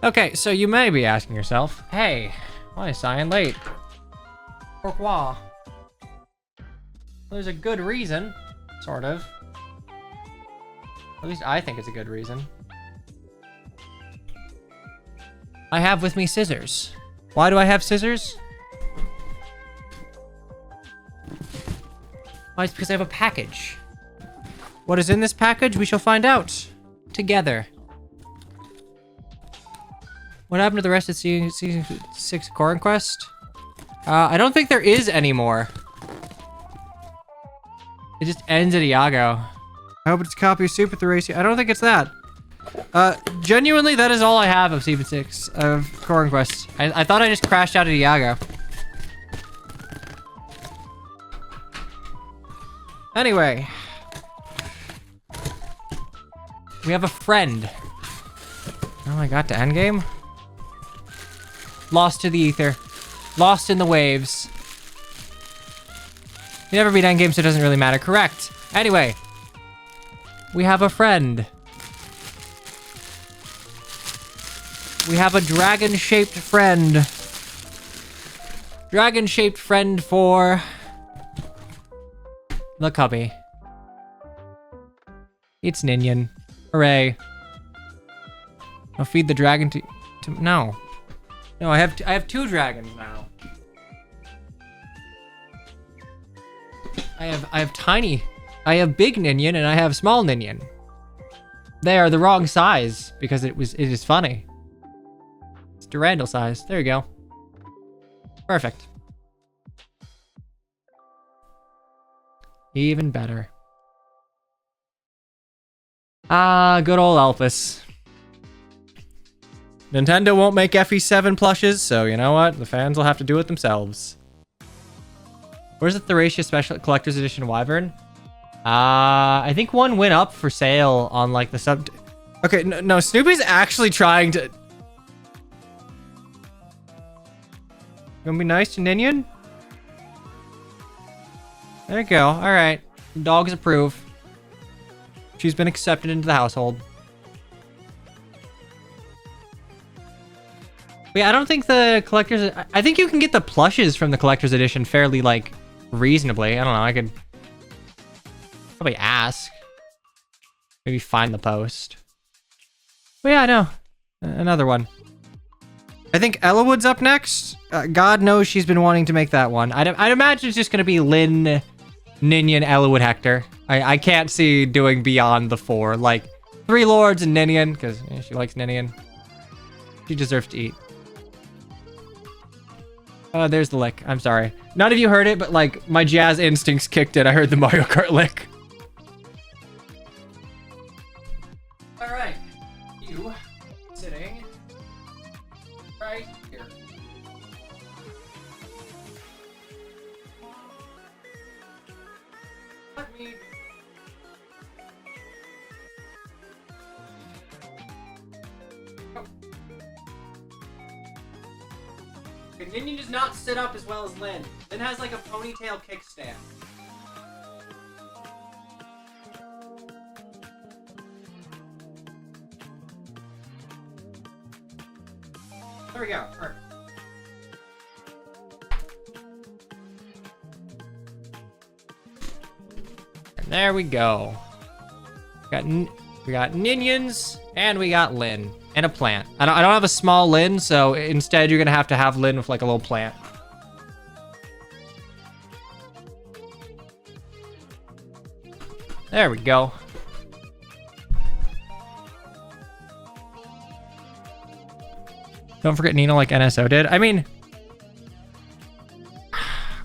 Okay, so you may be asking yourself, hey, why is Cyan late? Pourquoi? There's a good reason, sort of. At least I think it's a good reason. I have with me scissors. Why do I have scissors? Why? It's because I have a package. What is in this package? We shall find out together. What happened to the rest of season 6 Core Quest? I don't think there is anymore. It just ends at Iago. I hope it's a copy of Super Thracia. I don't think it's that. Genuinely, that is all I have of Season 6 of Core Quest. I thought I just crashed out at Iago. Anyway. We have a friend. Oh, I got to endgame? Lost to the ether. Lost in the waves. You never beat endgame, so it doesn't really matter. Correct. Anyway. We have a friend. We have a dragon-shaped friend. Dragon-shaped friend for the cubby. It's Ninian. Hooray. I'll feed the dragon to no. No, I have 2 dragons now. I have big Ninian and I have small Ninian. They are the wrong size because it is funny. It's Durandal size. There you go. Perfect. Even better. Ah, good old Elpis. Nintendo won't make FE7 plushes, so you know what? The fans will have to do it themselves. Where's the Thracia Special Collector's Edition Wyvern? I think one went up for sale on like the sub... Okay, no, Snoopy's actually trying to... Gonna be nice to Ninian? There you go, alright. Dogs approve. She's been accepted into the household. But yeah, I don't think the collector's... I think you can get the plushes from the collector's edition fairly, like, reasonably. I don't know, I could probably ask. Maybe find the post. But yeah, no. Another one. I think Ellawood's up next. God knows she's been wanting to make that one. I'd imagine it's just going to be Lynn, Ninian, Ellawood, Hector. I can't see doing beyond the 4. Like, 3 lords and Ninian, because she likes Ninian. She deserves to eat. There's the lick. I'm sorry. None of you heard it, but like, my jazz instincts kicked in. I heard the Mario Kart lick. Alright. You, sitting right here. Let me... Ninian does not sit up as well as Lynn. Lynn has like a ponytail kickstand. There we go. Perfect. And there we go. We got Ninians and we got Lynn. And a plant. I don't have a small Lynn, so instead you're gonna have to have Lynn with like a little plant. There we go. Don't forget Nina like NSO did. I mean,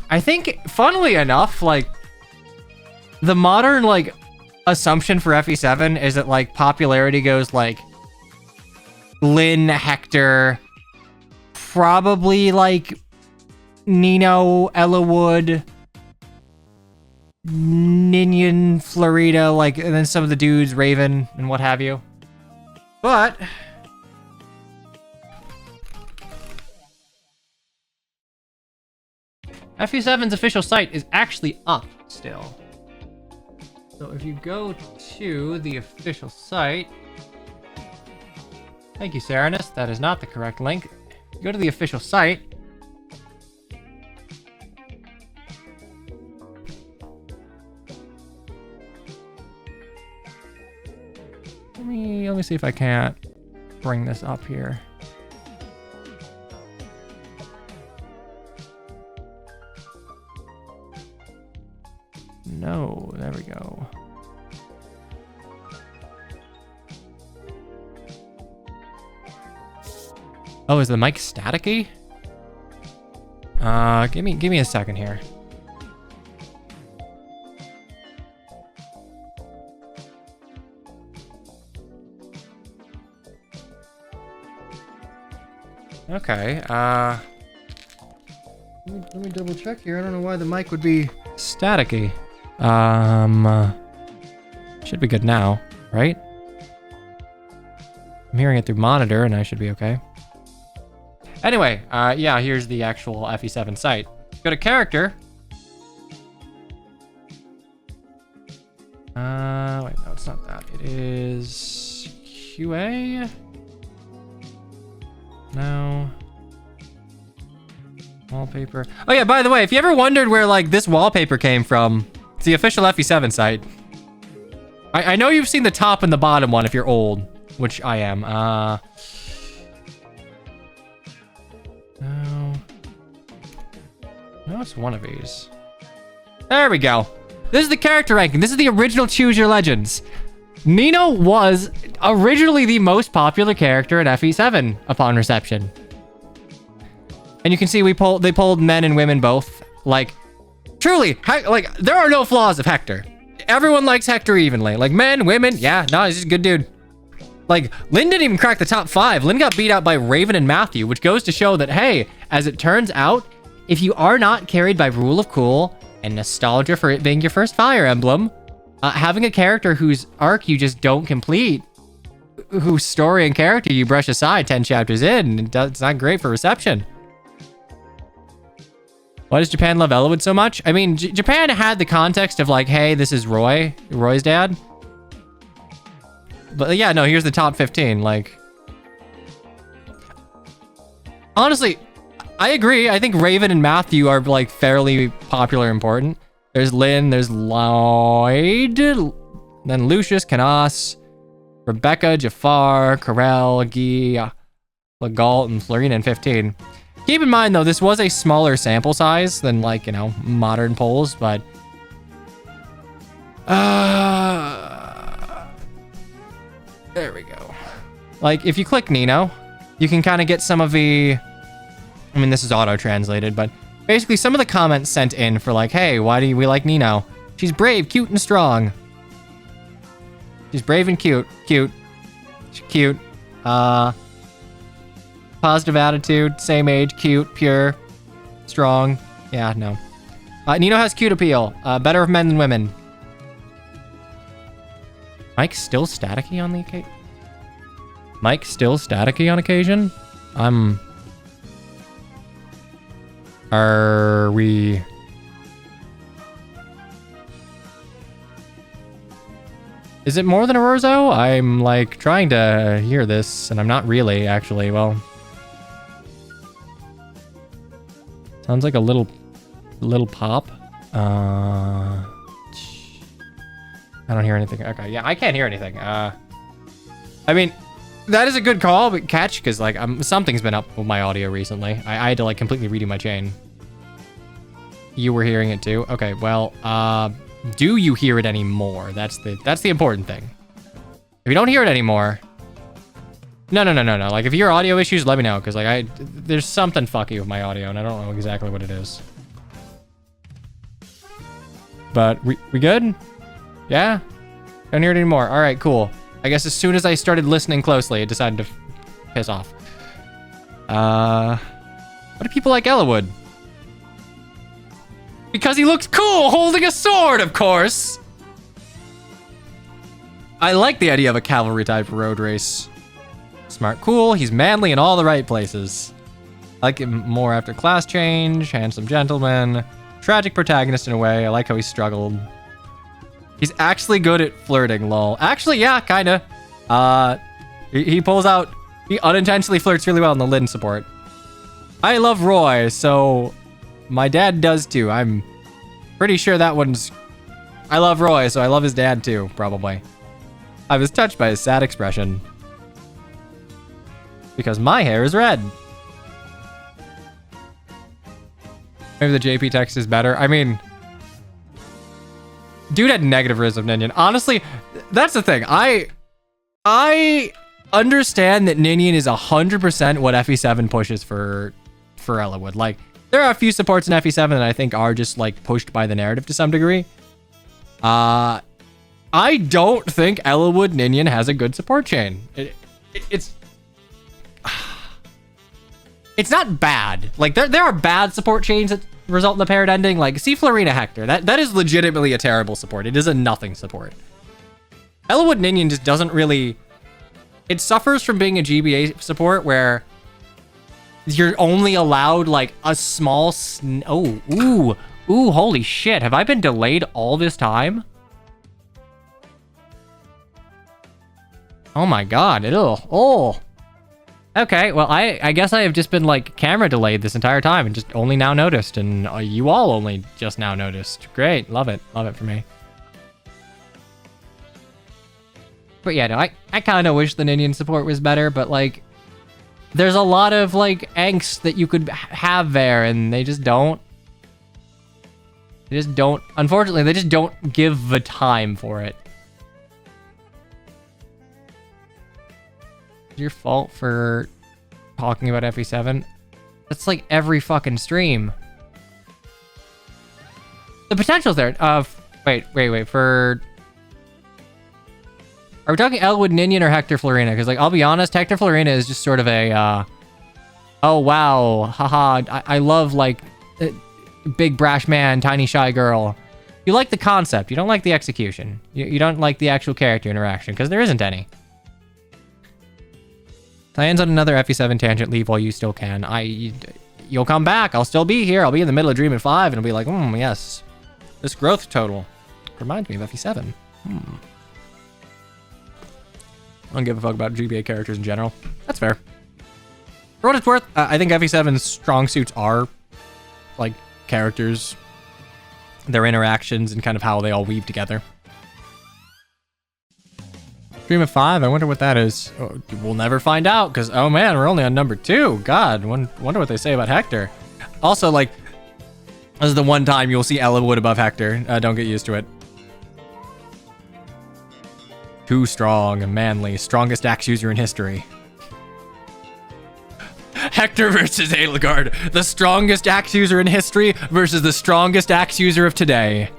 I think, funnily enough, like, the modern, like, assumption for FE7 is that, like, popularity goes, like, Lynn, Hector, probably like Nino, Ellawood, Ninian, Florida, like, and then some of the dudes, Raven, and what have you. But FE7's official site is actually up still. So if you go to the official site, Thank you, Serenus. That is not the correct link. Go to the official site. Let me see if I can't bring this up here. No, there we go. Oh, is the mic staticky? Give me a second here. Okay, let me double check here. I don't know why the mic would be staticky. Should be good now, right? I'm hearing it through monitor and I should be okay. Anyway, yeah, here's the actual FE7 site. Go to character. Wait, no, it's not that. It is QA. No. Wallpaper. Oh yeah, by the way, if you ever wondered where like this wallpaper came from, it's the official FE7 site. I know you've seen the top and the bottom one if you're old, which I am. No. No, it's one of these. There we go. This is the character ranking. This is the original Choose Your Legends. Nino was originally the most popular character in FE7 upon reception. And you can see they pulled men and women both. Like, truly, like, there are no flaws of Hector. Everyone likes Hector evenly. Like, men, women, yeah, no, he's just a good dude. Like, Lynn didn't even crack the top 5. Lynn got beat out by Raven and Matthew, which goes to show that, hey, as it turns out, if you are not carried by Rule of Cool and nostalgia for it being your first Fire Emblem, having a character whose arc you just don't complete, whose story and character you brush aside 10 chapters in, it's not great for reception. Why does Japan love Elwood so much? I mean, Japan had the context of like, hey, this is Roy's dad. But yeah, no, here's the top 15. Like, honestly, I agree. I think Raven and Matthew are like fairly popular and important. There's Lynn, there's Lloyd, then Lucius, Canas, Rebecca, Jafar, Corel, Guy, Legault, and Florina in 15. Keep in mind, though, this was a smaller sample size than, like, you know, modern polls, but... there we go. Like, if you click Nino, you can kind of get some of the... I mean, this is auto-translated, but basically some of the comments sent in for, like, hey, why do we like Nino? She's brave, cute, and strong. She's brave and cute. Cute. She's cute. Positive attitude, same age, cute, pure, strong. Yeah, no. Nino has cute appeal. Better of men than women. Mike's still staticky on the occasion? Mike's still staticky on occasion? Are we... Is it more than a Rozo? I'm, like, trying to hear this, and I'm not really, actually. Well... Sounds like a little pop. I don't hear anything. Okay, yeah, I can't hear anything. I mean, that is a good call, but catch, because, like, something's been up with my audio recently. I had to, like, completely redo my chain. You were hearing it too? Okay, well, do you hear it anymore? That's the important thing. If you don't hear it anymore... No. Like, if you hear audio issues, let me know, because, like, there's something fucky with my audio, and I don't know exactly what it is. But, we good? Yeah? Don't hear it anymore. All right, cool. I guess as soon as I started listening closely, it decided to piss off. Why do people like Elwood? Because he looks cool holding a sword, of course! I like the idea of a cavalry type road race. Smart, cool, he's manly in all the right places. I like him more after class change, handsome gentleman, tragic protagonist in a way, I like how he struggled. He's actually good at flirting, lol. Actually, yeah, kinda. He pulls out He unintentionally flirts really well in the Lin support. I love Roy, so my dad does too. I'm pretty sure that one's... I love Roy, so I love his dad too, probably. I was touched by his sad expression. Because my hair is red. Maybe the JP text is better. I mean... Dude had negative Riz of Ninian. Honestly, that's the thing. I understand that Ninian is 100% what FE7 pushes for Ellawood. Like, there are a few supports in FE7 that I think are just, like, pushed by the narrative to some degree. I don't think Ellawood Ninian has a good support chain. It's not bad. Like, there are bad support chains that result in the paired ending. Like, see Florina Hector. That is legitimately a terrible support. It is a nothing support. Ellawood Ninian just doesn't really... It suffers from being a GBA support where you're only allowed, like, a small... Ooh, holy shit. Have I been delayed all this time? Oh my god. Oh. Okay, well, I guess I have just been, like, camera delayed this entire time and just only now noticed, and you all only just now noticed. Great. Love it. Love it for me. But yeah, no, I kind of wish the Ninian support was better, but, like, there's a lot of, like, angst that you could have there, and they just don't. They just don't. Unfortunately, they just don't give the time for it. It's your fault for talking about FE7. That's like every fucking stream. The potential's there. Wait. For... Are we talking Ellawood Ninian or Hector Florina? Because, like, I'll be honest, Hector Florina is just sort of a, oh, wow, haha, I love, like, big brash man, tiny shy girl. You like the concept. You don't like the execution. You don't like the actual character interaction, because there isn't any. Plans on another FE7 tangent. Leave while you still can. You'll come back. I'll still be here. I'll be in the middle of Dream at 5, and I'll be like, yes. This growth total reminds me of FE7. I don't give a fuck about GBA characters in general. That's fair. For what it's worth, I think FE7's strong suits are, like, characters, their interactions, and kind of how they all weave together. Dream of 5, I wonder what that is. Oh, we'll never find out, because, oh man, we're only on number 2. God, wonder what they say about Hector. Also, like, this is the one time you'll see Ellawood above Hector. Don't get used to it. Too strong and manly. Strongest axe user in history. Hector versus Eligard. The strongest axe user in history versus the strongest axe user of today.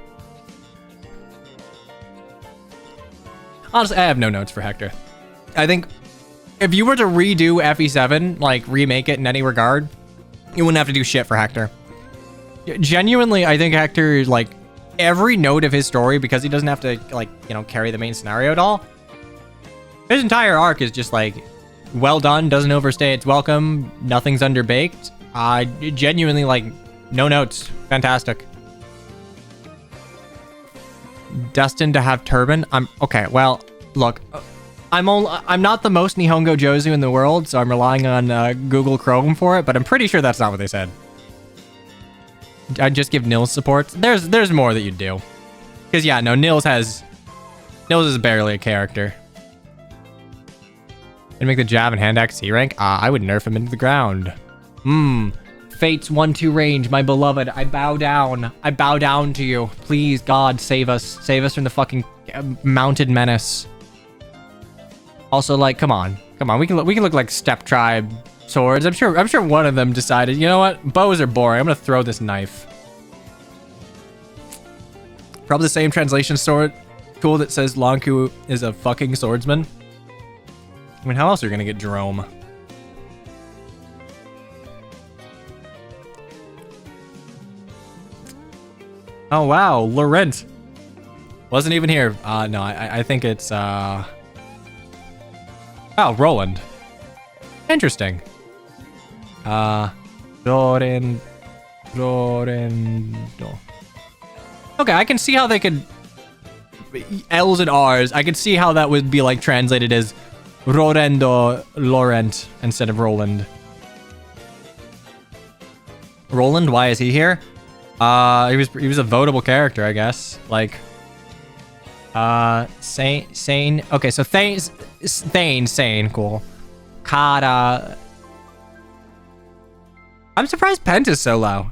Honestly, I have no notes for Hector. I think if you were to redo FE7, like remake it in any regard, you wouldn't have to do shit for Hector. Genuinely, I think Hector, like, every note of his story, because he doesn't have to, like, you know, carry the main scenario at all. His entire arc is just, like, well done, doesn't overstay its welcome, nothing's underbaked. Genuinely, like, no notes. Fantastic. Destined to have turban? Okay, well, look, I'm not the most Nihongo Jozu in the world, so I'm relying on Google Chrome for it, but I'm pretty sure that's not what they said. I'd just give Nils support. There's more that you'd do. Because, yeah, no, Nils is barely a character. And make the jab and hand axe C rank? I would nerf him into the ground. Fate's 1-2 range, my beloved. I bow down. I bow down to you. Please, God, save us. Save us from the fucking mounted menace. Also, like, come on. We can look like Step Tribe swords. I'm sure one of them decided, you know what? Bows are boring. I'm gonna throw this knife. Probably the same translation sword tool that says Lanku is a fucking swordsman. I mean, how else are you gonna get Jerome? Oh wow, Laurent. Wasn't even here. No, I think it's oh, Roland. Interesting. Dorendo. Okay, I can see how they could L's and R's. I can see how that would be like translated as Rorendo Laurent instead of Roland. Roland, why is he here? He was a votable character, I guess. Like, Sane. Okay, so Sane, cool. Kata. I'm surprised Pent is so low.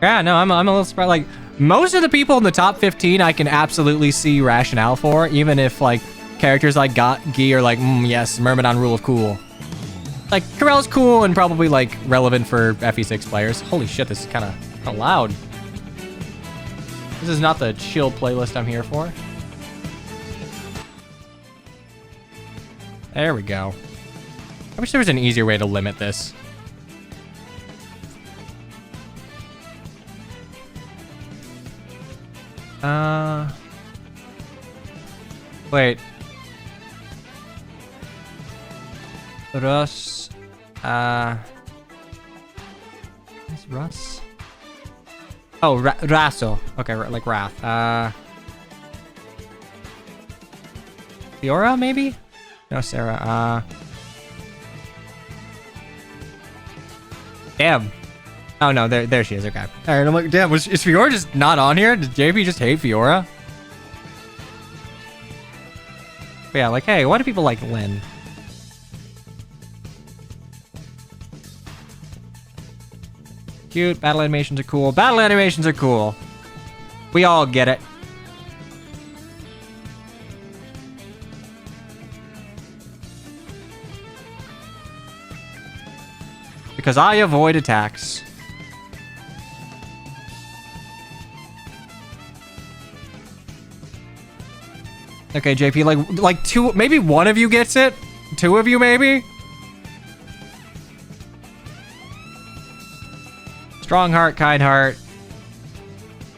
Yeah, no, I'm a little surprised. Like, most of the people in the top 15 I can absolutely see rationale for, even if, like, characters like Guy are like, yes, Myrmidon rule of cool. Like, Corell's cool and probably, like, relevant for FE6 players. Holy shit, this is kind of loud. This is not the chill playlist I'm here for. There we go. I wish there was an easier way to limit this. Wait. Russ. Is Russ? Oh, Rasso. Okay, like Wrath. Fiora, maybe? No, Sarah. Damn. Oh, no, there she is. Okay. All right, I'm like, damn, is Fiora just not on here? Did JP just hate Fiora? But yeah, like, hey, why do people like Lyn? Cute. Battle animations are cool. Battle animations are cool. We all get it. Because I avoid attacks. Okay, JP, like two, maybe one of you gets it? Two of you, maybe? Strong heart, kind heart.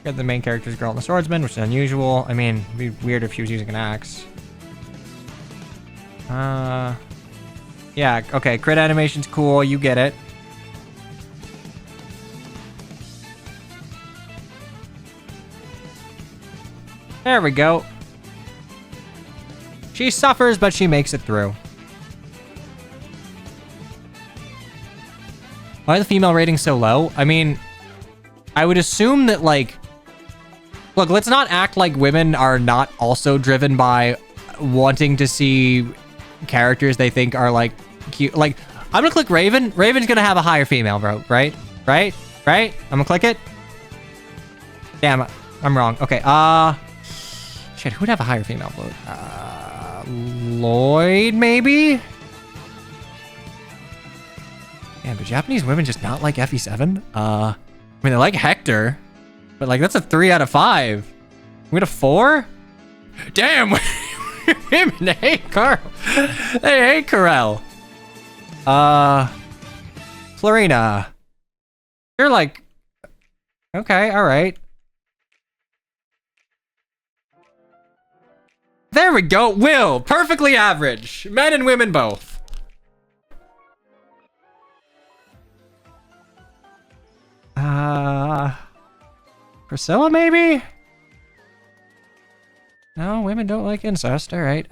Got the main character's girl and the swordsman, which is unusual. I mean, it'd be weird if she was using an axe. Yeah, okay, crit animation's cool, you get it. There we go. She suffers, but she makes it through. Why are the female ratings so low? I mean, I would assume that, like... Look, let's not act like women are not also driven by wanting to see characters they think are, like, cute. Like, I'm gonna click Raven. Raven's gonna have a higher female vote, right? Right? I'm gonna click it. Damn, I'm wrong. Okay, shit, who'd have a higher female vote? Lloyd, maybe? Damn, do Japanese women just not like FE7? I mean, they like Hector, but, like, that's a 3 out of 5. We got a 4? Damn, women hate Carl. They hate Corell. Florina. You're like, okay, all right. There we go. Will, perfectly average. Men and women both. Priscilla, maybe? No, women don't like incest. All right.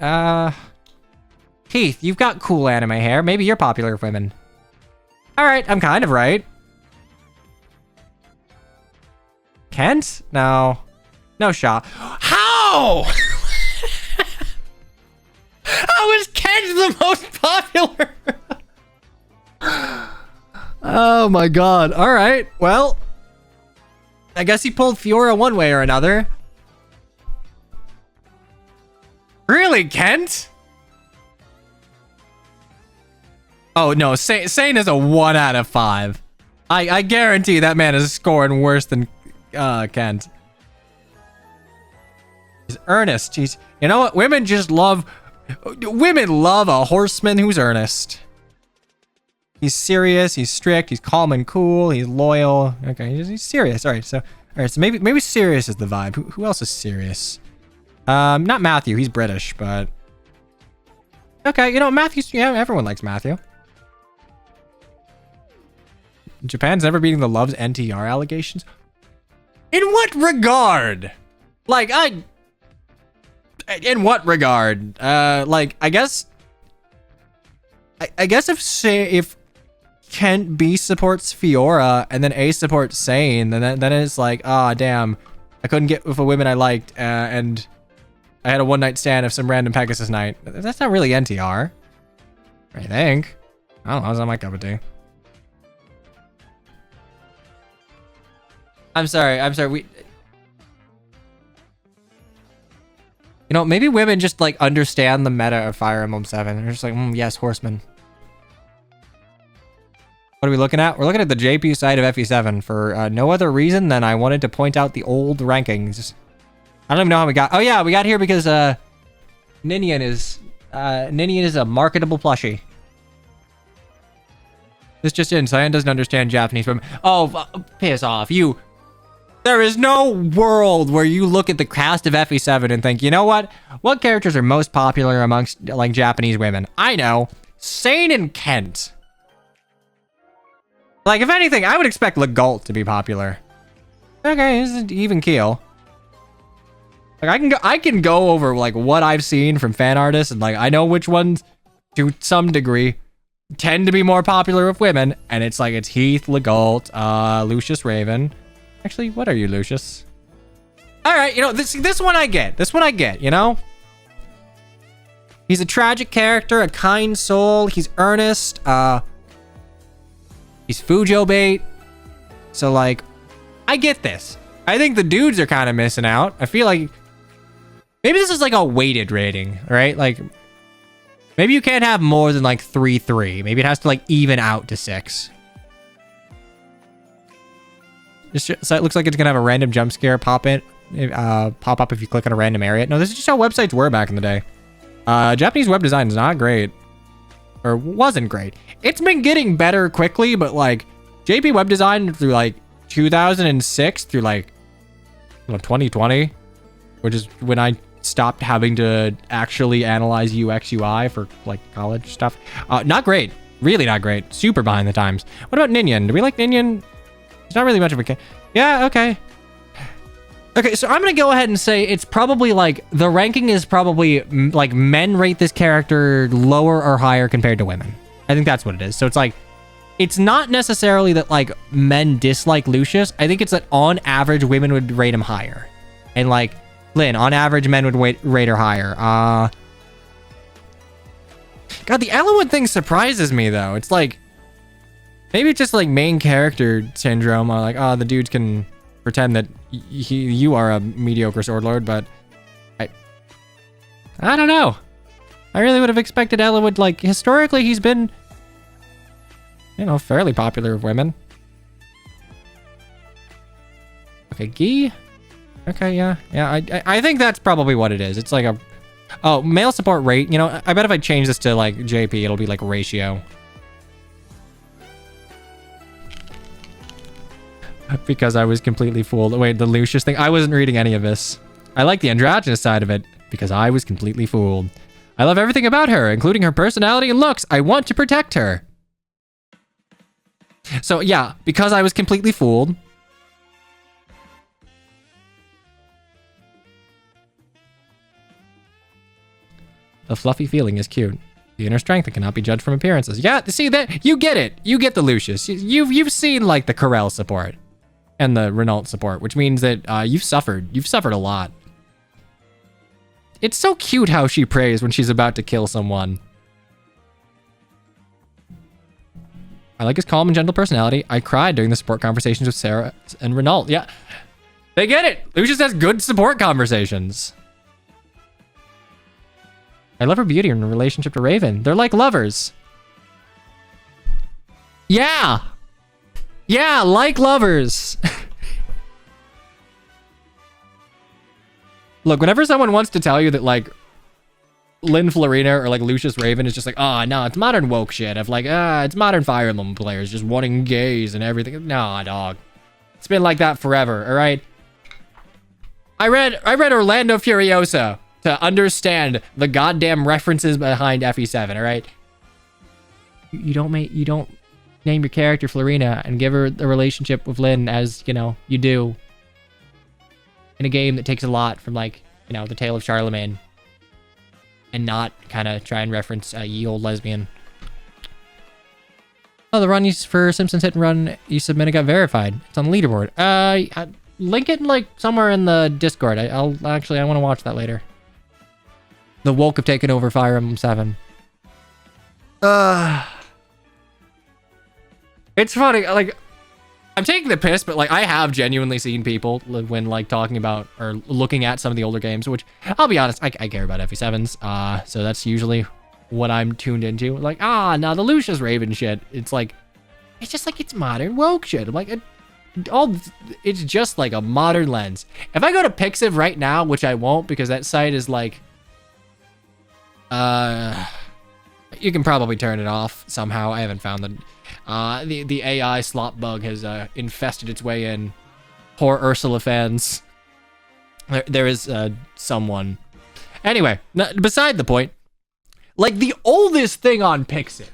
Keith, you've got cool anime hair. Maybe you're popular with women. All right, I'm kind of right. Kent? No. No shot. How? How is Kent the most popular? Oh my god. All right. Well, I guess he pulled Fiora one way or another. Really, Kent? Oh no, Sane is a 1 out of 5. I guarantee that man is scoring worse than Kent. He's earnest. You know what? Women love a horseman who's earnest. He's serious, he's strict, he's calm and cool, he's loyal. Okay, he's serious. All right, so maybe serious is the vibe. Who else is serious? Not Matthew, he's British, but okay, you know, Matthew's, yeah, everyone likes Matthew. Japan's never beating the Love's NTR allegations. In what regard? Like, in what regard? Like, I guess if Kent B supports Fiora and then A supports Sane, then it's like, ah, damn, I couldn't get with a woman I liked, and I had a one-night stand of some random Pegasus night. That's not really NTR, I think. I don't know, it's not my cup of tea. I'm sorry, you know, maybe women just, like, understand the meta of Fire Emblem 7. They're just like, yes, horseman. What are we looking at? We're looking at the JP side of FE7 for no other reason than I wanted to point out the old rankings. I don't even know how we got... Oh, yeah, we got here because Ninian is a marketable plushie. This just in. Cyan doesn't understand Japanese women. Oh, piss off. There is no world where you look at the cast of FE7 and think, you know what? What characters are most popular amongst, like, Japanese women? I know. Sane and Kent. Like, if anything, I would expect Legault to be popular. Okay, this is an even keel. Like, I can go over, like, what I've seen from fan artists, and, like, I know which ones, to some degree, tend to be more popular with women, and it's like, it's Heath, Legault, Lucius Raven. Actually, what are you, Lucius? Alright, you know, this one I get. This one I get, you know? He's a tragic character, a kind soul, he's earnest, he's Fujo bait. So, like, I get this. I think the dudes are kind of missing out. I feel like maybe this is like a weighted rating, right? Like, maybe you can't have more than like 3-3. Maybe it has to like even out to 6. So it looks like it's gonna have a random jump scare pop up if you click on a random area. No, this is just how websites were back in the day. Japanese web design is not great, or wasn't great. It's been getting better quickly, but like JP web design through like 2006 through like 2020, which is when I stopped having to actually analyze UX UI for like college stuff. Not great, really not great. Super behind the times. What about Ninian? Do we like Ninian? It's not really much of a... Yeah, okay. Okay, so I'm gonna go ahead and say it's probably like... The ranking is probably like men rate this character lower or higher compared to women. I think that's what it is. So it's like... It's not necessarily that like men dislike Lucius. I think it's that on average women would rate him higher. And like Lynn, on average men would rate her higher. God, the Elowood thing surprises me though. It's like... Maybe it's just like main character syndrome. Or like, oh, the dudes can pretend that you are a mediocre sword lord, but I don't know. I really would have expected Elowood, like, historically he's been, you know, fairly popular with women. Okay, Guy. Okay, yeah. I think that's probably what it is. It's like a, oh, male support rate. You know, I bet if I change this to like JP, it'll be like ratio. Because I was completely fooled. Wait, the Lucius thing? I wasn't reading any of this. I like the androgynous side of it because I was completely fooled. I love everything about her, including her personality and looks. I want to protect her. So yeah, because I was completely fooled. The fluffy feeling is cute. The inner strength that cannot be judged from appearances. Yeah, see that? You get it. You get the Lucius. You've seen like the Corel support. And the Renault support, which means that you've suffered. You've suffered a lot. It's so cute how she prays when she's about to kill someone. I like his calm and gentle personality. I cried during the support conversations with Sarah and Renault. Yeah, they get it. Lucius has good support conversations. I love her beauty in relationship to Raven. They're like lovers. Yeah. Yeah, like lovers. Look, whenever someone wants to tell you that, like, Lynn Florina or, like, Lucius Raven is just like, oh, no, it's modern woke shit of, like, it's modern Fire Emblem players just wanting gays and everything. Nah, dog. It's been like that forever, all right? I read Orlando Furiosa to understand the goddamn references behind FE7, all right? You don't name your character Florina and give her the relationship with Lynn as, you know, you do. in a game that takes a lot from, like, you know, the Tale of Charlemagne, and not kind of try and reference Ye Old Lesbian. Oh, the run for Simpsons Hit and Run you submitted got verified. It's on the leaderboard. Link it, like, somewhere in the Discord. I want to watch that later. The woke have taken over Fire Emblem 7. It's funny, like, I'm taking the piss, but, like, I have genuinely seen people when, like, talking about or looking at some of the older games, which, I'll be honest, I care about FE7s, so that's usually what I'm tuned into. Like, now the Lucius Raven shit, it's like, it's just like, it's modern woke shit. I'm like, it's just like a modern lens. If I go to Pixiv right now, which I won't because that site is like, you can probably turn it off somehow. I haven't found the AI slop bug has infested its way in. Poor Ursula fans. There is someone. Anyway, beside the point. Like, the oldest thing on Pixiv,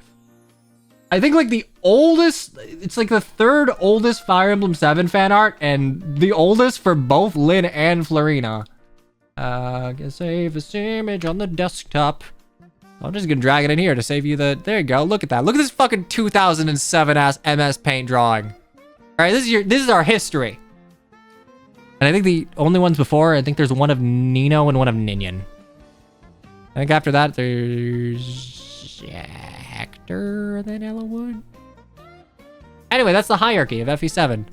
I think, like, the oldest, it's like the third oldest Fire Emblem 7 fan art, and the oldest for both Lynn and Florina. Can save this image on the desktop. I'm just gonna drag it in here to save you the, there you go, look at that. Look at this fucking 2007 ass MS Paint drawing. All right, this is our history. And I think the only ones before, I think there's one of Nino and one of Ninian. I think after that, there's Hector and then Ellawood. Anyway, that's the hierarchy of FE7.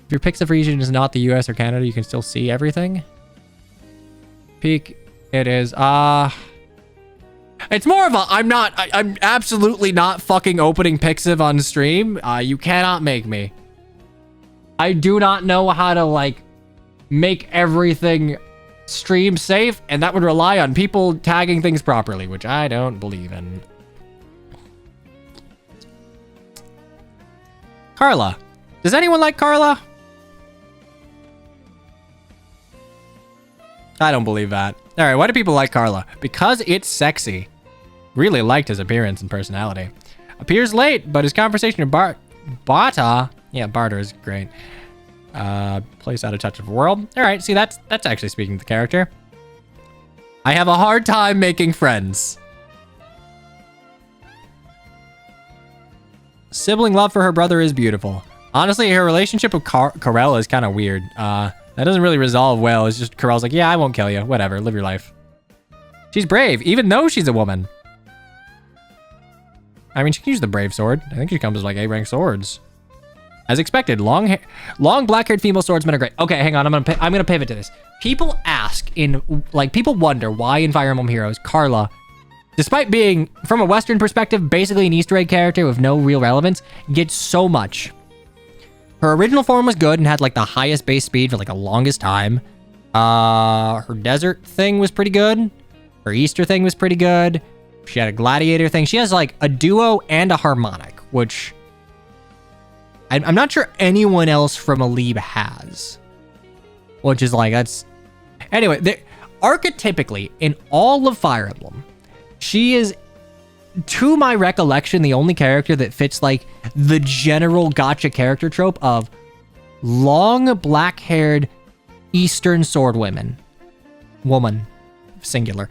If your Pixiv region is not the US or Canada, you can still see everything. Peak, it is. It's more of a, I'm absolutely not fucking opening Pixiv on stream. You cannot make me. I do not know how to, like, make everything stream safe, and that would rely on people tagging things properly, which I don't believe in. Carla. Does anyone like Carla? I don't believe that. All right, why do people like Carla? Because it's sexy. Really liked his appearance and personality. Appears late, but his conversation with Bata, yeah, Barter is great. Place out of touch of the world. All right, see, that's actually speaking to the character. I have a hard time making friends. Sibling love for her brother is beautiful. Honestly, her relationship with Corella is kind of weird. That doesn't really resolve well. It's just Corell's like, yeah, I won't kill you. Whatever, live your life. She's brave, even though she's a woman. I mean, she can use the brave sword. I think she comes with like A-rank swords. As expected, long black-haired female swordsmen are great. Okay, hang on, I'm gonna pivot to this. People ask people wonder why in Fire Emblem Heroes, Carla, despite being, from a Western perspective, basically an Easter egg character with no real relevance, gets so much. Her original form was good and had like the highest base speed for like the longest time. Her desert thing was pretty good. Her Easter thing was pretty good. She had a gladiator thing. She has like a duo and a harmonic, which I'm not sure anyone else from Alib has. Which is like, that's... Anyway, archetypically, in all of Fire Emblem, she is, to my recollection, the only character that fits like the general gacha character trope of long, black-haired Eastern sword woman, singular.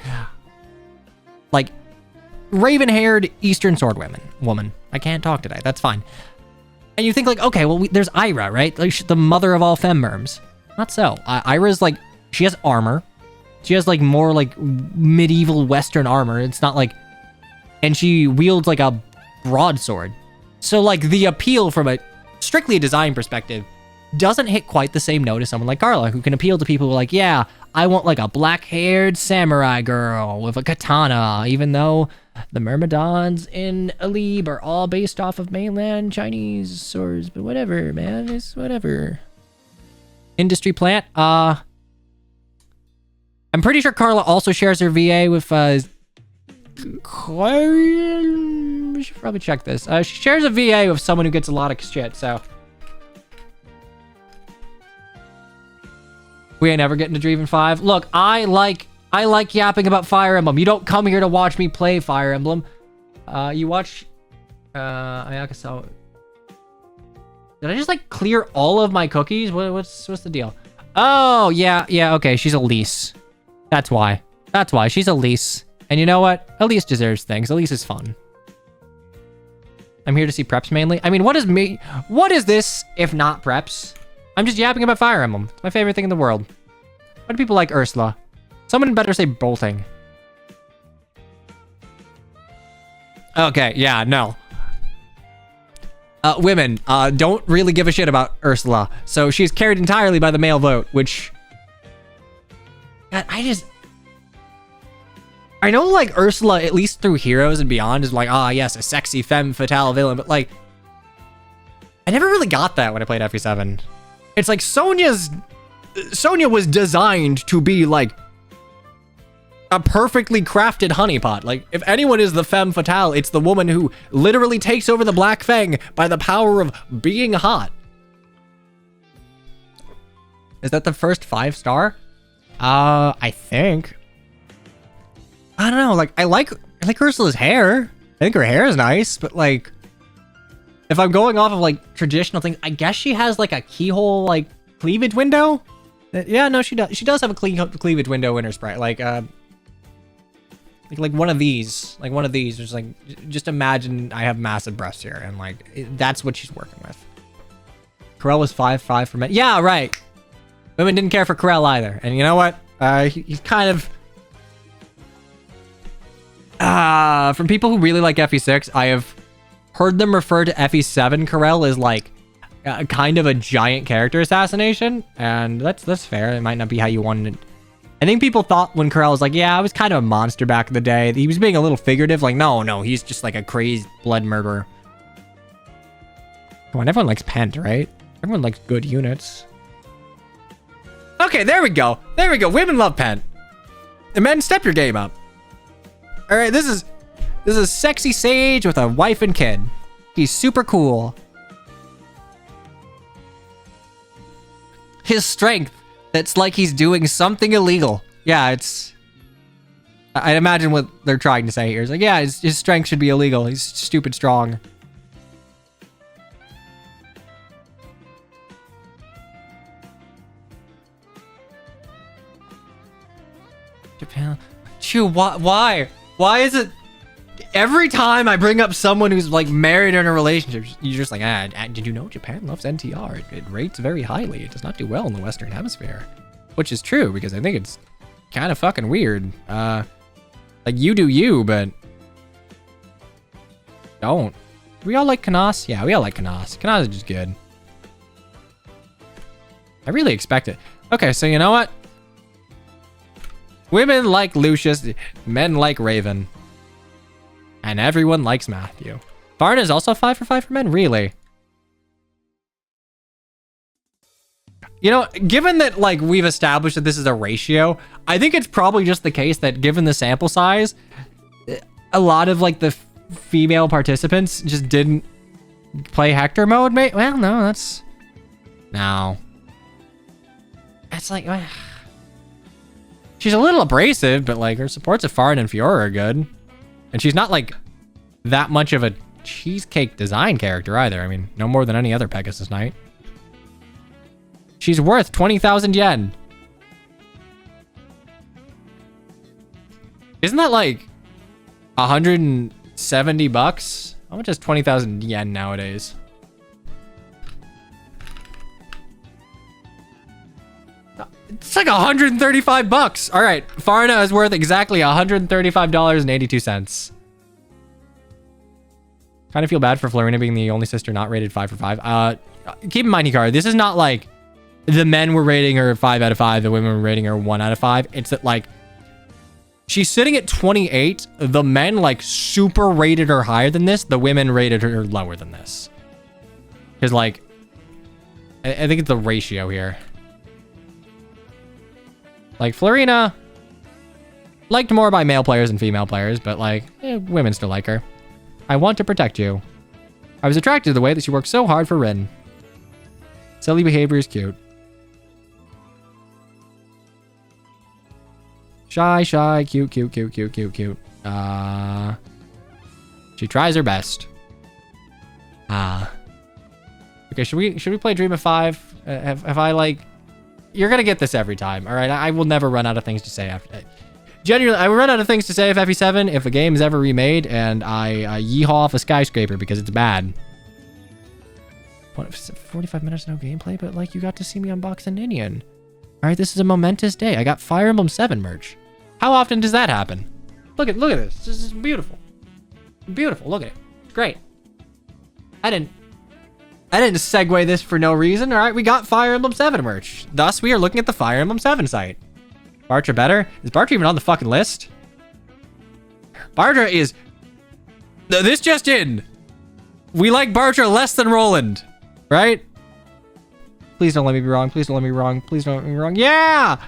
Like, raven-haired Eastern sword woman. I can't talk today, that's fine. And you think like, okay, well, there's Ira, right? Like, she's the mother of all femmerms. Not so. Ira's like, she has armor. She has like more like medieval Western armor. It's not like, and she wields like a broadsword. So like the appeal from a strictly design perspective doesn't hit quite the same note as someone like Carla, who can appeal to people who are like, yeah, I want like a black-haired samurai girl with a katana, even though the Myrmidons in Alib are all based off of mainland Chinese swords, but whatever, man, it's whatever. Industry plant, I'm pretty sure Carla also shares her VA with, we should probably check this. She shares a VA with someone who gets a lot of shit, so. We ain't ever getting to Dreven 5. Look, I like yapping about Fire Emblem. You don't come here to watch me play Fire Emblem. You watch Ayaka. Did I just like clear all of my cookies? What's the deal? Oh, yeah, okay, she's Elise. That's why. She's Elise. And you know what? Elise deserves things. Elise is fun. I'm here to see preps mainly. I mean, what is this if not preps? I'm just yapping about Fire Emblem. It's my favorite thing in the world. Why do people like Ursula? Someone better say bolting. Okay, yeah, no. Women don't really give a shit about Ursula. So she's carried entirely by the male vote, which... God, I know, like, Ursula, at least through Heroes and Beyond, is like, ah, yes, a sexy femme fatale villain, but, like, I never really got that when I played FE7. It's like Sonya was designed to be, like, a perfectly crafted honeypot. Like, if anyone is the femme fatale, it's the woman who literally takes over the Black Fang by the power of being hot. Is that the first 5-star? I think. I don't know, like, I like Ursula's hair. I think her hair is nice, but, like, if I'm going off of, like, traditional things, I guess she has, like, a keyhole, like, cleavage window? Yeah, no, she does. She does have a cleavage window in her sprite. Like one of these. Like, one of these. Just imagine I have massive breasts here, and, like, that's what she's working with. Corel was 5'5" for men. Yeah, right. Women didn't care for Corel either. And you know what? He's kind of... from people who really like FE6, I have heard them refer to FE7 Corel as like kind of a giant character assassination, and that's fair. It might not be how you wanted it. I think people thought when Corel was like, yeah, I was kind of a monster back in the day. He was being a little figurative. Like, no, he's just like a crazed blood murderer. Come on, everyone likes Pent, right? Everyone likes good units. Okay, there we go. Women love Pent. And men, step your game up. All right, this is a sexy sage with a wife and kid. He's super cool. His strength, it's like he's doing something illegal. Yeah, it's... I imagine what they're trying to say here is like, yeah, his strength should be illegal. He's stupid strong. Japan... Chew, why? Why is it every time I bring up someone who's like married or in a relationship, you're just like, did you know Japan loves NTR? It rates very highly. It does not do well in the Western Hemisphere. Which is true, because I think it's kind of fucking weird. Like, you do you, but don't. Do we all like Kanas? Yeah, we all like Kanas. Kanas is just good. I really expect it. Okay, so you know what? Women like Lucius, men like Raven. And everyone likes Matthew. Varna is also 5 for 5 for men? Really? You know, given that, like, we've established that this is a ratio, I think it's probably just the case that given the sample size, a lot of, like, the female participants just didn't play Hector mode, mate. Well, no, that's... No. It's like... She's a little abrasive, but, like, her supports of Farin and Fiora are good. And she's not, like, that much of a cheesecake design character either. I mean, no more than any other Pegasus Knight. She's worth 20,000 yen. Isn't that, like, 170 bucks? How much is 20,000 yen nowadays? It's like 135 bucks. All right, Farna is worth exactly $135.82. Kind of feel bad for Florina being the only sister not rated 5 for 5. Keep in mind, Hikaru, this is not like the men were rating her 5 out of 5, the women were rating her 1 out of 5. It's that, like, she's sitting at 28. The men, like, super rated her higher than this. The women rated her lower than this. Because, like, I think it's the ratio here. Like, Florina, liked more by male players than female players, but, like, women still like her. I want to protect you. I was attracted to the way that she worked so hard for Rin. Silly behavior is cute. Shy, cute. She tries her best. The Okay, should we play Dream of 5? Have I like... You're gonna get this every time, all right? I will never run out of things to say after... Genuinely, I will run out of things to say of FE7 if a game is ever remade and I yeehaw off a skyscraper because it's bad. What, 45 minutes no gameplay, but like you got to see me unbox an Indian. All right, this is a momentous day. I got Fire Emblem 7 merch. How often does that happen? Look at this. This is beautiful. Beautiful. Look at it. It's great. I didn't segue this for no reason. All right, we got Fire Emblem 7 merch. Thus, we are looking at the Fire Emblem 7 site. Bartra better? Is Bartra even on the fucking list? Bartra is... This just in. We like Bartra less than Roland. Right? Please don't let me be wrong. Please don't let me be wrong. Please don't let me be wrong. Yeah!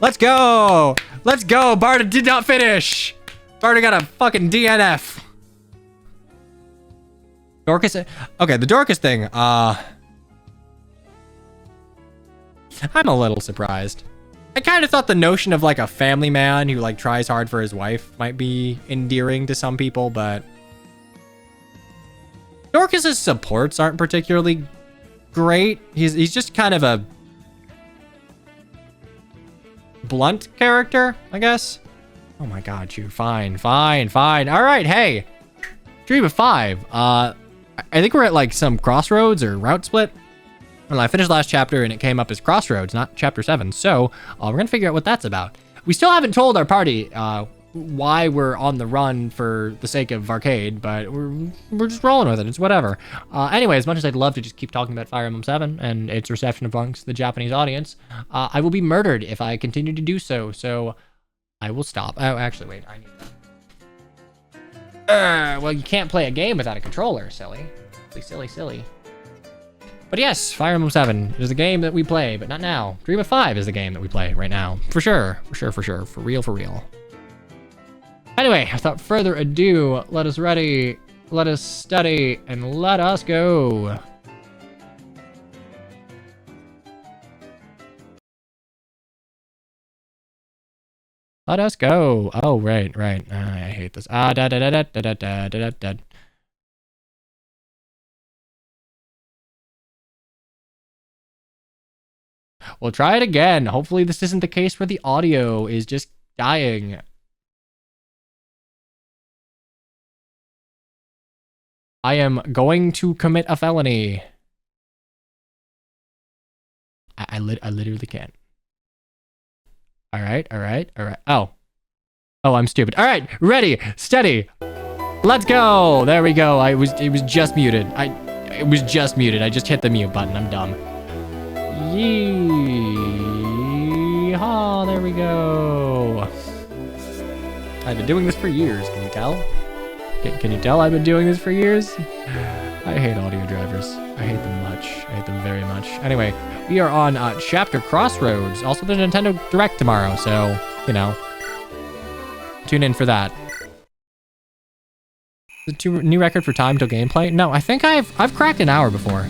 Let's go! Let's go! Bartra did not finish! Bartra got a fucking DNF. Dorcas... Okay, the Dorcas thing, I'm a little surprised. I kind of thought the notion of like a family man who like tries hard for his wife might be endearing to some people, but... Dorcas's supports aren't particularly great. He's just kind of a blunt character, I guess. Oh my god, you fine. All right, hey, Dream of 5. I think we're at like some crossroads or Routesplit. Well, I finished last chapter and it came up as Crossroads, not chapter 7. So we're gonna figure out what that's about. We still haven't told our party why we're on the run for the sake of arcade, but we're just rolling with it. It's whatever. Anyway, as much as I'd love to just keep talking about Fire Emblem 7 and its reception amongst the Japanese audience, I will be murdered if I continue to do so. So I will stop. Oh, actually, wait. I need that. Well, you can't play a game without a controller, silly. Silly. But yes, Fire Emblem 7 is the game that we play, but not now. Dream of 5 is the game that we play right now. For sure. For real. Anyway, without further ado, let us ready, let us study, and let us go. Let us go. Oh, right. I hate this. We'll try it again. Hopefully this isn't the case where the audio is just dying. I am going to commit a felony. I literally can't. All right. Oh, I'm stupid. All right, ready, steady. Let's go. There we go. It was just muted. It was just muted. I just hit the mute button. I'm dumb. Yeehaw, there we go. I've been doing this for years, can you tell? Can you tell I've been doing this for years? I hate audio drivers. I hate them much. I hate them very much. Anyway, we are on Chapter Crossroads. Also, there's a Nintendo Direct tomorrow, so, you know, tune in for that. The new record for time till gameplay? No, I think I've cracked an hour before.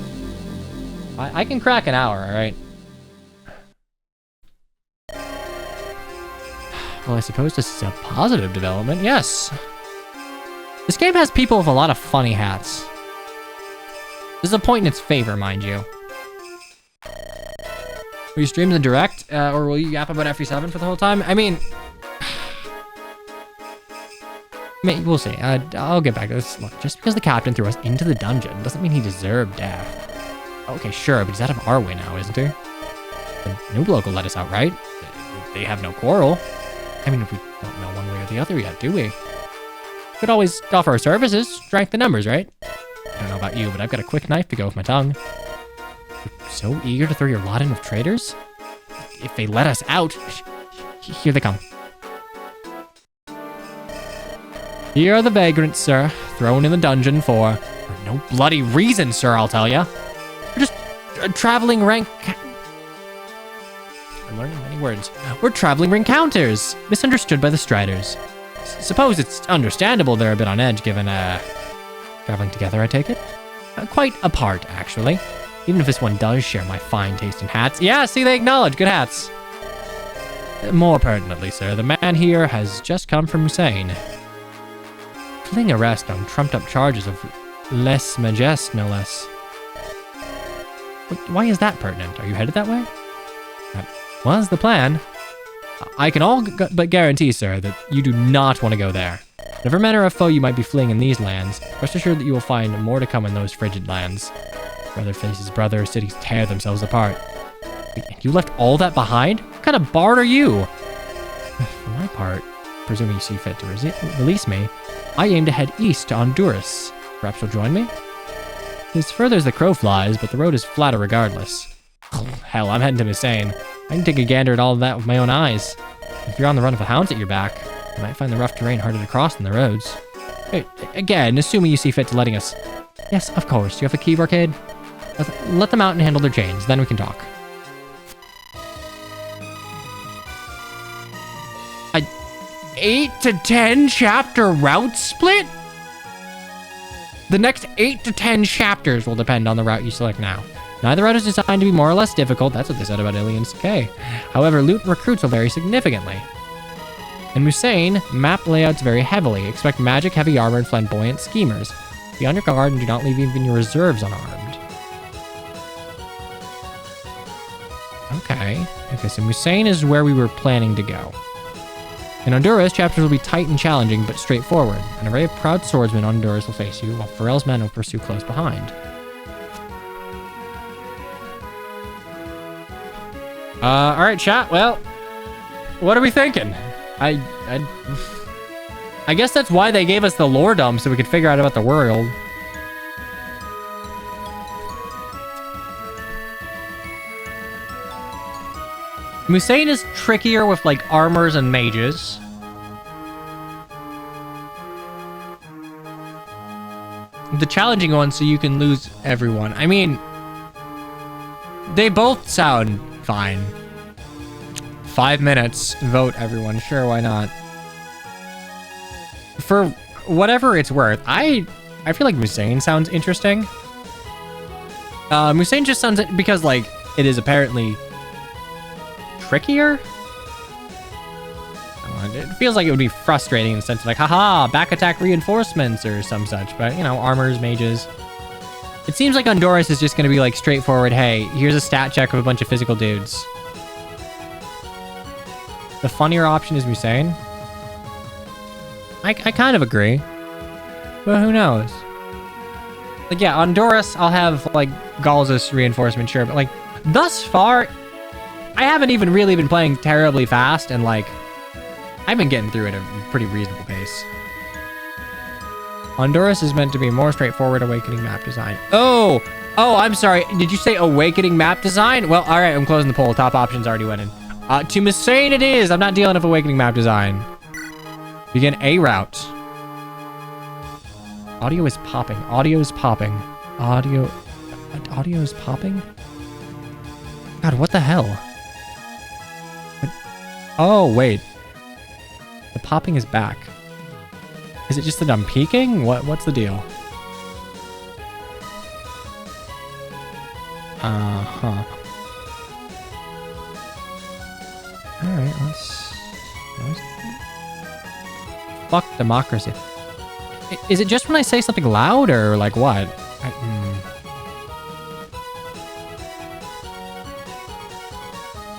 I can crack an hour, all right? Well, I suppose this is a positive development, yes. This game has people with a lot of funny hats. This is a point in its favor, mind you. Will you stream the Direct, or will you yap about FE7 for the whole time? I mean, we'll see. I'll get back to this. Look, just because the captain threw us into the dungeon doesn't mean he deserved death. Okay, sure, but he's out of our way now, isn't he? The new bloke will let us out, right? They have no quarrel. I mean, we don't know one way or the other yet, do we? Could always offer our services, strike the numbers, right? I don't know about you, but I've got a quick knife to go with my tongue. You're so eager to throw your lot in with traitors? If they let us out... Here they come. Here are the vagrants, sir, thrown in the dungeon for no bloody reason, sir, I'll tell ya. We're just traveling rank... I'm learning many words. We're traveling rencounters, misunderstood by the Striders. Suppose it's understandable they're a bit on edge given, traveling together, I take it? Quite apart, actually. Even if this one does share my fine taste in hats. Yeah, see, they acknowledge good hats. More pertinently, sir, the man here has just come from Hussein. Fleeing arrest on trumped-up charges of lèse majesté, no less. Why is that pertinent? Are you headed that way? That was the plan. I can all but guarantee, sir, that you do not want to go there. Whatever manner of foe you might be fleeing in these lands, rest assured that you will find more to come in those frigid lands. Brother faces brother, cities tear themselves apart. You left all that behind? What kind of bard are you? For my part, presuming you see fit to release me, I aim to head east to Honduras. Perhaps you'll join me? As further as the crow flies, but the road is flatter regardless. Hell, I'm heading to Hussein. I can take a gander at all of that with my own eyes. If you're on the run with the hounds at your back, you might find the rough terrain harder to cross than the roads. Hey, again, assuming you see fit to letting us... Yes, of course. You have a key, Arcade? Let them out and handle their chains, then we can talk. 8 to 10 chapter Routesplit? The next 8 to 10 chapters will depend on the route you select now. Neither route is designed to be more or less difficult. That's what they said about Alien's Decay. However, loot and recruits will vary significantly. In Musain, map layouts vary heavily. Expect magic, heavy armor, and flamboyant schemers. Be on your guard and do not leave even your reserves unarmed. Okay, so Musain is where we were planning to go. In Honduras, chapters will be tight and challenging, but straightforward. An array of proud swordsmen on Honduras will face you, while Pharrell's men will pursue close behind. Alright, chat, well, what are we thinking? I guess that's why they gave us the lore dump, so we could figure out about the world. Musain is trickier with, like, armors and mages. The challenging one, so you can lose everyone. I mean, they both sound fine. 5 minutes, vote everyone. Sure, why not? For whatever it's worth, I feel like Musain sounds interesting. Musain just sounds, because, like, it is apparently trickier? It feels like it would be frustrating in the sense of like, haha, back attack reinforcements or some such, but you know, armors, mages. It seems like Honduras is just going to be like straightforward, hey, here's a stat check of a bunch of physical dudes. The funnier option is Musain. I kind of agree, but who knows? Like, yeah, Honduras, I'll have like Galzus reinforcement, sure, but like thus far, I haven't even really been playing terribly fast, and like, I've been getting through at a pretty reasonable pace. Honduras is meant to be more straightforward awakening map design. Oh, I'm sorry. Did you say awakening map design? Well, all right, I'm closing the poll. Top options already went in. To Musain it is. I'm not dealing with awakening map design. Begin a route. Audio is popping. Audio is popping. Audio is popping? God, what the hell? Oh, wait. The popping is back. Is it just that I'm peeking? What's the deal? Uh-huh. Alright, let's... Fuck democracy. Is it just when I say something loud, or like what?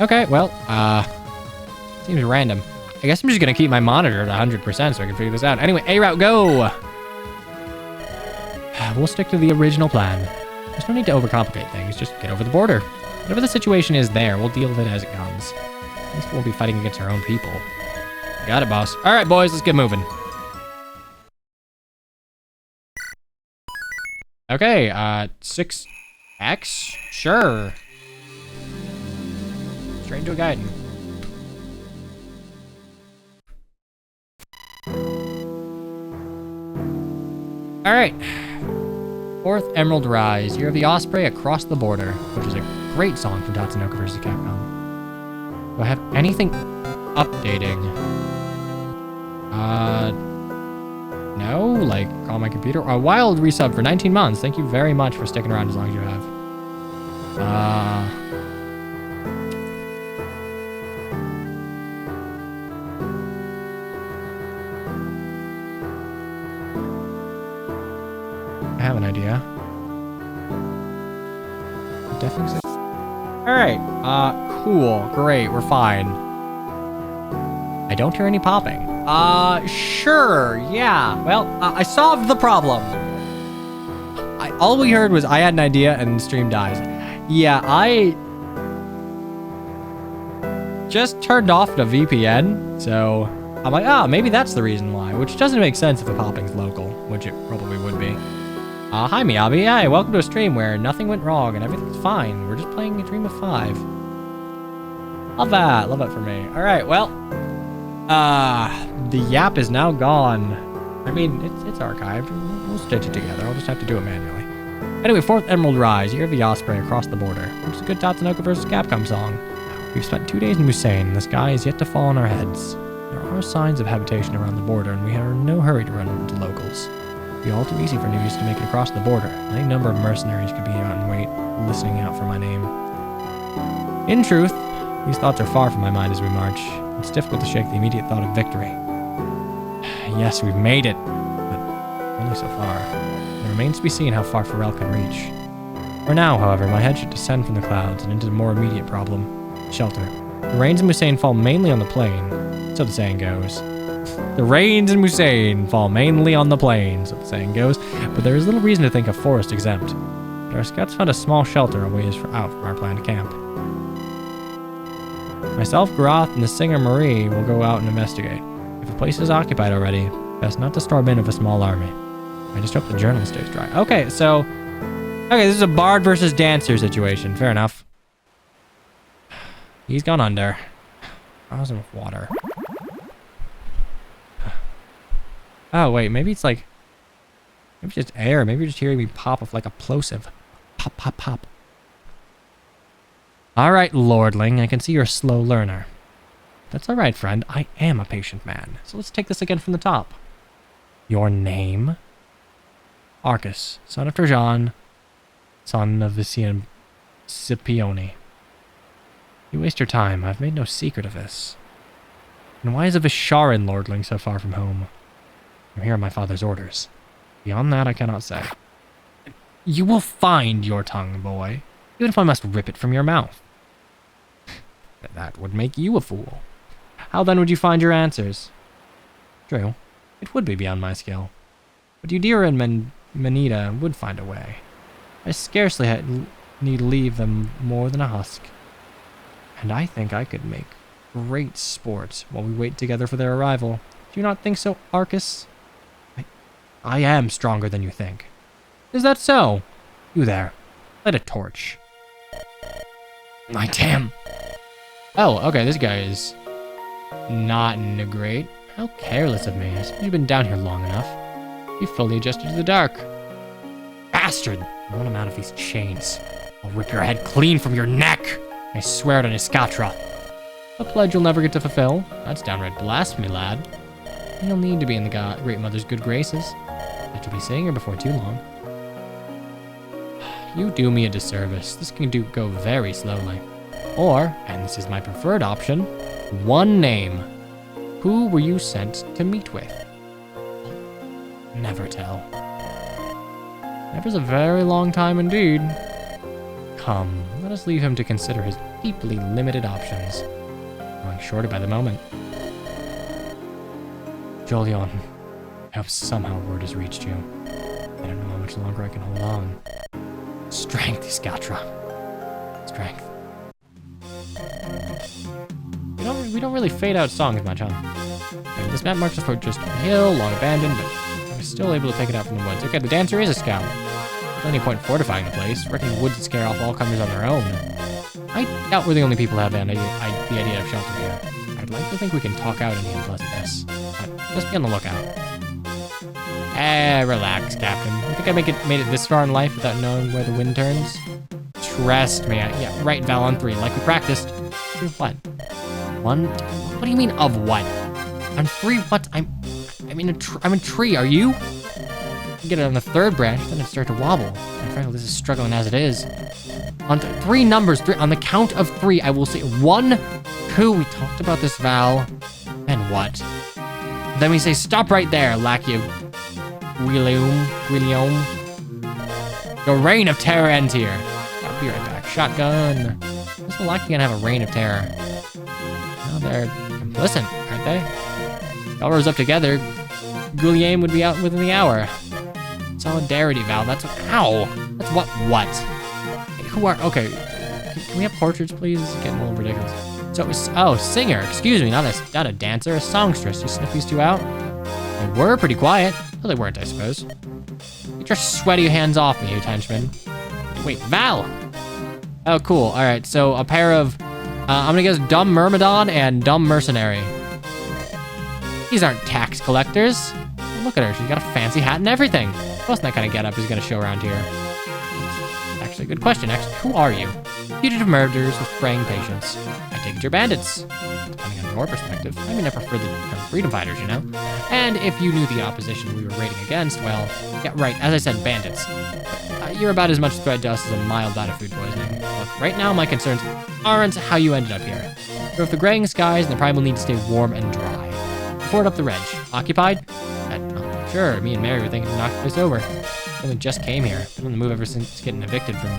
Okay, well, seems random. I guess I'm just gonna keep my monitor at 100% so I can figure this out. Anyway, A route, go! We'll stick to the original plan. There's no need to overcomplicate things, just get over the border. Whatever the situation is there, we'll deal with it as it comes. At least we'll be fighting against our own people. Got it, boss. All right, boys, let's get moving. Okay, 6X? Sure. Straight into a Gaiden. Alright. 4th Emerald Rise, Year of the Osprey Across the Border, which is a great song from Tatsunoko vs. Capcom. Do I have anything updating? No? Like, on my computer? A wild resub for 19 months. Thank you very much for sticking around as long as you have. I have an idea. Definitely. Alright, cool, great, we're fine. I don't hear any popping. Sure, yeah. Well, I solved the problem. All we heard was I had an idea and the stream dies. Yeah, I just turned off the VPN, so I'm like, maybe that's the reason why, which doesn't make sense if the popping's local, which it probably would be. Hi, Miyabi. Hi, welcome to a stream where nothing went wrong and everything's fine. We're just playing a Dream of 5. Love that for me. All right, well, the Yap is now gone. I mean, it's archived. We'll stitch it together. I'll just have to do it manually. Anyway, 4th Emerald Rise, Year of the Osprey across the border. Which is a good Tatsunoko vs. Capcom song. We've spent 2 days in Musain, and the sky is yet to fall on our heads. There are signs of habitation around the border, and we are in no hurry to run into locals. It would be all too easy for newbies to make it across the border. Any number of mercenaries could be out and wait, listening out for my name. In truth, these thoughts are far from my mind as we march. It's difficult to shake the immediate thought of victory. Yes, we've made it, but only so far. It remains to be seen how far Pharrell can reach. For now, however, my head should descend from the clouds and into the more immediate problem: shelter. The rains in Musain fall mainly on the plain, so the saying goes. The rains in Musain fall mainly on the plain, so the saying goes, but there is little reason to think of forest exempt. Our scouts found a small shelter a ways out from our planned camp. Myself, Groth, and the singer Marie will go out and investigate. If a place is occupied already, best not to storm in with a small army. I just hope the journal stays dry. Okay, this is a bard versus dancer situation. Fair enough. He's gone under. How's it with water? Oh, wait, maybe it's like... Maybe it's just air. Maybe you're just hearing me pop with like a plosive. Pop, pop, pop. Alright, Lordling, I can see you're a slow learner. That's alright, friend. I am a patient man. So let's take this again from the top. Your name? Arcus, son of Trajan, son of Vician Scipione. You waste your time. I've made no secret of this. And why is a Visharan Lordling so far from home? I'm here on my father's orders. Beyond that, I cannot say. You will find your tongue, boy, even if I must rip it from your mouth. That would make you a fool. How then would you find your answers? True, it would be beyond my skill. But Udira and Manita would find a way. I scarcely need leave them more than a husk. And I think I could make great sport while we wait together for their arrival. Do you not think so, Arcus? I am stronger than you think. Is that so? You there. Light a torch. My damn. Oh, okay, this guy is not great. How careless of me. I suppose you've been down here long enough. You fully adjusted to the dark. Bastard! I want him out of these chains. I'll rip your head clean from your neck. I swear it on Iskatra. A pledge you'll never get to fulfill. That's downright blasphemy, lad. You'll need to be in the Great Mother's good graces. That you'll be seeing her before too long. You do me a disservice. This can go very slowly. Or, and this is my preferred option, one name. Who were you sent to meet with? Never tell. Never's a very long time indeed. Come, let us leave him to consider his deeply limited options. Growing shorter by the moment. Jolion, I hope somehow word has reached you. I don't know how much longer I can hold on. Strength, Iskatra. Strength. We don't really fade out songs much, huh? Okay, this map marks us for just a hill, long abandoned, but I was still able to take it out from the woods. Okay, the dancer is a scout. There's any point fortifying the place. Reckon the woods would scare off all comers on their own. I doubt we're the only people who have the idea of shelter here. I'd like to think we can talk out any unpleasantness, but just be on the lookout. Relax, Captain. You think I made it this far in life without knowing where the wind turns? Trust me. Yeah, right, Val, on 3, like we practiced. What? One? What do you mean, of what? On 3, what? I'm in a tree, are you? Get it on the 3rd branch, then it'd start to wobble. And frankly, this is struggling as it is. On 3 numbers, on the count of 3, I will say 1, 2, we talked about this, Val. And what? Then we say, stop right there, Lackey William. The reign of terror ends here. I'll be right back. shotgun. This will likely gonna have a reign of terror. Well, they're complicit, aren't they? If all rose up together, Guillaume would be out within the hour. Solidarity, Val. That's ow. That's what? Hey, who are? Okay. Can we have portraits, please? This is getting a little ridiculous. So it was, oh, singer. Excuse me, not a dancer, a songstress. You sniff these two out? They were pretty quiet. Well, they weren't, I suppose. Get your sweaty hands off me, you henchman. Wait, Val. Oh, cool. All right, so a pair of, I'm gonna guess dumb myrmidon and dumb mercenary. These aren't tax collectors. Look at her, she's got a fancy hat and everything. Most that kind of getup is gonna show around here. Actually, good question. Actually, who are you? Fugitive murderers with praying patience. I take it you're bandits. Depending on your perspective, I mean, I prefer the freedom fighters, you know? And if you knew the opposition we were raiding against, well, yeah, right, as I said, bandits. You're about as much threat to us as a mild bout of food poisoning. Look, right now my concerns aren't how you ended up here. But if the graying skies and the primal need to stay warm and dry. Ford up the reg. Occupied? Sure, me and Mary were thinking to knock this over. We only just came here. Been on the move ever since getting evicted from...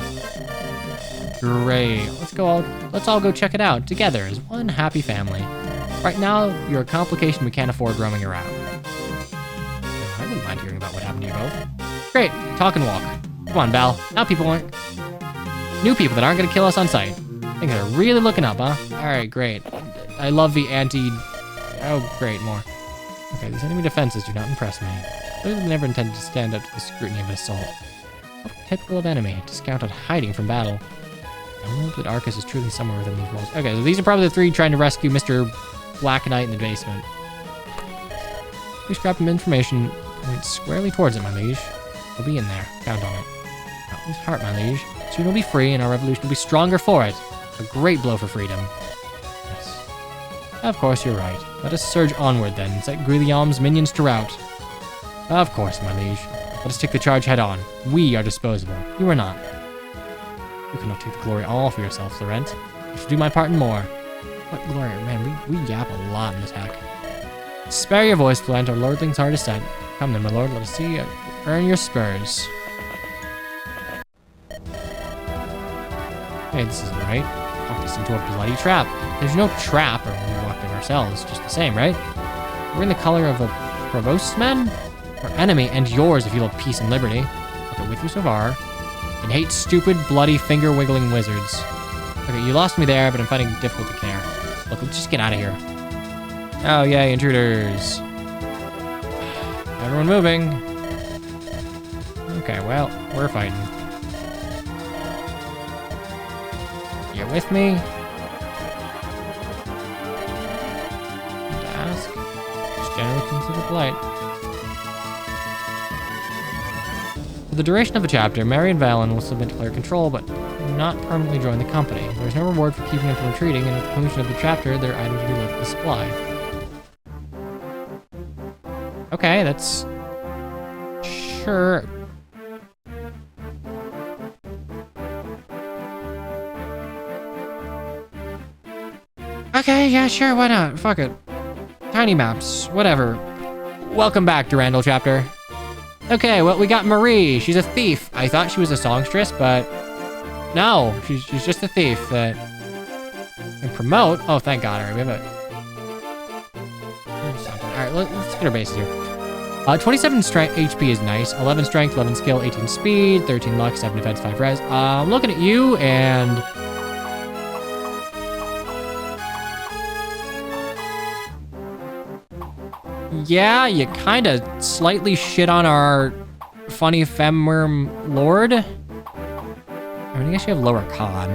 Great. Let's all go check it out together as one happy family. Right now, you're a complication we can't afford roaming around. I wouldn't mind hearing about what happened to you both. Great. Talk and walk. Come on, Val. Now people aren't... New people that aren't going to kill us on sight. Things are really looking up, huh? Alright, great. I love the anti... Oh, great, more. Okay, these enemy defenses do not impress me. Clearly never intended to stand up to the scrutiny of an assault. How typical of enemy, to scout out hiding from battle. I don't know that Arcus is truly somewhere within these walls. Okay, so these are probably the three trying to rescue Mr. Black Knight in the basement. Please grab some information, point squarely towards it, my liege. We'll be in there, count on it. Not lose heart, my liege. Soon we'll be free, and our revolution will be stronger for it. A great blow for freedom. Yes. Of course, you're right. Let us surge onward then, and set Guillaume's minions to rout. Of course, my liege. Let us take the charge head on. We are disposable. You are not. You cannot take the glory all for yourself, Laurent. I shall do my part and more. What glory? Man, we yap a lot in this hack. Spare your voice, Laurent, our lordling's hard to set. Come then, my lord, let us see you earn your spurs. Hey, this isn't right. Walked us into a bloody trap. There's no trap, or we walked in ourselves, just the same, right? We're in the color of the provost's men? Or enemy, and yours if you love peace and liberty. Okay, with you so far. And hate stupid, bloody, finger-wiggling wizards. Okay, you lost me there, but I'm finding it difficult to care. Look, let's just get out of here. Oh, yay, intruders. Everyone moving. Okay, well, we're fighting. You with me? To ask. Just generally consider polite. For the duration of the chapter, Mary and Valen will submit to player control, but not permanently join the company. There's no reward for keeping them from retreating, and at the conclusion of the chapter, their items will be left in the supply. Okay, that's... Sure. Okay, yeah, sure, why not? Fuck it. Tiny maps, whatever. Welcome back to Randall chapter. Okay, well, we got Marie. She's a thief. I thought she was a songstress, but no, she's just a thief that can promote. Oh, thank God. All right, we have a... All right, let's get her base here. 27 strength HP is nice. 11 strength, 11 skill, 18 speed, 13 luck, 7 defense, 5 res. I'm looking at you and... Yeah, you kind of slightly shit on our funny femworm lord. I mean, I guess you have lower con.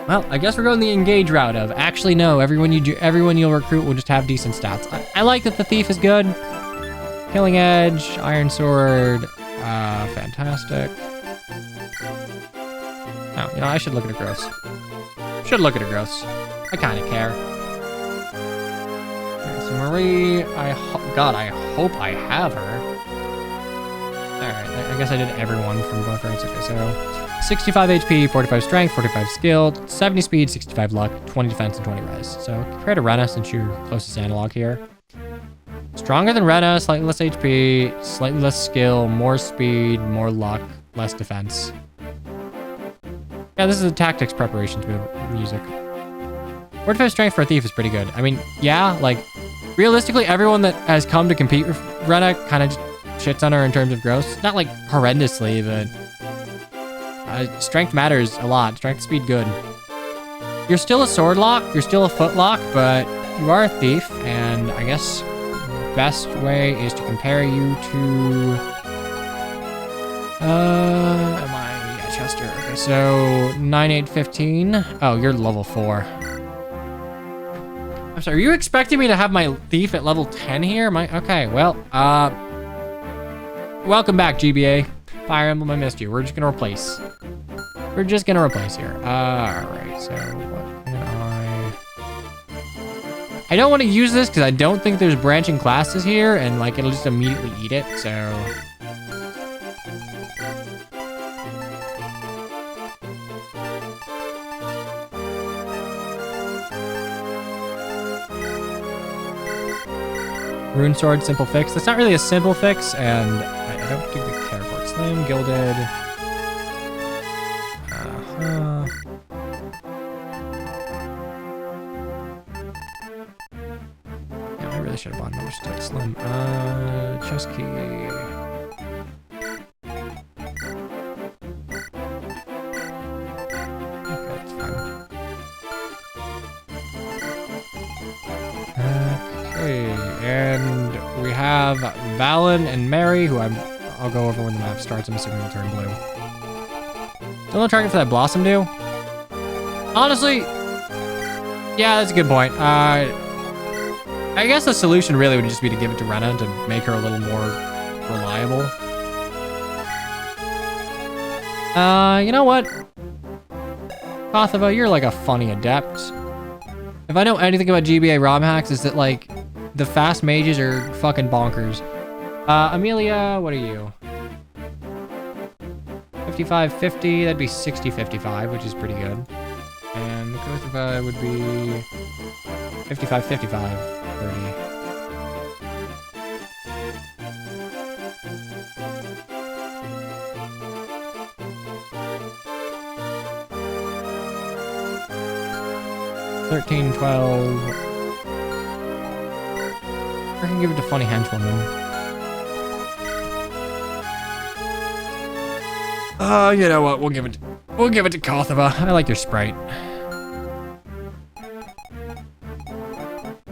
Well, I guess we're going the engage route of actually no, everyone you'll recruit will just have decent stats. I like that the thief is good. Killing edge, iron sword, fantastic. Oh, you know, I should look at her gross. Should look at her gross. I kind of care. Alright, so Marie, God, I hope I have her. Alright, I guess I did everyone from both routes. Okay, so 65 HP, 45 strength, 45 skill, 70 speed, 65 luck, 20 defense, and 20 res. So compare to Rena since you're closest analog here. Stronger than Rena, slightly less HP, slightly less skill, more speed, more luck, less defense. Yeah, this is a tactics preparations music. 45 strength for a thief is pretty good. I mean, yeah, like, realistically, everyone that has come to compete with Rena kind of shits on her in terms of growth. Not like horrendously, but strength matters a lot. Strength, speed, good. You're still a sword lock, you're still a foot lock, but you are a thief, and I guess best way is to compare you to yeah, Chester. Okay, so 9, 8, 15. Oh, you're level 4. I'm sorry, are you expecting me to have my thief at level 10 here? Okay, well, welcome back, GBA. Fire Emblem, I missed you. We're just gonna replace. We're just gonna replace here. Alright, so what can I don't want to use this because I don't think there's branching classes here, and like it'll just immediately eat it, so. Rune Sword, simple fix. That's not really a simple fix, and I don't particularly care for it. Slim, Gilded. Yeah, I really should have bought another stud. Slim. Chest key. Okay, that's fine. Okay, and we have Valen and Mary, who I'll go over when the map starts. I'm assuming will turn blue. Still no target for that Blossom do? Honestly, yeah, that's a good point. I guess the solution really would just be to give it to Rena to make her a little more reliable. You know what? Kothava, you're like a funny adept. If I know anything about GBA ROM hacks, is that like the fast mages are fucking bonkers. Amelia, what are you? 55-50, that'd be 60-55, which is pretty good. And the Kothava would be 55-55, 30. $13, $12. I can give it to Funny Henchwoman. You know what? We'll give it to Kothava. I like your sprite.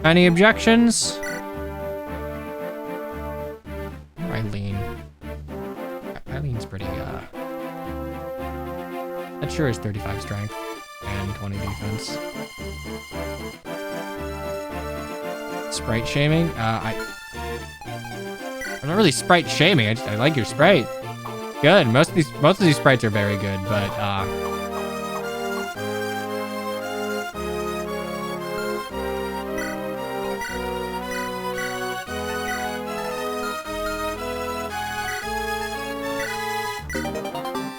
Any objections? Eileen. Eileen's pretty, that sure is 35 strength and 20 defense. Sprite shaming? I'm not really sprite shaming. I like your sprite. Good. Most of these sprites are very good, but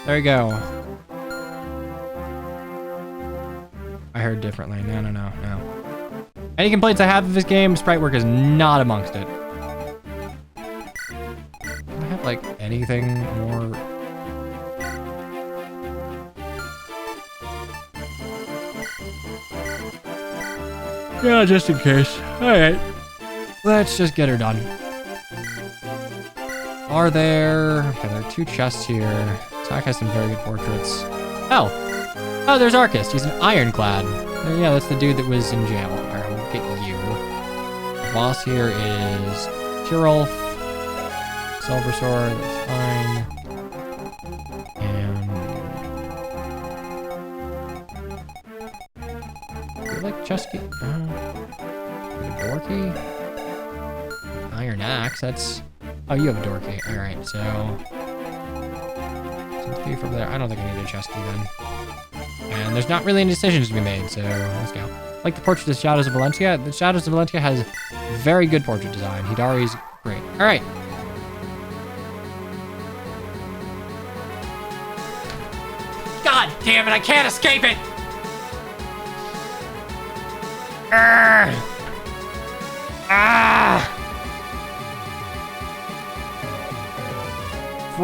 there you go. I heard differently. No. Any complaints I have of this game, sprite work is not amongst it. Can I have, like, anything more? Yeah, just in case. Alright. Let's just get her done. Are there... Okay, there are 2 chests here. Zach has some very good portraits. Oh, there's Arcus. He's an ironclad. Yeah, that's the dude that was in jail. Alright, we'll get you. The boss here is Tyrolf. Silver Sword, that's fine. And... do you like Chesky? Dorky? Iron Axe, that's... Oh, you have a Dorky. Alright, so... some thief over there. I don't think I need a Chesky then. And there's not really any decisions to be made, so let's go. Like the portrait of Shadows of Valencia. The Shadows of Valencia has very good portrait design. Hidari's great. Alright. God damn it, I can't escape it!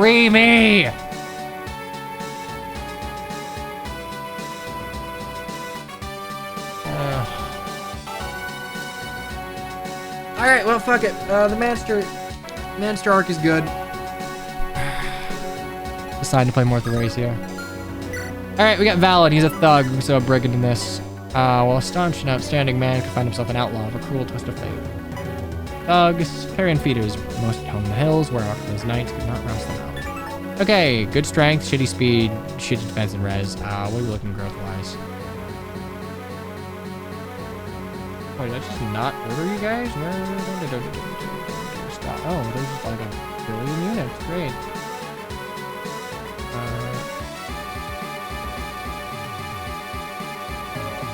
Free me! Alright, well, fuck it. The Manster arc is good. Decided to play more with the race here. Alright, we got Valid. He's a thug, so a brigand in this. While a staunch and outstanding man could find himself an outlaw of a cruel twist of fate. Thugs, carrion feeders, most at home in the hills, where Octo's knights could not rouse them out. Okay, good strength, shitty speed, shitty defense and res. What are we looking growth-wise? Oh, did I just not order you guys? Stop. Oh, there's just like a billion units. Great.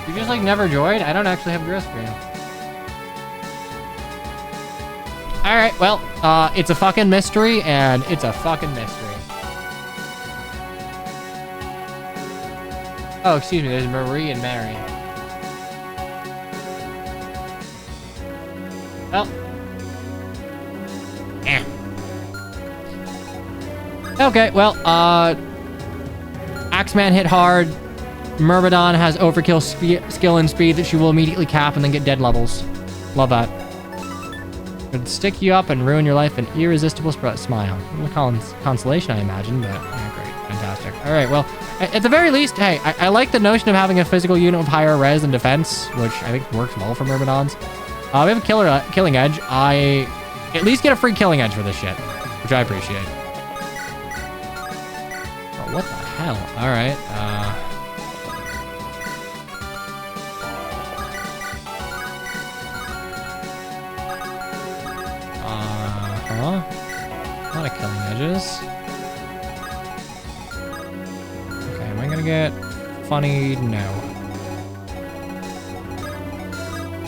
You just like never joined? I don't actually have growth for you. Alright, well, it's a fucking mystery, and it's a fucking mystery. Oh, excuse me, there's Marie and Mary. Well. Eh. Okay, well, Axeman hit hard. Myrmidon has overkill skill and speed that she will immediately cap and then get dead levels. Love that. Would stick you up and ruin your life an irresistible smile. Consolation, I imagine, but yeah, great. Fantastic. Alright, well, at the very least, hey, I like the notion of having a physical unit with higher res and defense, which I think works well for Myrmidons. We have a killing edge. I at least get a free killing edge for this shit, which I appreciate. Oh, what the hell? Alright, a lot of killing edges. Okay, am I gonna get funny? No.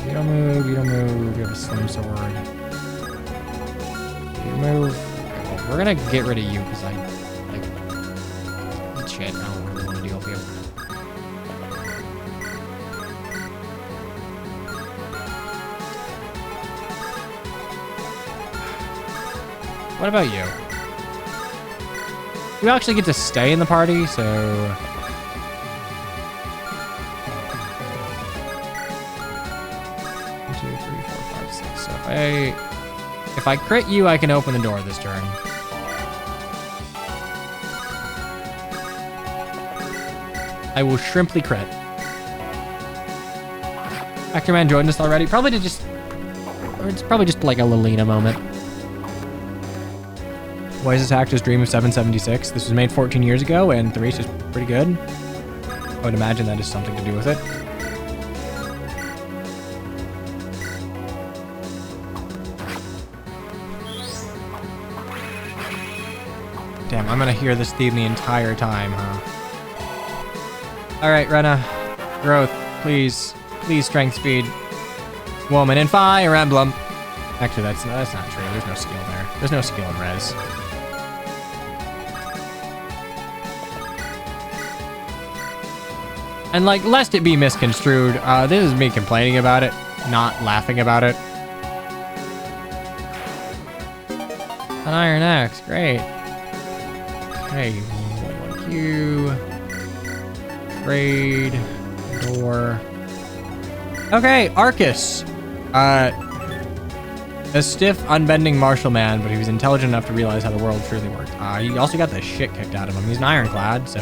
You don't move, you don't move, you have a slim sword. You move. Okay, well, we're gonna get rid of you because I like shit. I don't really want to deal with you. What about you? You actually get to stay in the party, so... 1, 2, 3, 4, 5, 6. So if I crit you, I can open the door this turn. I will shrimply crit. Actor Man joined us already. Probably to just... Or it's probably just like a Lilina moment. Wisest Actor's Dream of 776. This was made 14 years ago, and the race is pretty good. I would imagine that has something to do with it. Damn, I'm gonna hear this theme the entire time, huh? Alright, Rena. Growth, please. Please, strength, speed. Woman and Fire Emblem. Actually, that's not true. There's no skill there. There's no skill in res. And like, lest it be misconstrued, this is me complaining about it, not laughing about it. An Iron Axe, great. Hey, Q. Trade. Door. Okay, Arcus. A stiff, unbending martial man, but he was intelligent enough to realize how the world truly worked. He also got the shit kicked out of him. He's an ironclad, so...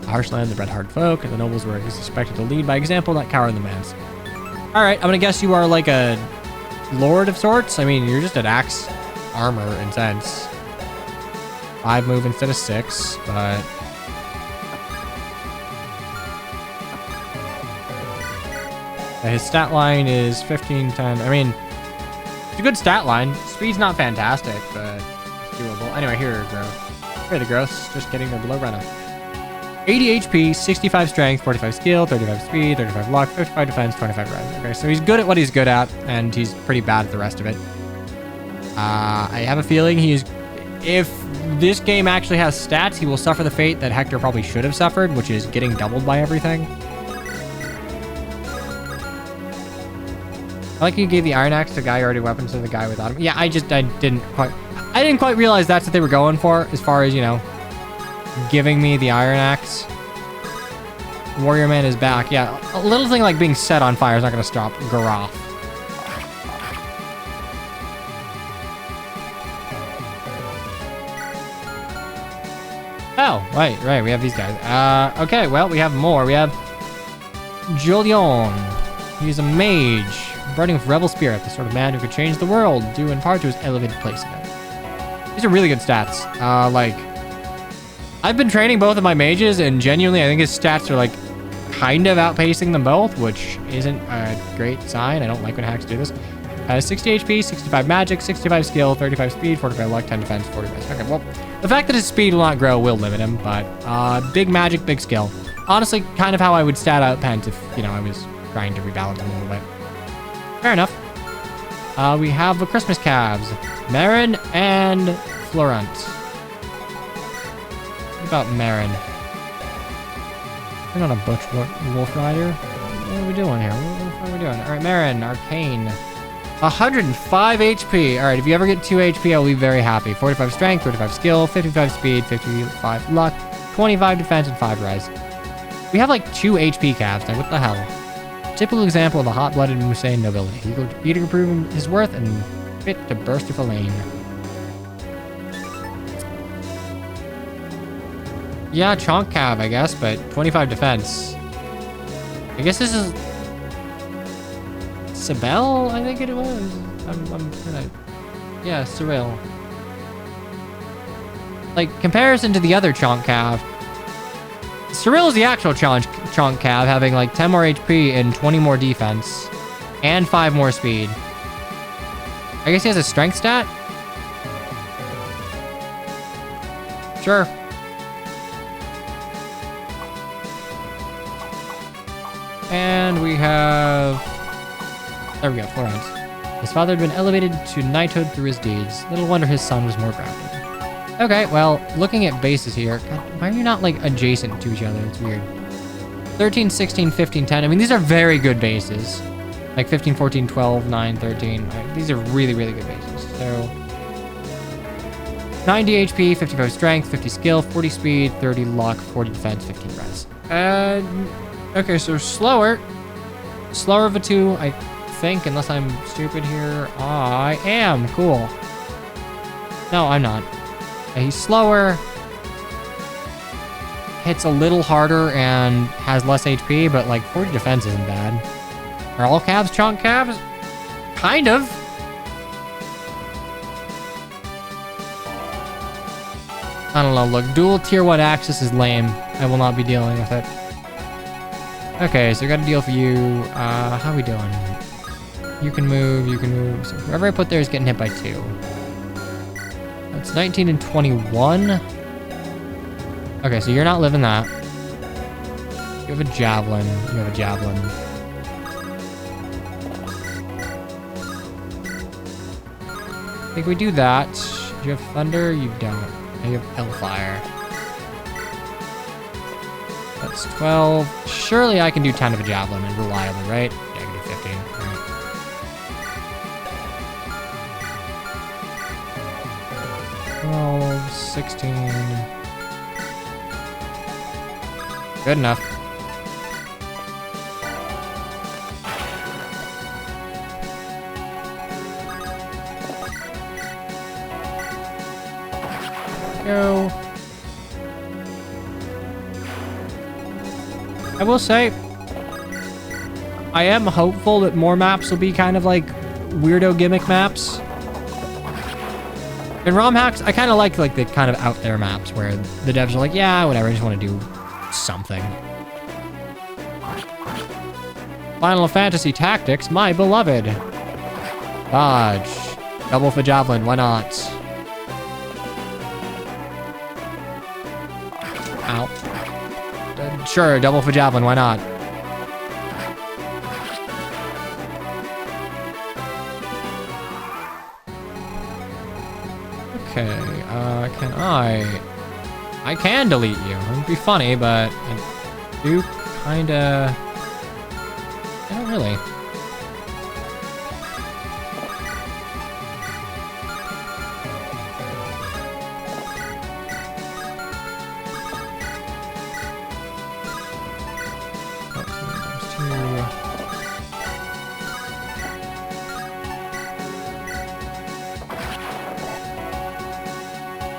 Harshland, the red-hard folk, and the nobles were expected to lead by example, not cower in the manse. Alright, I'm gonna guess you are like a lord of sorts? I mean, you're just an axe armor in sense. 5 move instead of 6, but... his stat line is 15, 10. I mean, it's a good stat line. Speed's not fantastic, but it's doable. Anyway, here are growth. Here are the growths. Just getting there below Rena. 80 HP, 65 strength, 45 skill, 35 speed, 35 luck, 55 defense, 25 res. Okay, so he's good at what he's good at, and he's pretty bad at the rest of it. I have a feeling if this game actually has stats, he will suffer the fate that Hector probably should have suffered, which is getting doubled by everything. I like you gave the Iron Axe to the guy who already weapons to the guy without him. Yeah, I didn't quite... I didn't quite realize that's what they were going for, as far as, you know, giving me the Iron Axe. Warrior Man is back. Yeah, a little thing like being set on fire is not going to stop Garoth. Oh, right, we have these guys. Okay, well, we have more. We have Julian. He's a mage, burning with rebel spirit, the sort of man who could change the world, due in part to his elevated place in it. These are really good stats. Like, I've been training both of my mages, and genuinely, I think his stats are, like, kind of outpacing them both, which isn't a great sign. I don't like when hacks do this. 60 HP, 65 magic, 65 skill, 35 speed, 45 luck, 10 defense, 40 defense. Okay, well, the fact that his speed will not grow will limit him, but big magic, big skill. Honestly, kind of how I would stat out Pent if, you know, I was trying to rebalance him a little bit. Fair enough. We have the Christmas calves, Marin and Florent. What about Marin? We're not a butch wolf rider. What are we doing here? What are we doing? All right, Marin, Arcane. 105 HP. All right, if you ever get 2 HP, I'll be very happy. 45 strength, 35 skill, 55 speed, 55 luck, 25 defense, and 5 res. We have like 2 HP calves. Like, what the hell? Typical example of a hot-blooded Musain nobility. Eager to prove his worth and fit to burst with a lane. Yeah, Chonk Cav, I guess, but 25 defense. I guess this is Sibel, I think it was. I'm gonna... Yeah, Cyril. Like, comparison to the other Chonk Cav, Cyril is the actual Chonk Cav, having like 10 more HP and 20 more defense, and 5 more speed. I guess he has a strength stat? Sure. And we have... There we go, Florence. His father had been elevated to knighthood through his deeds. Little wonder his son was more grounded. Okay, well, looking at bases here, God, why are you not, like, adjacent to each other? It's weird. 13, 16, 15, 10. I mean, these are very good bases. Like 15, 14, 12, 9, 13. Right, these are really, really good bases. So, 90 HP, 55 strength, 50 skill, 40 speed, 30 luck, 40 defense, 15 res. Okay, so slower. Slower of a 2, I think, unless I'm stupid here. I am. Cool. No, I'm not. He's slower. Hits a little harder and has less HP, but like 40 defense isn't bad. Are all calves Chonk calves? Kind of. I don't know. Look, dual tier 1 access is lame. I will not be dealing with it. Okay, so I got a deal for you. How are we doing? You can move, you can move. So whoever I put there is getting hit by 2. That's 19 and 21. Okay, so you're not living that. You have a javelin. You have a javelin. I think we do that. Do you have thunder? You don't. You have hellfire. That's 12. Surely I can do 10 of a javelin and reliably, right? Yeah, I can do 15. All right. 12, 16. Good enough. Go. I will say, I am hopeful that more maps will be kind of like weirdo gimmick maps. In ROM hacks, I kind of like the kind of out there maps where the devs are like, yeah, whatever, I just want to do something. Final Fantasy Tactics, my beloved. Dodge. Double for javelin, why not? Ow. Sure, double for javelin, why not? Okay, can I can delete you. It would be funny, but I do kinda... I don't really.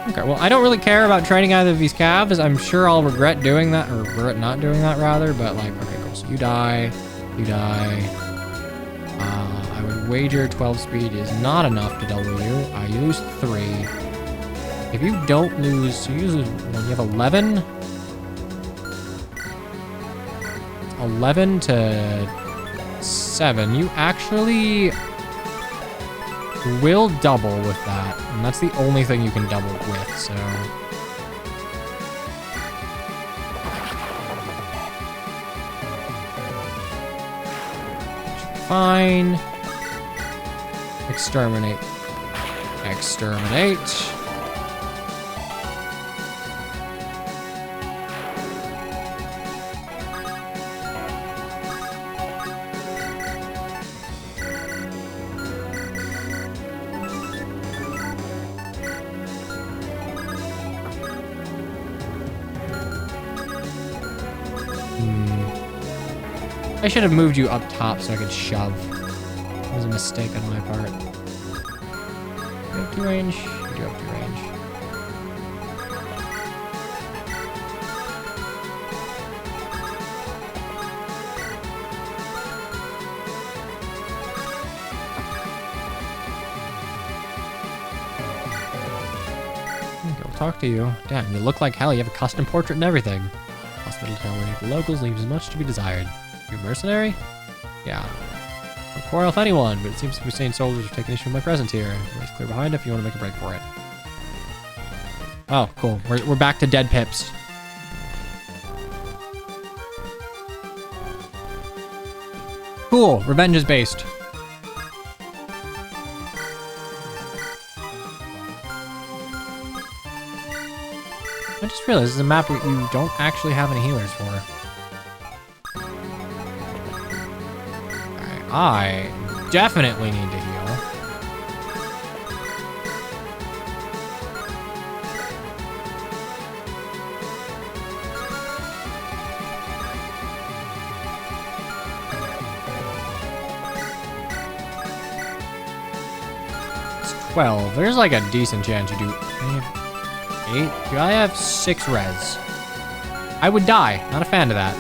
Okay, well, I don't really care about training either of these calves. I'm sure I'll regret doing that, or regret not doing that, rather. But, like, okay, cool. So you die. You die. I would wager 12 speed is not enough to double you. You lose 3. If you don't lose, so you lose 1. You have 11. 11 to 7. You actually will double with that. And that's the only thing you can double with, so... Fine. Exterminate. Exterminate. I should have moved you up top so I could shove. It was a mistake on my part. You have 2 range? You do have 2 range. Okay, we'll talk to you. Damn, you look like hell. You have a custom portrait and everything. Hospitality for locals leaves much to be desired. You're a mercenary? Yeah. No quarrel with anyone, but it seems the Hussein soldiers are taking issue with my presence here. It's clear behind if you want to make a break for it. Oh, cool. We're back to dead pips. Cool. Revenge is based. I just realized this is a map where you don't actually have any healers for. I definitely need to heal. It's 12. There's like a decent chance you do. I have 8. Do I have 6 res? I would die. Not a fan of that.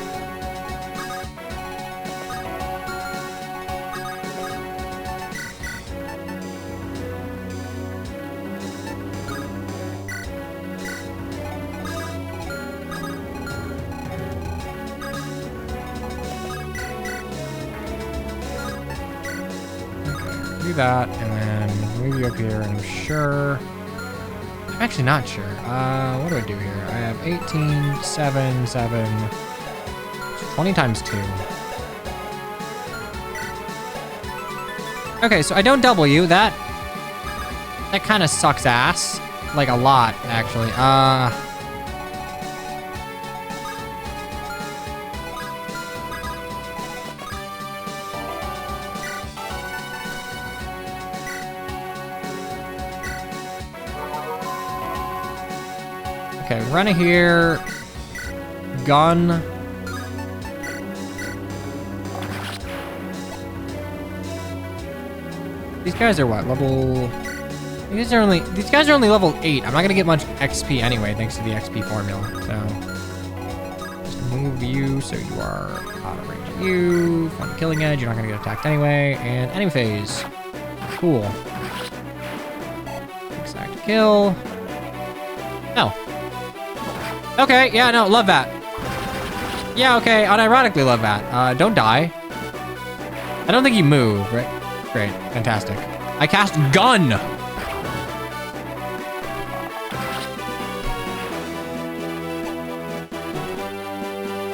That, and then move you up here, and I'm sure... I'm actually not sure. What do I do here? I have 18, 7, 7... 20 times 2. Okay, so I don't double you. That kind of sucks ass. Like, a lot, actually. Okay, run it here. Gun. These guys are what? Level... These guys are only level 8. I'm not gonna get much XP anyway, thanks to the XP formula. So just move you so you are out of range of you. Fun killing edge, you're not gonna get attacked anyway. And enemy phase. Cool. Exact kill. No. Okay, yeah, no, love that. Yeah, okay, unironically love that. Don't die. I don't think you move, right? Great, fantastic. I cast gun!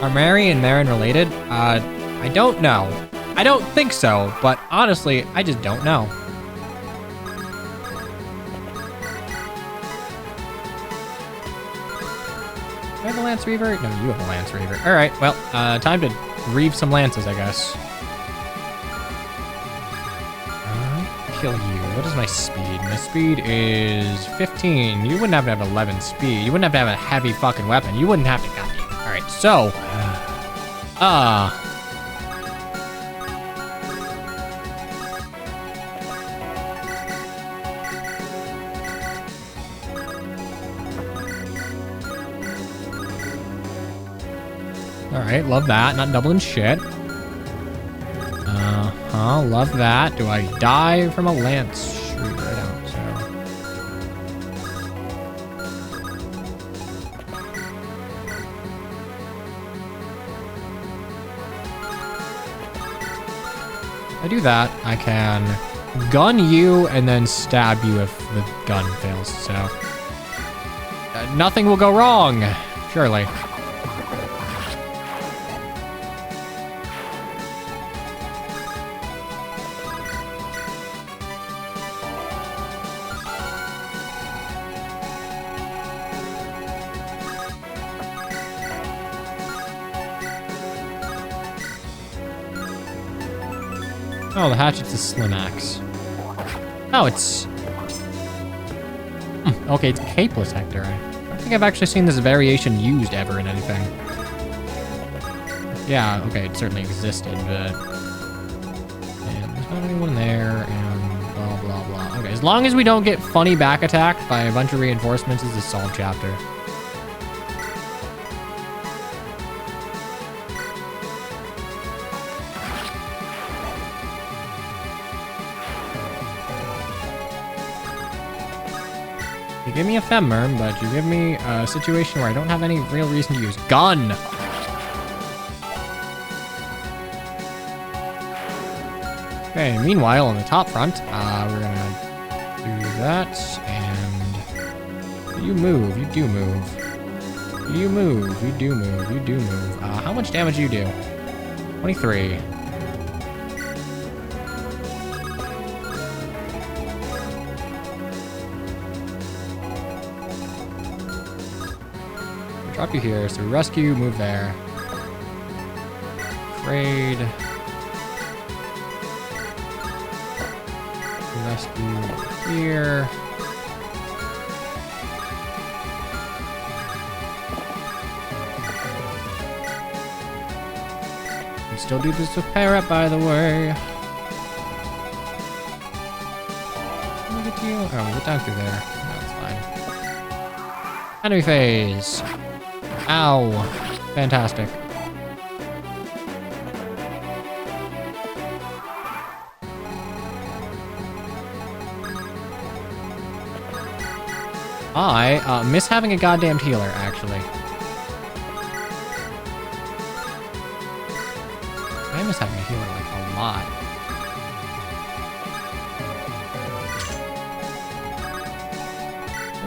Are Mary and Marin related? I don't know. I don't think so, but honestly, I just don't know. Do I have a Lance Reaver? No, you have a Lance Reaver. All right, well, time to reave some lances, I guess. Kill you. What is my speed? My speed is 15. You wouldn't have to have 11 speed. You wouldn't have to have a heavy fucking weapon. You wouldn't have to got you. All right, so, Alright, love that. Not doubling shit. Love that. Do I die from a lance shriek? I don't, so. If I do that, I can gun you and then stab you if the gun fails, so. Nothing will go wrong, surely. Oh, the hatchet's a slim axe. Oh, it's... okay, it's capeless Hector. I don't think I've actually seen this variation used ever in anything. Yeah, okay, it certainly existed, but... And there's not anyone there, and blah, blah, blah. Okay, as long as we don't get funny back attacked by a bunch of reinforcements, this is a solved chapter. You give me a Femmer, but you give me a situation where I don't have any real reason to use gun. Okay, meanwhile, on the top front, we're gonna do that, and you move, you do move. You move, you do move, you do move. How much damage do you do? 23. Drop you here, so rescue, move there. Trade. Rescue here. Can still do this with Parrot, by the way. Can we get to you? Oh, we get down through there. That's fine. Enemy phase. Ow. Fantastic. I miss having a goddamn healer, actually. I miss having a healer, like, a lot.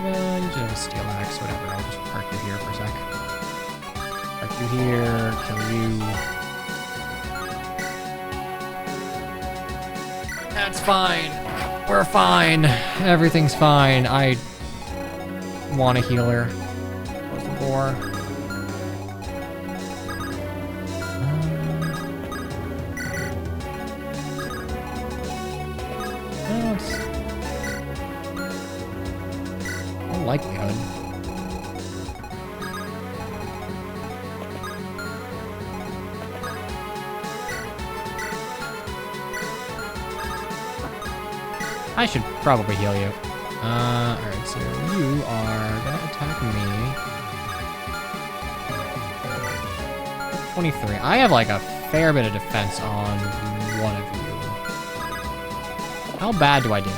You should have a steel axe, whatever. I'll just park you here for a sec. Park you here, kill you. That's fine. We're fine. Everything's fine. I want a healer. Close the door. I don't like the hood. I should probably heal you. Alright, so you are gonna attack me. 23. I have like a fair bit of defense on one of you. How bad do I do?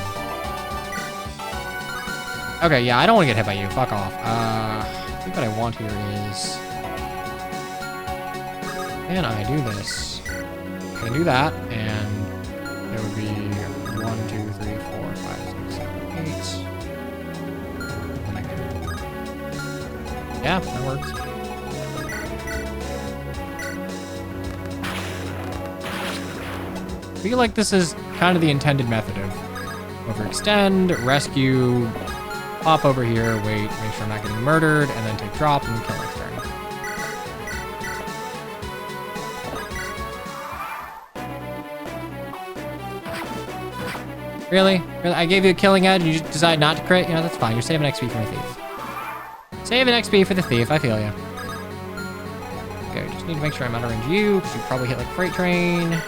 Okay, yeah, I don't want to get hit by you. Fuck off. I think what I want here is... Can I do this? I can do that, and it would be 1, 2, 3, 4, 5, 6, 7, 8. And I can... Yeah, that works. I feel like this is kind of the intended method of overextend, rescue, pop over here, wait, make sure I'm not getting murdered, and then take drop and kill next turn. Really? Really? I gave you a killing edge and you just decide not to crit? You know, that's fine. You're saving XP for the thief. Saving XP for the thief. I feel you. Okay, just need to make sure I'm out of range of you, because you probably hit like freight train.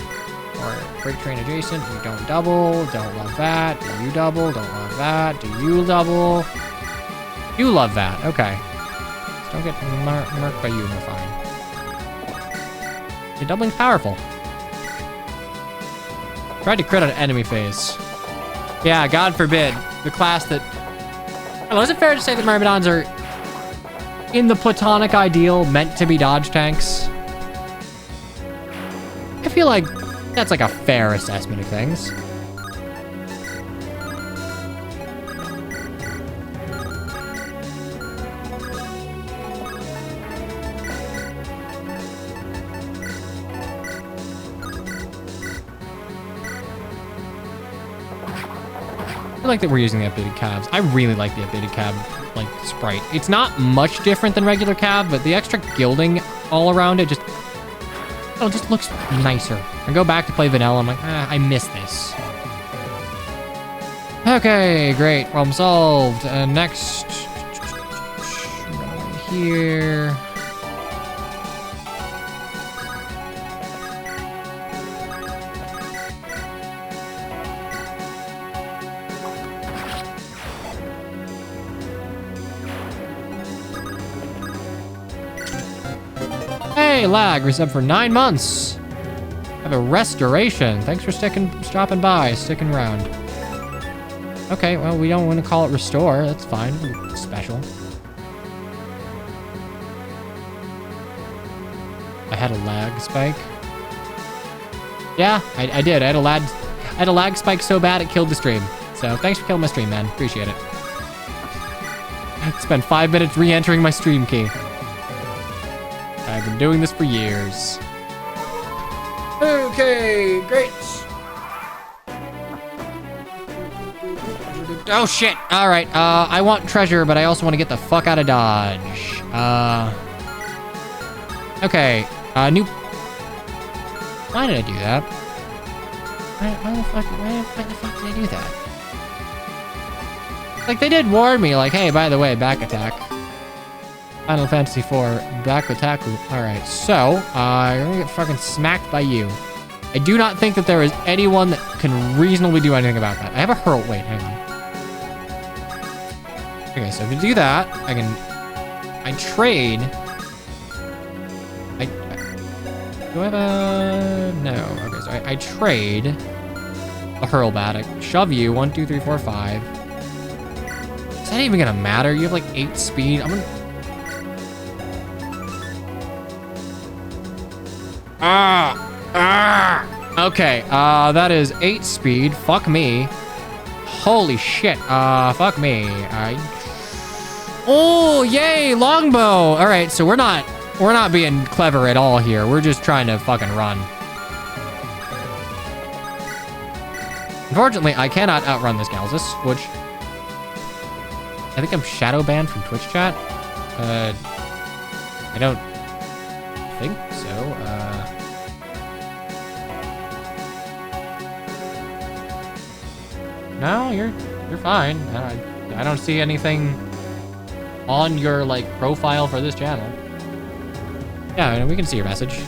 Or freight train adjacent. You don't double. Don't love that. Do you double? Don't love that. Do you double? You love that. Okay. Just don't get murked by you. We're fine. Your doubling's powerful. Tried to crit on enemy phase. Yeah, God forbid. The class that... Well, is it fair to say that Myrmidons are, in the platonic ideal, meant to be dodge tanks? I feel like that's like a fair assessment of things. I like that we're using the updated calves. I really like the updated cab, like, sprite. It's not much different than regular cab, but the extra gilding all around it just... Oh, it just looks nicer. I go back to play vanilla, I'm like, I miss this. Okay, great. Problem solved. Next... Here... Hey, lag, resub for 9 months. Have a restoration. Thanks for stopping by, sticking around. Okay, well, we don't want to call it restore. That's fine. It's special. I had a lag spike. Yeah, I did. I had a lag spike so bad it killed the stream. So thanks for killing my stream, man. Appreciate it. Spent 5 minutes re-entering my stream key. I've been doing this for years. Okay, great. Oh shit. All right. I want treasure, but I also want to get the fuck out of Dodge. Okay. New. Why did I do that? Why the fuck did I do that? Like, they did warn me, like, hey, by the way, back attack. Final Fantasy IV, back attack. Alright, so, you're gonna get fucking smacked by you. I do not think that there is anyone that can reasonably do anything about that. I have a hurl. Wait, hang on. Okay, so if you do that, I trade. Do I have a... No. Okay, so I trade a hurl bat. I shove you. 1, 2, 3, 4, 5. Is that even gonna matter? You have like 8 speed. I'm gonna... Okay, that is 8 speed. Fuck me. Holy shit. Fuck me. Oh, yay, longbow. All right, so we're not being clever at all here. We're just trying to fucking run. Unfortunately, I cannot outrun this Galzus, which I think I'm shadow banned from Twitch chat. I don't think so. No, you're fine. I don't see anything on your like profile for this channel. Yeah, we can see your message.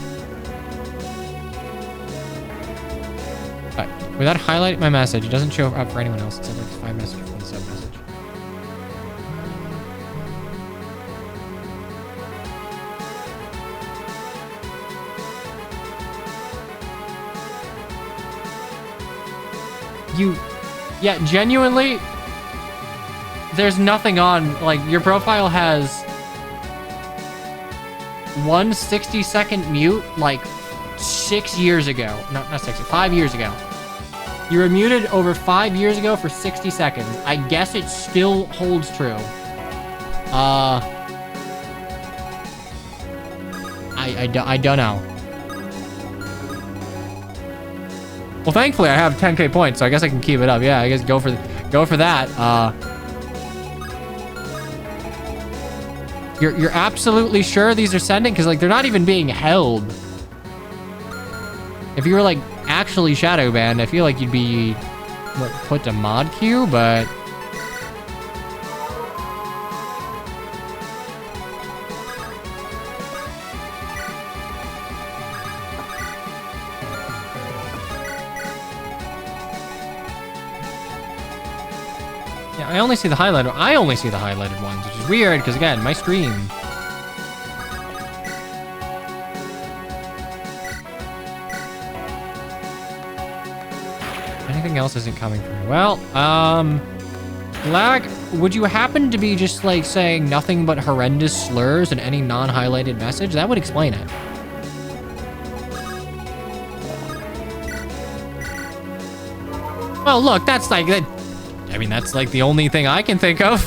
But without highlighting my message, it doesn't show up for anyone else. It said like 5 messages for the sub message. Yeah, genuinely, there's nothing on, like, your profile has one 60-second mute, like, 6 years ago. No, not 60, 5 years ago. You were muted over 5 years ago for 60 seconds. I guess it still holds true. I don't know. Well, thankfully, I have 10k points, so I guess I can keep it up. Yeah, I guess go for that. You're absolutely sure these are sending? Because, like, they're not even being held. If you were, like, actually shadow banned, I feel like you'd be put to mod queue, but... I only see the highlighted ones, which is weird, because again, my stream. Anything else isn't coming from me. Well, Lag, would you happen to be just like saying nothing but horrendous slurs in any non-highlighted message? That would explain it. Well, look, that's like that. I mean, that's like the only thing I can think of.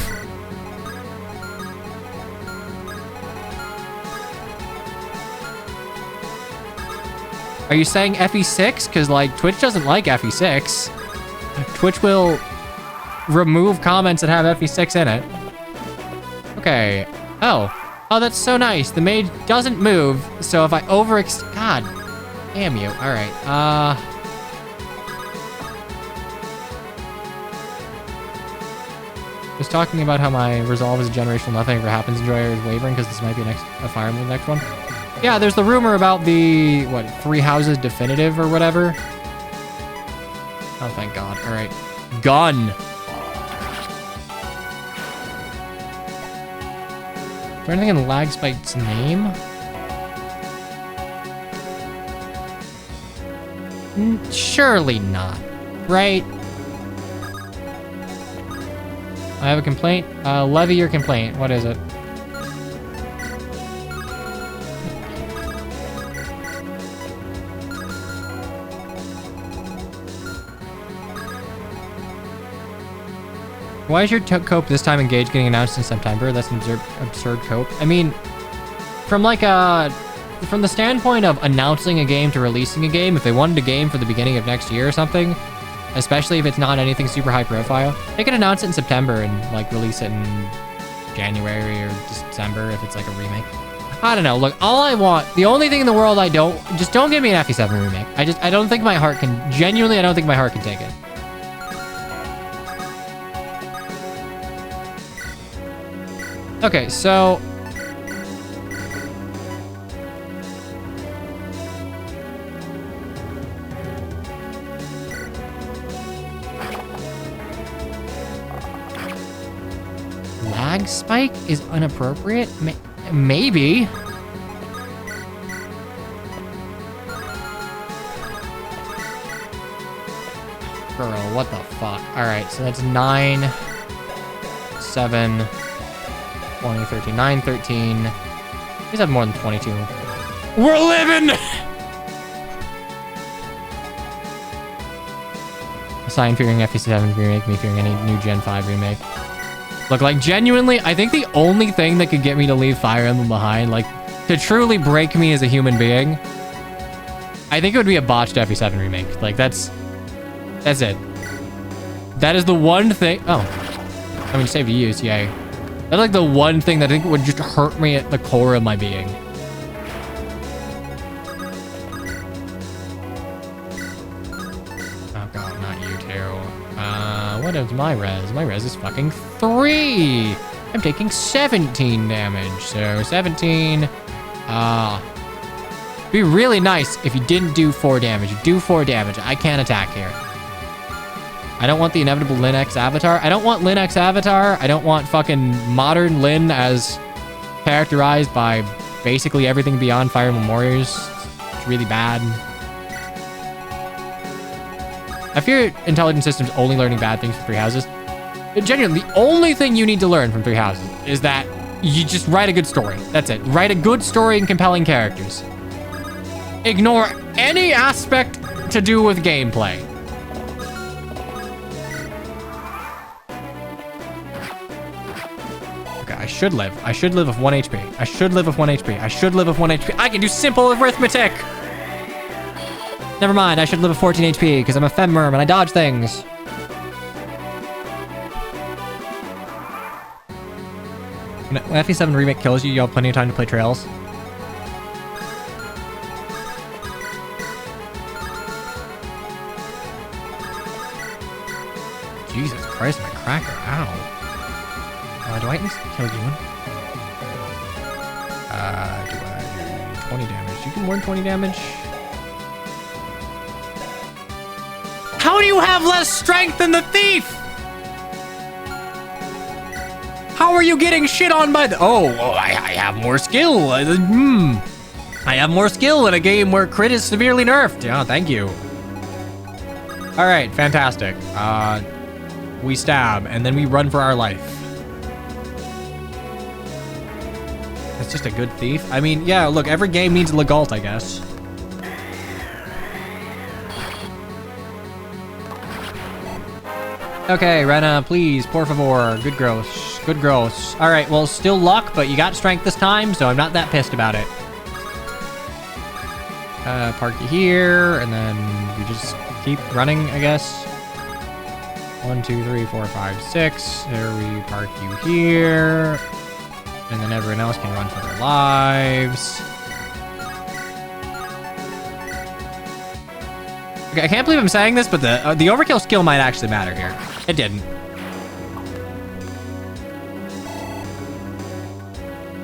Are you saying FE6? Because, like, Twitch doesn't like FE6. Twitch will remove comments that have FE6 in it. Okay. Oh. Oh, that's so nice. The maid doesn't move, so if I God damn you. All right. I was talking about how my resolve is a generational nothing ever happens. Enjoyer is wavering because this might be a Fire Emblem next one. Yeah, there's the rumor about the, what, 3 houses definitive or whatever. Oh, thank God. All right. Gun. Is there anything in Lag Spike's name? Surely not, right? I have a complaint. Levy your complaint. What is it? Why is your cope this time engaged getting announced in September? That's an absurd cope. I mean, from the standpoint of announcing a game to releasing a game, if they wanted a game for the beginning of next year or something, especially if it's not anything super high profile, they could announce it in September and like release it in January or December if it's like a remake. I don't know. Look, all I want, the only thing in the world just don't give me an FE7 remake. I don't think my heart can, genuinely, I don't think my heart can take it. Okay, so Lag Spike is inappropriate? Maybe. Girl, what the fuck? Alright, so that's 9, 7, 20, 13, 9, 13. These have more than 22. We're living! Assign fearing FE7 remake, me fearing any new Gen 5 remake. Look, like, genuinely, I think the only thing that could get me to leave Fire Emblem behind, like, to truly break me as a human being, I think it would be a botched FE7 remake. Like, that's it. That is the one thing. Oh. I mean, save to use, yay. That's like the one thing that I think would just hurt me at the core of my being. Oh god, not you two. What is my res? My res is fucking 3! I'm taking 17 damage, so 17. Be really nice if you didn't do 4 damage. You do 4 damage. I can't attack here. I don't want the inevitable Lyn X avatar. I don't want Lyn X avatar. I don't want fucking modern Lyn as characterized by basically everything beyond Fire Emblem Warriors. It's really bad. I fear intelligent systems only learning bad things from 3 houses. Genuinely, the only thing you need to learn from 3 houses is that you just write a good story. That's it. Write a good story and compelling characters. Ignore any aspect to do with gameplay. I should live. I should live with 1 HP. I should live with 1 HP. I should live with 1 HP. I can do simple arithmetic. Never mind. I should live with 14 HP because I'm a femmerm and I dodge things. When FE7 remake kills you, you'll have plenty of time to play Trails. Jesus Christ, my cracker. Ow. Do I at least kill you one? Do I do 20 damage? You can more than 20 damage. How do you have less strength than the thief? How are you getting shit on by the... Oh, well, I have more skill. I have more skill in a game where crit is severely nerfed. Yeah, thank you. All right, fantastic. We stab, and then we run for our life. That's just a good thief. I mean, yeah, look, every game needs Legault, I guess. Okay, Rena, please, por favor. Good gross. Good gross. All right, well, still luck, but you got strength this time, so I'm not that pissed about it. Park you here, and then we just keep running, I guess. 1, 2, 3, 4, 5, 6. There we park you here. And then everyone else can run for their lives. Okay, I can't believe I'm saying this, but the overkill skill might actually matter here. It didn't.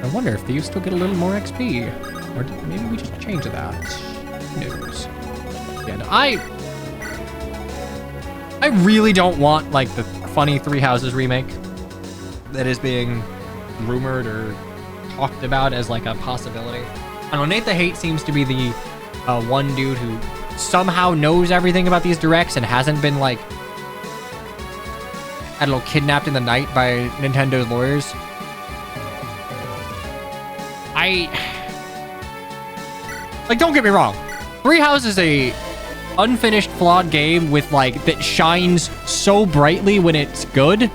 I wonder if thieves still get a little more XP. Or maybe we just change that. Who knows? Yeah, no, I really don't want, like, the funny Three Houses remake that is being rumored or talked about as, like, a possibility. I don't know, Nate the Hate seems to be the one dude who somehow knows everything about these directs and hasn't been, like, I don't know, kidnapped in the night by Nintendo's lawyers. Like, don't get me wrong. Three Houses is a unfinished, flawed game with, like, that shines so brightly when it's good.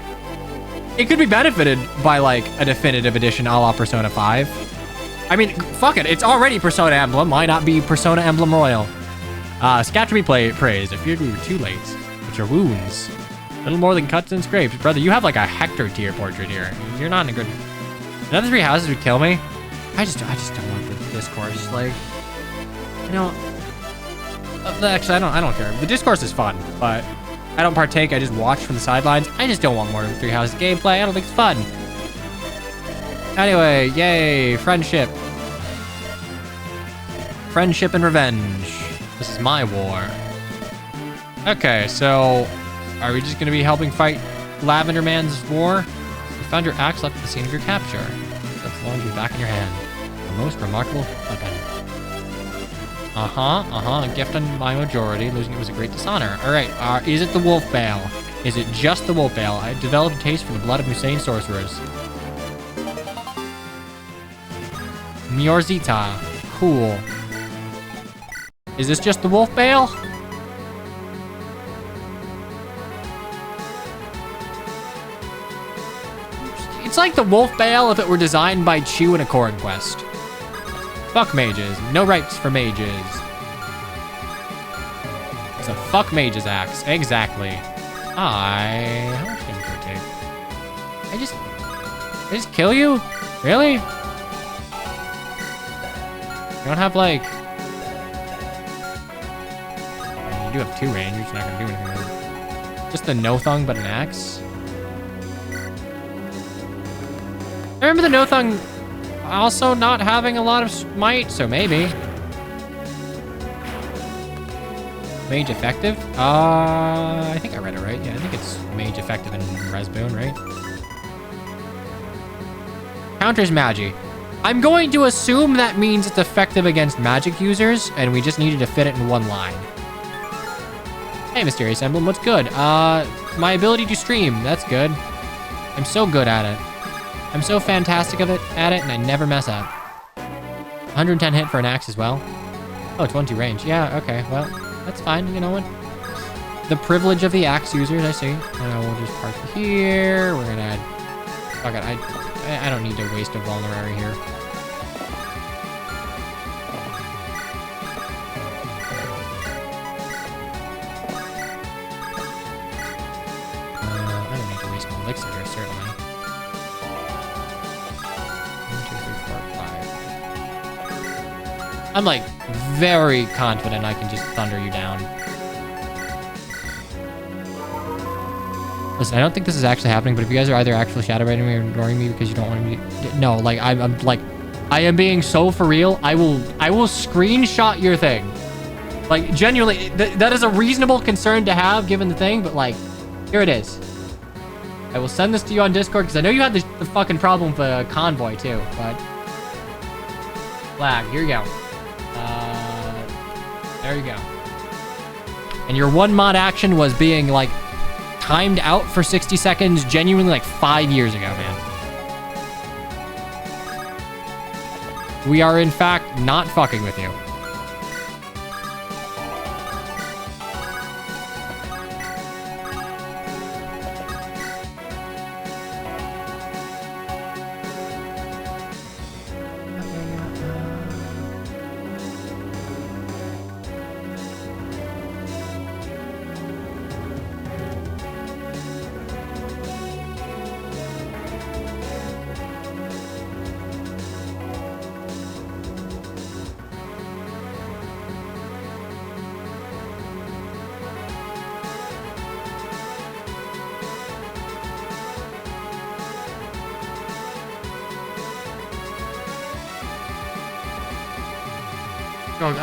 It could be benefited by, like, a definitive edition a la Persona 5. I mean, fuck it. It's already Persona Emblem. Why not be Persona Emblem Royal? Scat to be praised. I feared we were too late. But your wounds. Little more than cuts and scrapes. Brother, you have, like, a Hector tier portrait here. You're not in a good... Another Three Houses would kill me. I just don't want the discourse. Like, you know... Actually, I don't care. The discourse is fun, but I don't partake. I just watch from the sidelines. I just don't want more Three Houses gameplay. I don't think it's fun. Anyway, yay, friendship. Friendship and revenge. This is my war. Okay, so are we just going to be helping fight Lavender Man's war? You found your axe left at the scene of your capture. That's the laundry back in your hand. The most remarkable weapon. A gift on my majority. Losing it was a great dishonor. All right, is it the wolf bale? Is it just the wolf bale? I developed a taste for the blood of insane sorcerers. Miorzita. Cool. Is this just the wolf bale? It's like the wolf bale if it were designed by Chew in a Corn Quest. Fuck mages. No rights for mages. It's a fuck mages axe. Exactly. How much damage do I take? I just kill you? Really? You don't have, like... You do have 2 range. You're just not gonna do anything with it. Just the no-thung, but an axe? I remember the no-thung also not having a lot of smite, so maybe. Mage effective? I think I read it right. Yeah, I think it's mage effective in Resboon, right? Counters Magi. I'm going to assume that means it's effective against magic users, and we just needed to fit it in one line. Hey, Mysterious Emblem, what's good? My ability to stream, that's good. I'm so good at it. I'm so fantastic at it, and I never mess up. 110 hit for an axe as well. Oh, 20 range. Yeah, okay, well, that's fine. You know what? The privilege of the axe users, I see. And we'll just park here. We're gonna add... Fuck it, I don't need to waste a vulnerary here. I don't need to waste an elixir here, certainly. 1, 2, 3, 4, 5. I'm, like, very confident I can just thunder you down. Listen, I don't think this is actually happening, but if you guys are either actually shadowbaiting me or ignoring me because you don't want me to... No, like, I'm like... I am being so for real. I will screenshot your thing. Like, genuinely, that is a reasonable concern to have given the thing, but, like, here it is. I will send this to you on Discord, because I know you had the fucking problem with the convoy, too, but... Flag, here you go. There you go. And your one mod action was being, like, timed out for 60 seconds genuinely, like, 5 years ago, man. We are, in fact, not fucking with you.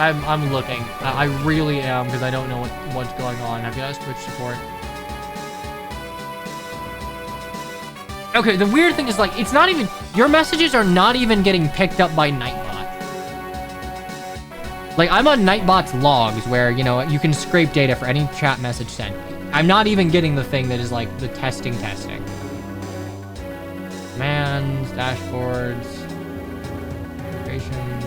I'm looking. I really am, because I don't know what's going on. Have you guys Twitch support? Okay, the weird thing is, like, it's not even... Your messages are not even getting picked up by Nightbot. Like, I'm on Nightbot's logs where, you know, you can scrape data for any chat message sent. I'm not even getting the thing that is, like, the testing. Commands, dashboards, operations...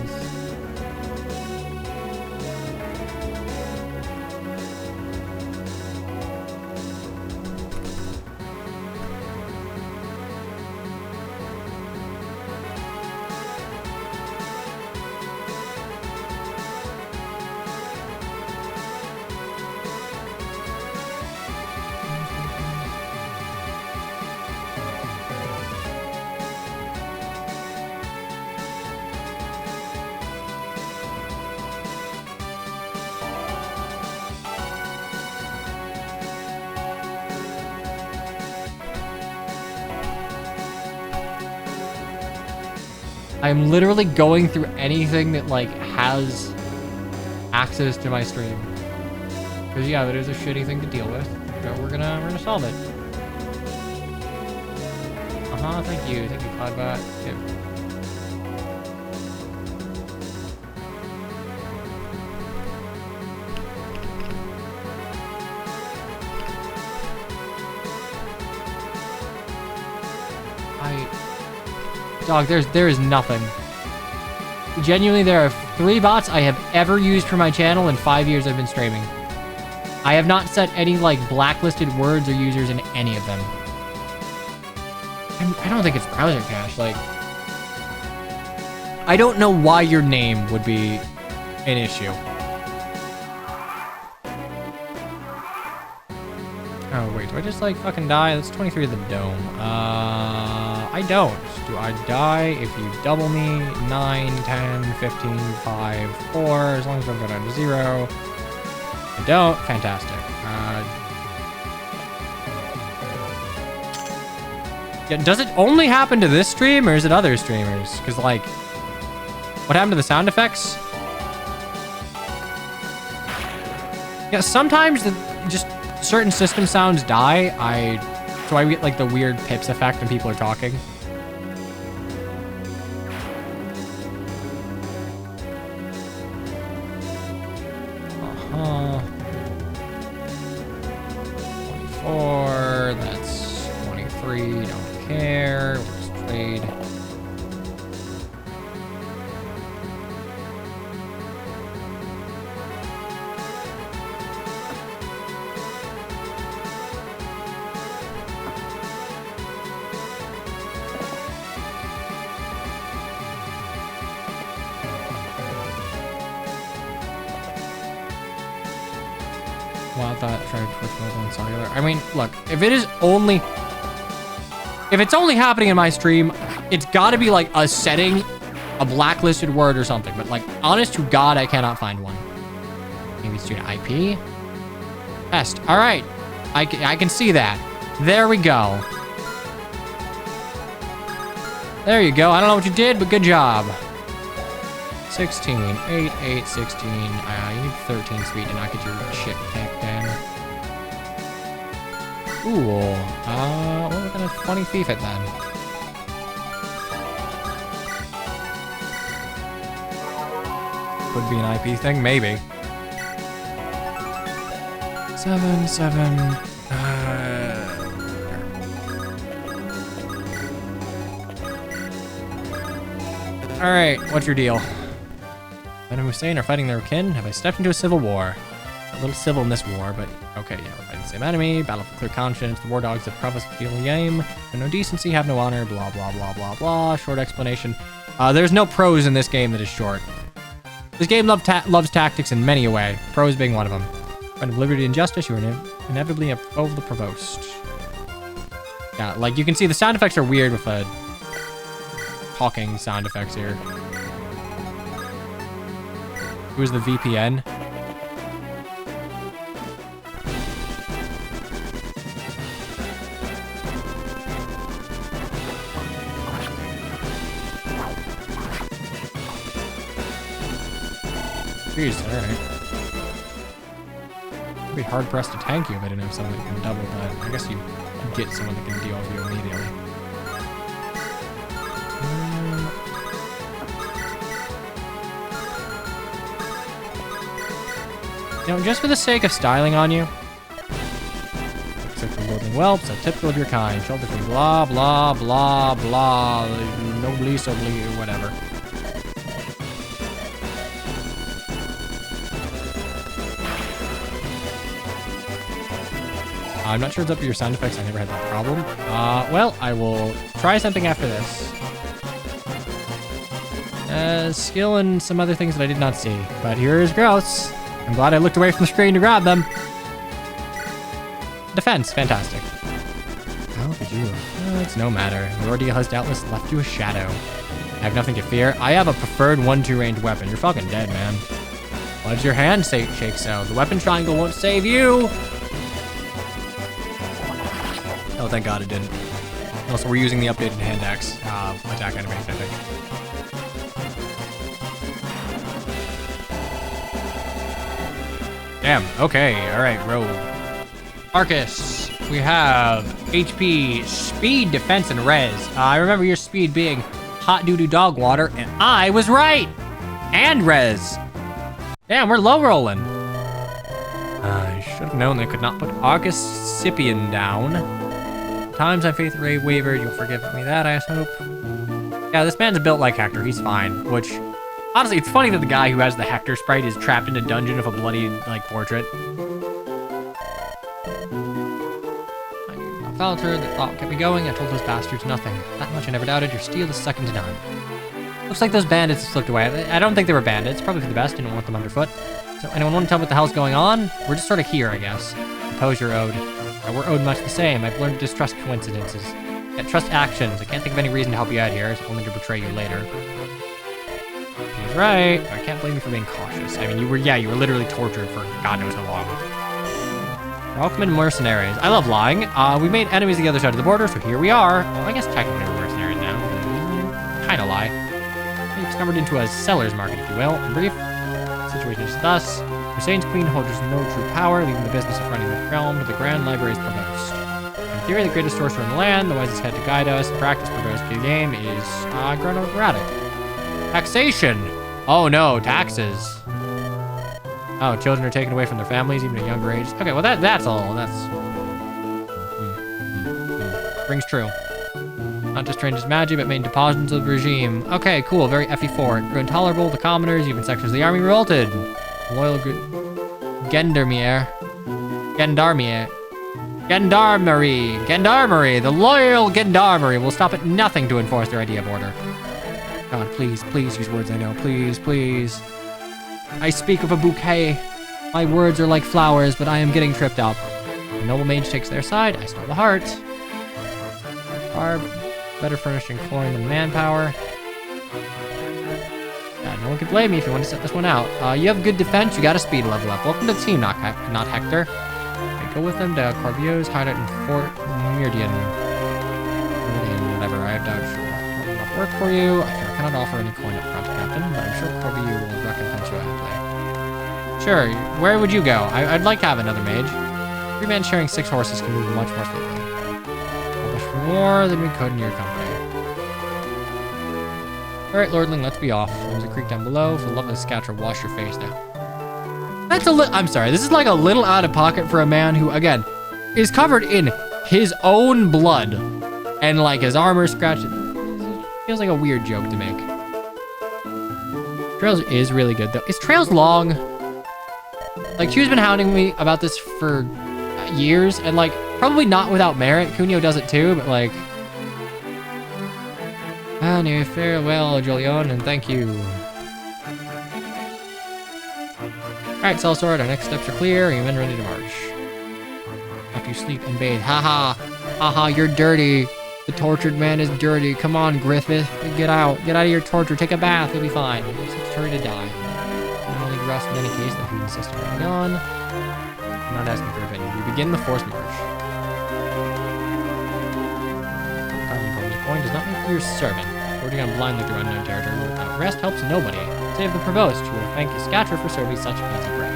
I'm literally going through anything that, like, has access to my stream. Because, yeah, it is a shitty thing to deal with. But we're gonna solve it. Thank you, Cloudbot. Yep. Dog, there is nothing. Genuinely, there are 3 bots I have ever used for my channel in 5 years I've been streaming. I have not set any, like, blacklisted words or users in any of them. I don't think it's browser cache, like... I don't know why your name would be an issue. Oh, wait, do I just, like, fucking die? That's 23 of the dome. I don't. Do I die if you double me? 9, 10, 15, 5, 4, as long as I don't go down to 0. I don't. Fantastic. Yeah, does it only happen to this stream, or is it other streamers? Because, like, what happened to the sound effects? Yeah, sometimes just certain system sounds die. So I get, like, the weird pips effect when people are talking. Uh-huh. 24, that's 23, don't care. We'll just trade. Well, I thought I tried Twitch mobile and cellular. I mean, look, if it's only happening in my stream, it's got to be like a setting, a blacklisted word or something. But like, honest to God, I cannot find one. Maybe it's due to IP. Test. All right, I can see that. There we go. There you go. I don't know what you did, but good job. 16, 8, 8, 16. You need 13 sweet to not get your shit kicked in. Ooh. What kind of funny thief it then? Could be an IP thing, maybe. 7, 7. Alright, what's your deal? Men and Hussein are fighting their kin. Have I stepped into a civil war? A little civil in this war, but okay, yeah, we're fighting the same enemy. Battle for clear conscience. The war dogs of Provost feel game. Have no decency, have no honor. Blah, blah, blah, blah, blah. Short explanation. There's no prose in this game that is short. This game loves tactics in many a way. Prose being one of them. Friend of liberty and justice, you are inevitably a foe of the provost. Yeah, like you can see the sound effects are weird with talking sound effects here. Who's the VPN? Jeez, alright. It'd be hard pressed to tank you if I didn't have someone that can double that. I guess you get someone that can deal with you immediately. You know, just for the sake of styling on you. Except for loathing whelps, so typical of your kind. Shelter from blah, blah, blah, blah. Nobly, sobly, whatever. I'm not sure it's up to your sound effects. I never had that problem. Well, I will try something after this. Skill and some other things that I did not see. But here's gross. I'm glad I looked away from the screen to grab them. Defense, fantastic. How could you? It's no matter. Your ordeal has doubtless left you a shadow. I have nothing to fear. I have a preferred 1-2 range weapon. You're fucking dead, man. Why does your hand shake so? The weapon triangle won't save you. Oh, thank God it didn't. Also, we're using the updated hand axe attack animation, I think. Damn, okay, alright, roll. Arcus, we have HP, speed, defense, and res. I remember your speed being hot doo-doo dog water, and I was right! And res. Damn, we're low rolling. I should have known they could not put Arcus Scipion down. Times my faith ray wavered, you'll forgive me that, I hope. Yeah, this man's built like Hector, he's fine, which... Honestly, it's funny that the guy who has the Hector sprite is trapped in a dungeon of a bloody, like, portrait. I faltered, the thought kept me going, I told those bastards nothing. That much I never doubted, your steel is second to none. Looks like those bandits have slipped away. I don't think they were bandits, probably for the best, didn't want them underfoot. So, anyone want to tell me what the hell's going on? We're just sort of here, I guess. Suppose you're owed. We're owed much the same. I've learned to distrust coincidences. Yet trust actions. I can't think of any reason to help you out here, only to betray you later. He's right. I can't blame you for being cautious. I mean, you were literally tortured for God knows how long. Welcome mercenaries. I love lying. We made enemies on the other side of the border, so here we are. Well, I guess technically we're mercenaries now. Kinda lie. We've discovered into a seller's market, if you will. In brief, the situation is thus. Hussein's queen holds no true power, leaving the business of running the realm to the Grand Library's provost. In theory, the greatest sorcerer in the land, the wisest head to guide us. In practice, provost the game is grown erratic. Taxation! Oh no, taxes. Oh, children are taken away from their families, even at younger ages. Okay, well that's all. That's... Rings true. Not just trained as magi, but made deposits of the regime. Okay, cool, very FE4. It grew intolerable, the commoners, even sections of the army revolted. Loyal Gendarmerie. Gendarmerie. The loyal Gendarmerie will stop at nothing to enforce their idea of order. God, please use words I know. Please. I speak of a bouquet. My words are like flowers, but I am getting tripped up. The noble mage takes their side. I stole the heart. Barb, better furnished in coin than manpower. God, no one can blame me if you want to set this one out. You have good defense. You got a speed level up. Welcome to the team, not Hector. Okay, go with them to Corvieau's hideout in Fort Meridian. Whatever. I have doubts. Enough work for you. I cannot offer any coin up front, Captain, but I'm sure Corvieau will recompense you amply. Sure. Where would you go? I'd like to have another mage. 3 men sharing 6 horses can move much more slowly. Accomplish more than we could in your company. Alright, Lordling, let's be off. There's a creek down below. For the love of the Scouter, wash your face now. That's I'm sorry, this is like a little out of pocket for a man who, again, is covered in his own blood and like his armor scratched. Feels like a weird joke to make. Trails is really good though. Is Trails long? Like, Chu's been hounding me about this for years, and like, probably not without merit. Cunio does it too, but like... Anyway, farewell, Julian, and thank you. Alright, Sellsword, our next steps are clear, and you've been ready to march. After you sleep and bathe, haha, haha, you're dirty. The tortured man is dirty. Come on, Griffith, get out of your torture, take a bath, you'll be fine. You're such a hurry to die. You only rest in any case that food and system are gone. I'm not asking for opinion. We begin the forced march. This point does not make you your servant. Forging on blindly through unknown territory without rest helps nobody, save the provost, who will thank Scatcher for serving such easy prey.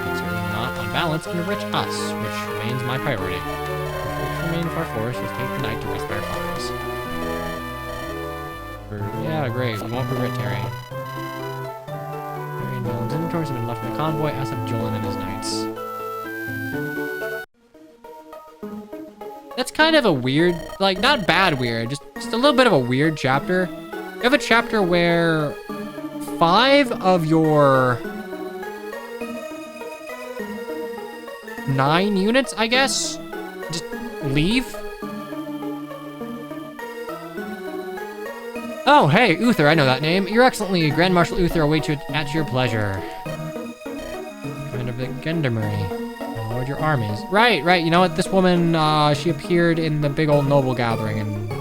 It's certainly not, on balance, enrich us, which remains my priority. If remain far forest, let's take the night to rest our farms. Yeah, great. We won't regret tarrying. Harry and Nolan's inventories have been left in the convoy, as have Jolin and his knights. That's kind of a weird, like, not bad weird, just a little bit of a weird chapter. You have a chapter where 5 of your 9 units, I guess, just leave. Oh, hey, Uther, I know that name. Your Excellency, Grand Marshal Uther awaits you at your pleasure. Commander of the Gendarmerie. Lord, your armies. Right, you know what? This woman, she appeared in the big old noble gathering in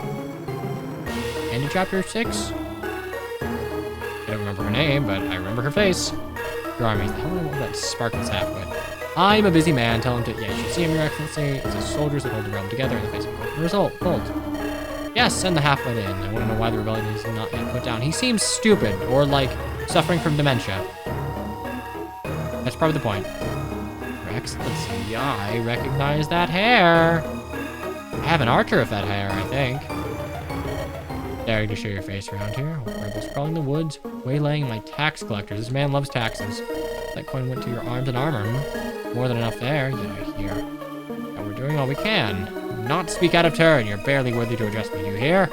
end of chapter 6. I don't remember her name, but I remember her face. Your armies. The hell what that Sparkles half with? I'm a busy man. Tell him to. Yeah, you should see him, Your Excellency. It's his soldiers that hold the realm together in the face of hope. The result, Bolt. Yes, send the half-wit in. I want to know why the rebellion is not yet put down. He seems stupid or like suffering from dementia. That's probably the point. Excellency, I recognize that hair. I have an archer of that hair, I think. Daring to show your face around here. Rebels crawling the woods, waylaying my tax collectors. This man loves taxes. That coin went to your arms and armor. More than enough there, yet I hear. That we're doing all we can. Do not speak out of turn. You're barely worthy to address me. You hear?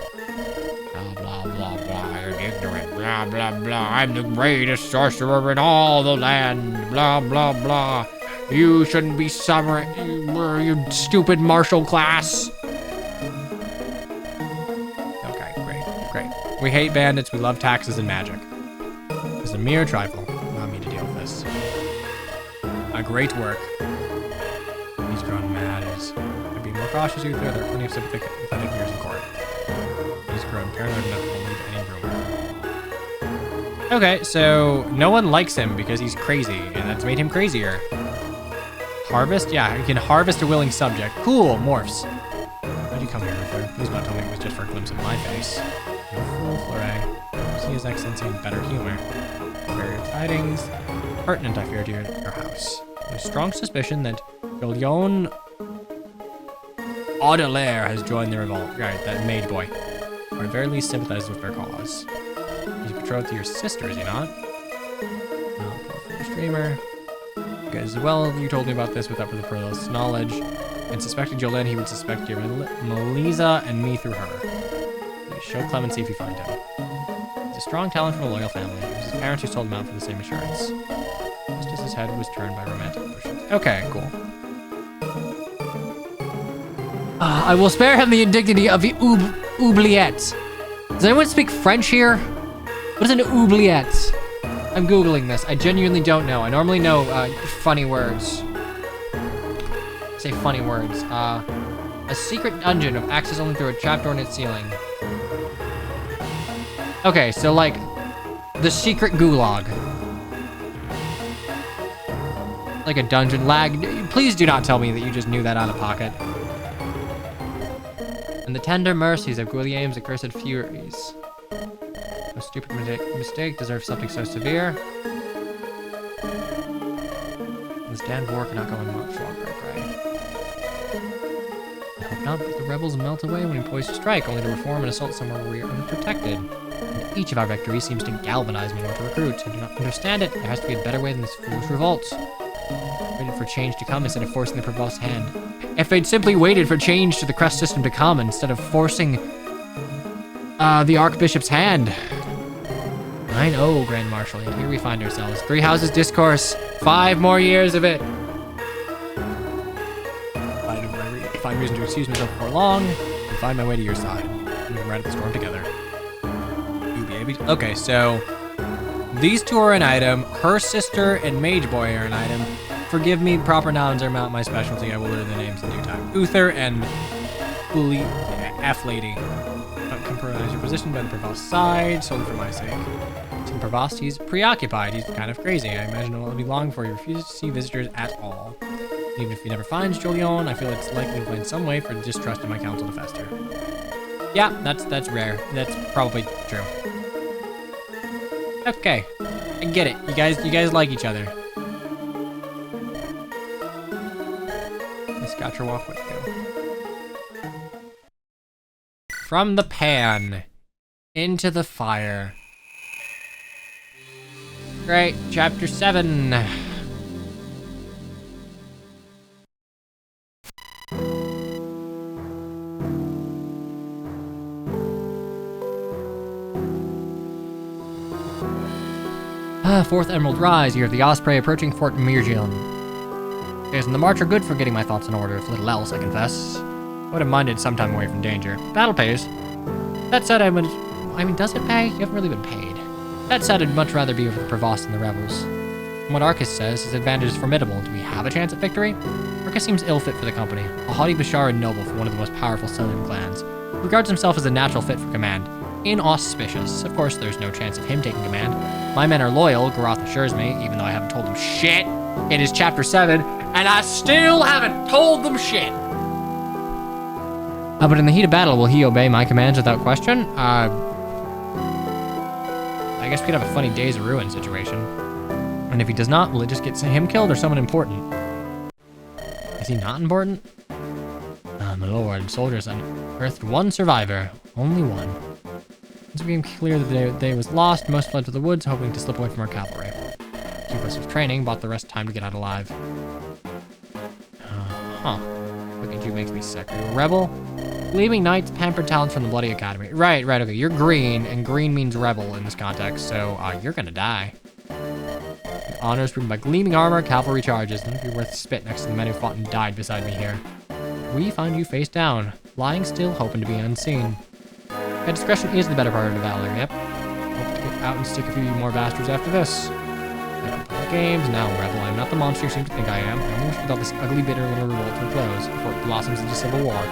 Blah, blah, blah, blah. You're ignorant. Blah, blah, blah. I'm the greatest sorcerer in all the land. Blah, blah, blah. You shouldn't be summering, you stupid martial class. Okay, great. We hate bandits, we love taxes and magic. It's a mere trifle. Allow me to deal with this. A great work. He's grown mad as to be more cautious, Uther. There are plenty of sympathetic ears in court. He's grown paranoid enough to believe any rumor. Okay, so no one likes him because he's crazy, and that's made him crazier. Harvest? Yeah, you can harvest a willing subject. Cool, morphs. Why'd you come here, Uther? Please don't tell me it was just for a glimpse of my face. You fool, Fleury. See his excellency in better humor. Bear your tidings. Pertinent, I fear, to your house. I have a strong suspicion that Julian Audelaire has joined the revolt. Right, that mage boy. Or at very least sympathizes with their cause. He's betrothed to your sister, is he not? No, poor for your streamer. Because, well, you told me about this without further knowledge, and suspecting Jolene, he would suspect your Melisa and me through her. Please show clemency if you find him. He's a strong talent from a loyal family. It was his parents who sold him out for the same assurance. Just as his head was turned by romantic emotions. Okay, cool. I will spare him the indignity of the oubliette. Does anyone speak French here? What is an oubliette? I'm Googling this. I genuinely don't know. I normally know funny words. Say funny words. A secret dungeon of access only through a trapdoor in its ceiling. Okay, so like the secret gulag. Like a dungeon lag. Please do not tell me that you just knew that out of pocket. And the tender mercies of Guillaume's accursed furies. A stupid mistake deserves something so severe. This damned war cannot go on much longer, I pray. I hope not, but the rebels melt away when he poised to strike, only to reform and assault somewhere where we are unprotected. And Each of our victories seems to galvanize me more to recruit. I do not understand it. There has to be a better way than this foolish revolt. Waited for change to come instead of forcing the Provost's hand. If they'd simply waited for change to the crest system to come instead of forcing the Archbishop's hand. I know, Grand Marshal, and here we find ourselves. 3 houses discourse, 5 more years of it. Find reason to excuse myself before long, and find my way to your side. We can ride the storm together. You baby. Okay, so these 2 are an item. Her sister and Mage Boy are an item. Forgive me, proper nouns are not my specialty. I will learn the names in due time. Uther and Uli F Lady. Compromise your position by the Provost's side, solely for my sake. To the Provost, he's preoccupied. He's kind of crazy. I imagine it won't be long before he refuses to see visitors at all. Even if he never finds Julian, I feel it's likely to find some way for distrust in my council to fester. Yeah, that's rare. That's probably true. Okay, I get it. You guys like each other. Got your walk with you. From the pan into the fire. Great, chapter 7. Fourth Emerald Rise, year of the Osprey approaching Fort Mirgion. Days in the march are good for getting my thoughts in order, if little else, I confess. I would have minded some time away from danger. Battle pays. That said, I mean, does it pay? You haven't really been paid. That said, I'd much rather be with the Provost and the rebels. From what Arcus says, his advantage is formidable. Do we have a chance at victory? Arcus seems ill-fit for the company. A haughty Basharan noble from one of the most powerful Sylvan clans. He regards himself as a natural fit for command. Inauspicious. Of course, there's no chance of him taking command. My men are loyal, Garoth assures me, even though I haven't told him shit. It is chapter 7, and I still haven't told them shit. But in the heat of battle, will he obey my commands without question? I guess we could have a funny Days of Ruin situation. And if he does not, will it just get him killed or someone important? Is he not important? My lord, soldiers unearthed 1 survivor. Only 1. Once it became clear that the day was lost, most fled to the woods, hoping to slip away from our cavalry. Keep us with training, bought the rest time to get out alive. Looking at you makes me sick. Are you a rebel? Gleaming knights, pampered talents from the Bloody Academy. Right, okay. You're green, and green means rebel in this context, so you're gonna die. Honors proven by gleaming armor, cavalry charges. It'd be worth spit next to the men who fought and died beside me here. We find you face down, lying still, hoping to be unseen. My discretion is the better part of the valor, yep. Hope to get out and stick a few more bastards after this. I don't play games now, rebel. I'm not the monster you seem to think I am. I only wish without this ugly, bitter little revolt to a close before it blossoms into civil war.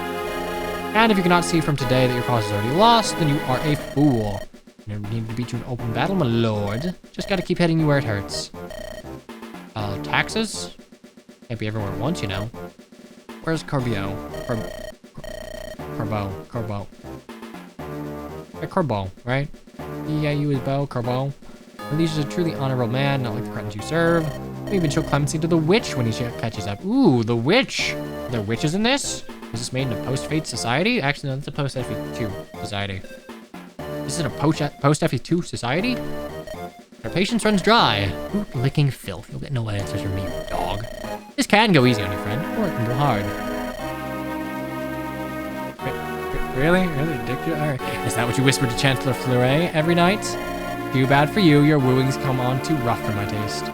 And if you cannot see from today that your cause is already lost, then you are a fool. Never needed to beat you in open battle, my lord. Just gotta keep hitting you where it hurts. Taxes? Can't be everywhere at once, you know. Where's Corbeau? Corbeau. Corbeau, right? Yeah, you is Beau, Corbeau. Release is a truly honorable man, not like the cretins you serve. We even show clemency to the witch when he catches up. Ooh, the witch! Are there witches in this? Is this made in a post-fate society? Actually, no, that's a post-FE2 society. This is a post-FE2 society? Our patience runs dry. Ooh, licking filth. You'll get no answers from me, you dog. This can go easy on your friend, or it can go hard. Really? Really ridiculous? All right. Is that what you whisper to Chancellor Fleuret every night? Too bad for you. Your wooings come on too rough for my taste.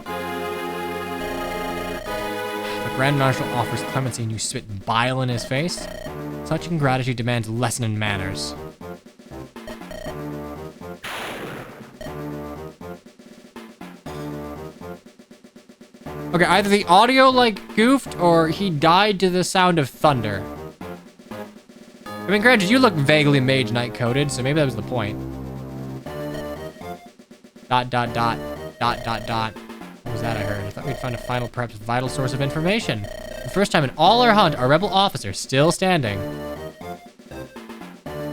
The Grand Marshal offers clemency and you spit bile in his face. Such ingratitude demands a lesson in manners. Okay, either the audio goofed or he died to the sound of thunder. I mean, granted, you look vaguely Mage Knight coded, so maybe that was the point. ... What was that I heard? I thought we'd find a final, perhaps vital source of information. The first time in all our hunt, our rebel officer still standing.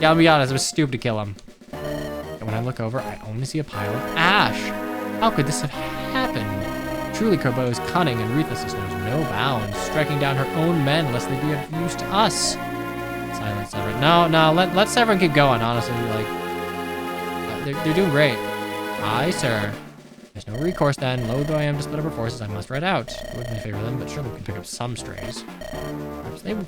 Yeah, I'll be honest, it was stupid to kill him. And when I look over, I only see a pile of ash. How could this have happened? Truly, Corbeau's cunning and ruthlessness knows no bounds, striking down her own men lest they be of use to us. Silence, Severin. No, let Severin keep going, honestly. they're doing great. Aye, sir. There's no recourse then. Loath though I am to split up our forces, I must ride out. It wouldn't favor them, but surely we can pick up some strays. Perhaps they will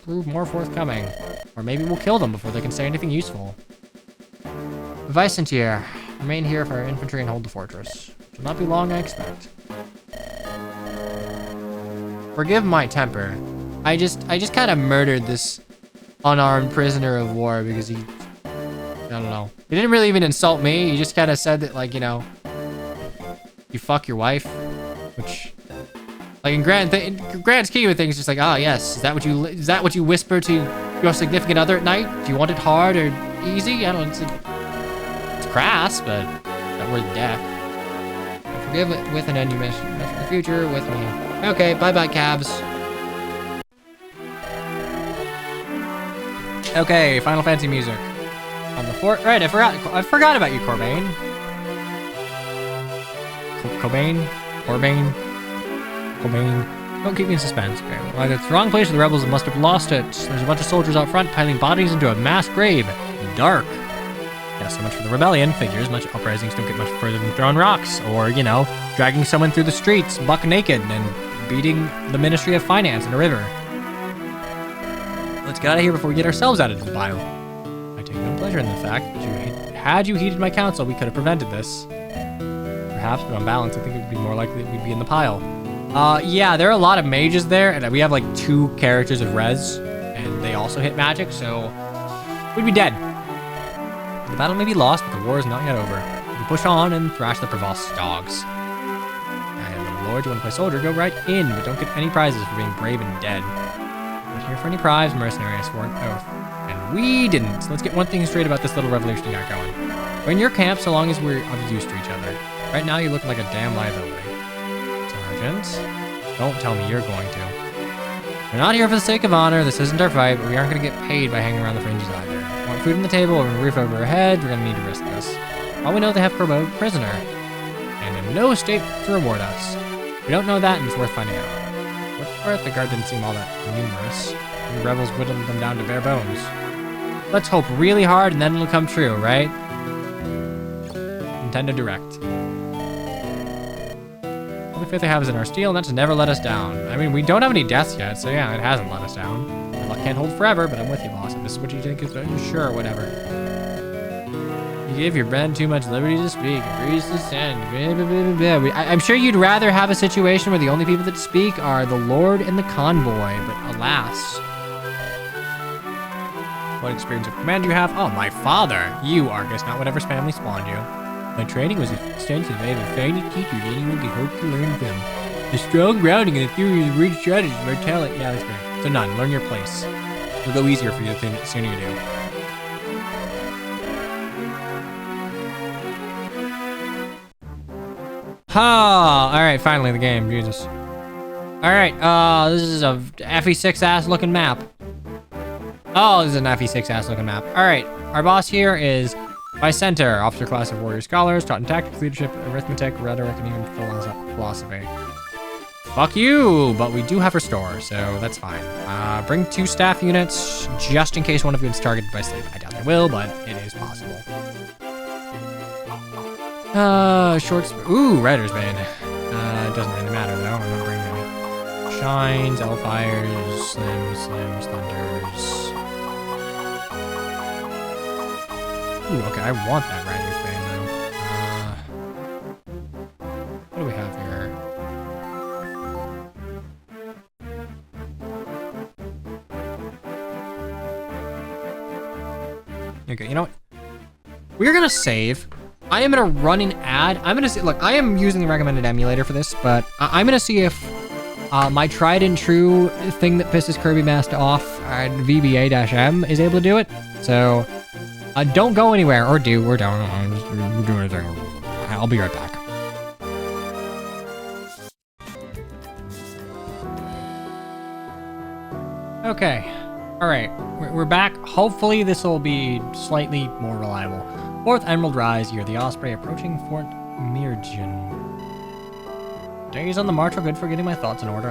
prove more forthcoming. Or maybe we'll kill them before they can say anything useful. Vicentier, remain here for our infantry and hold the fortress. It will not be long, I expect. Forgive my temper. I just kind of murdered this unarmed prisoner of war because he, I don't know. He didn't really even insult me. He just kind of said that, like, you know, you fuck your wife, which, like, in grand scheme of things, just like, ah, yes, is that what you whisper to your significant other at night? Do you want it hard or easy? I don't know. It's crass, but that word's death. Forgive it with an end you miss the future with me. Okay, bye-bye, cabs. Okay, Final Fantasy music. On the fort. Right, I forgot about you, Corbain. Corbain. Don't keep me in suspense. Okay, well, either it's the wrong place or the rebels must have lost it. There's a bunch of soldiers out front piling bodies into a mass grave. Dark. Yeah, so much for the rebellion. Figures, much uprisings don't get much further than throwing rocks. Or, you know, dragging someone through the streets, buck naked, and beating the Ministry of Finance in a river. Let's get out of here before we get ourselves out of the pile. I take no pleasure in the fact that had you heeded my counsel, we could have prevented this. Perhaps, but on balance, I think it would be more likely that we'd be in the pile. Yeah, there are a lot of mages there, and we have like 2 characters of res, and they also hit magic, so we'd be dead. The battle may be lost, but the war is not yet over. We push on and thrash the Provost dogs. And Lord, you want to play soldier, go right in, but don't get any prizes for being brave and dead. Not here for any prize, mercenary, I swore an oath. And we didn't. So let's get one thing straight about this little revolution you got going. We're in your camp so long as we're of use to each other. Right now, you look like a damn liability. Sergeant, don't tell me you're going to. We're not here for the sake of honor. This isn't our fight, but we aren't going to get paid by hanging around the fringes either. Want food on the table or a roof over our head, we're going to need to risk this. All we know, they have Corbo prisoner, and in no state to reward us. We don't know that, and it's worth finding out. What's worth, the guard didn't seem all that numerous. The rebels whittled them down to bare bones. Let's hope really hard, and then it'll come true, right? Nintendo Direct. Only faith I have is in our steel, and that's to never let us down. I mean, we don't have any deaths yet, so yeah, it hasn't let us down. The luck can't hold forever, but I'm with you, boss. If this is what you think is sure, whatever. You give your men too much liberty to speak. Agrees to send. I'm sure you'd rather have a situation where the only people that speak are the Lord and the convoy, but alas. What experience of command do you have? Oh, my father. You, Argus, not whatever's family spawned you. My training was extensive. I have a fine teacher that anyone can hope to learn from. The strong grounding and the theory of read strategies of our talent. Yeah, that's great. So none. Learn your place. It'll go easier for you the sooner you do. Ha! Alright, finally the game. Jesus. Alright, this is a FE6 ass looking map. Oh, this is an FE6 ass looking map. Alright, our boss here is Vicenter, officer class of warrior scholars, taught in tactics, leadership, arithmetic, rhetoric, and even philosophy. Fuck you, but we do have restore, so that's fine. Bring 2 staff units, just in case one of you is targeted by sleep. I doubt they will, but it is possible. Ooh, Rider's Bane. It doesn't really matter though, I'm not bringing any. Shines, Hellfires, Slims, Thunders. Ooh, okay, I want that Rider's Bane though. What do we have here? Okay, you know what? We're gonna save. I am gonna run an ad. I'm gonna see, look, I am using the recommended emulator for this, but I'm gonna see if my tried and true thing that pisses Kirby Master off, VBA-M, is able to do it. So, don't go anywhere, or do, or don't. We're doing a thing. I'll be right back. Okay. Alright, we're back. Hopefully this will be slightly more reliable. 4th Emerald Rise, you're the Osprey approaching Fort Mirgen. Days on the march are good for getting my thoughts in order.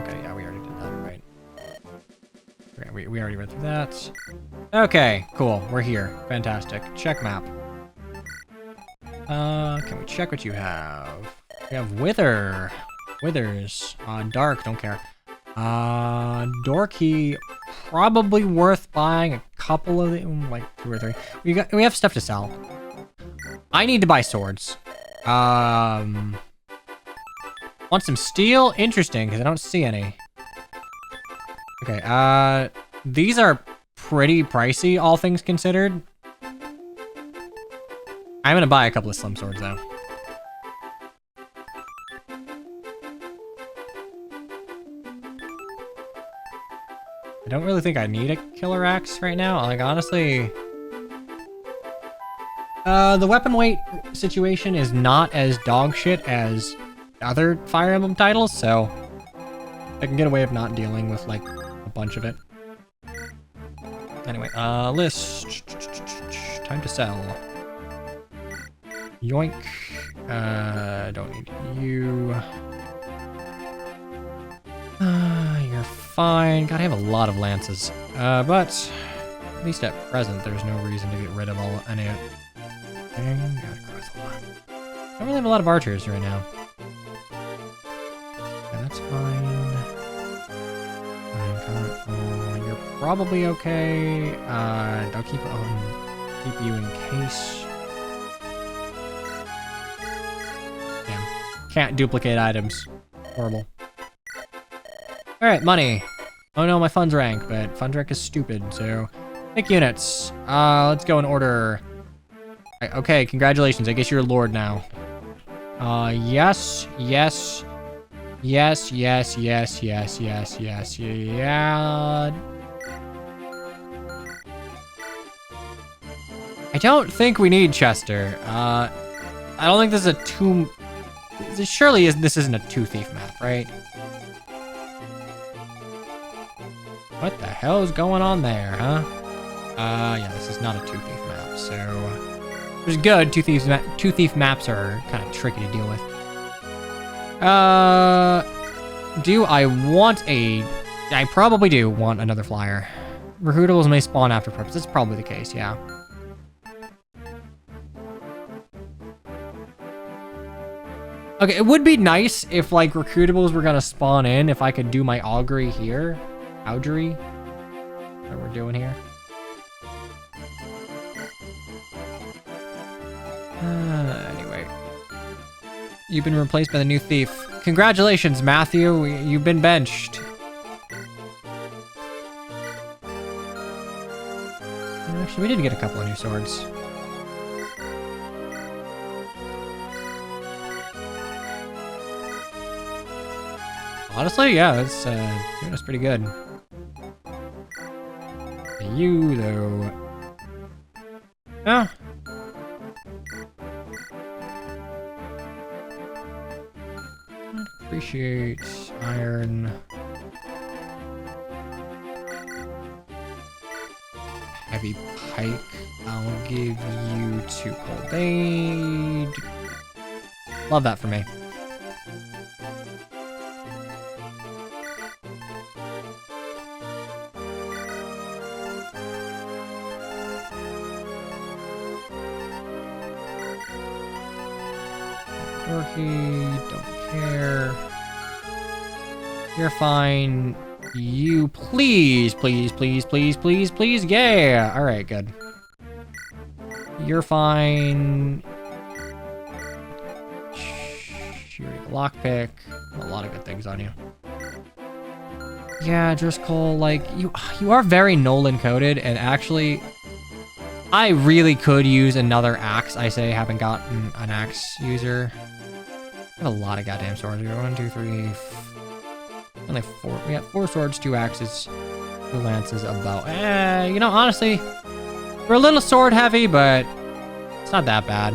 Okay, yeah, we already did that, right? Okay, we already went through that. Okay, cool. We're here. Fantastic. Check map. Can we check what you have? We have Wither. Withers. Dark, don't care. Dorky, probably worth buying a couple of them, like 2 or 3. We have stuff to sell. I need to buy swords. Want some steel? Interesting, because I don't see any. Okay, these are pretty pricey, all things considered. I'm gonna buy a couple of slim swords, though. I don't really think I need a killer axe right now. Like, honestly... the weapon weight situation is not as dog shit as other Fire Emblem titles, so... I can get away with not dealing with, like, a bunch of it. Anyway, list. Time to sell. Yoink. Don't need you. You're fine. God, I have a lot of lances. But at least at present, there's no reason to get rid of any of it. Dang, gotta cross a lot. I don't really have a lot of archers right now. Okay, that's fine. You're probably okay. I'll keep you in case. Damn. Can't duplicate items. Horrible. Alright, money. Oh no, my funds rank, but funds rank is stupid, so... Pick units. Let's go in order. Right, okay, congratulations. I guess you're a lord now. Yes, yes. Yes, yes, yes, yes, yes, yes, yeah. I don't think we need Chester. I don't think this is a two... Surely this isn't a two-thief map, right? What the hell is going on there, huh? Yeah, this is not a two-thief map, so... Which is good. Two-thief maps are kind of tricky to deal with. Do I want a... I probably do want another flyer. Recruitables may spawn after purpose. That's probably the case, yeah. Okay, it would be nice if, like, recruitables were gonna spawn in, if I could do my augury here. Augury? What we're doing here. Anyway. You've been replaced by the new thief. Congratulations, Matthew. You've been benched. Actually, we did get a couple of new swords. Honestly, yeah, it's doing us pretty good. You, though. Yeah. Appreciate iron. Heavy pike. I'll give you 2 cold aid. Love that for me. Don't care. You're fine. You please, please, please, please, please, please. Yeah. All right, good. You're fine. You're a lockpick. A lot of good things on you. Yeah, Driscoll, like you are very Nolan coded, and actually, I really could use another axe. I say, haven't gotten an axe user. I have a lot of goddamn swords here. 1, 2, 3. Only 4. We got 4 swords, 2 axes, 2 lances, a bow. You know, honestly, we're a little sword heavy, but it's not that bad.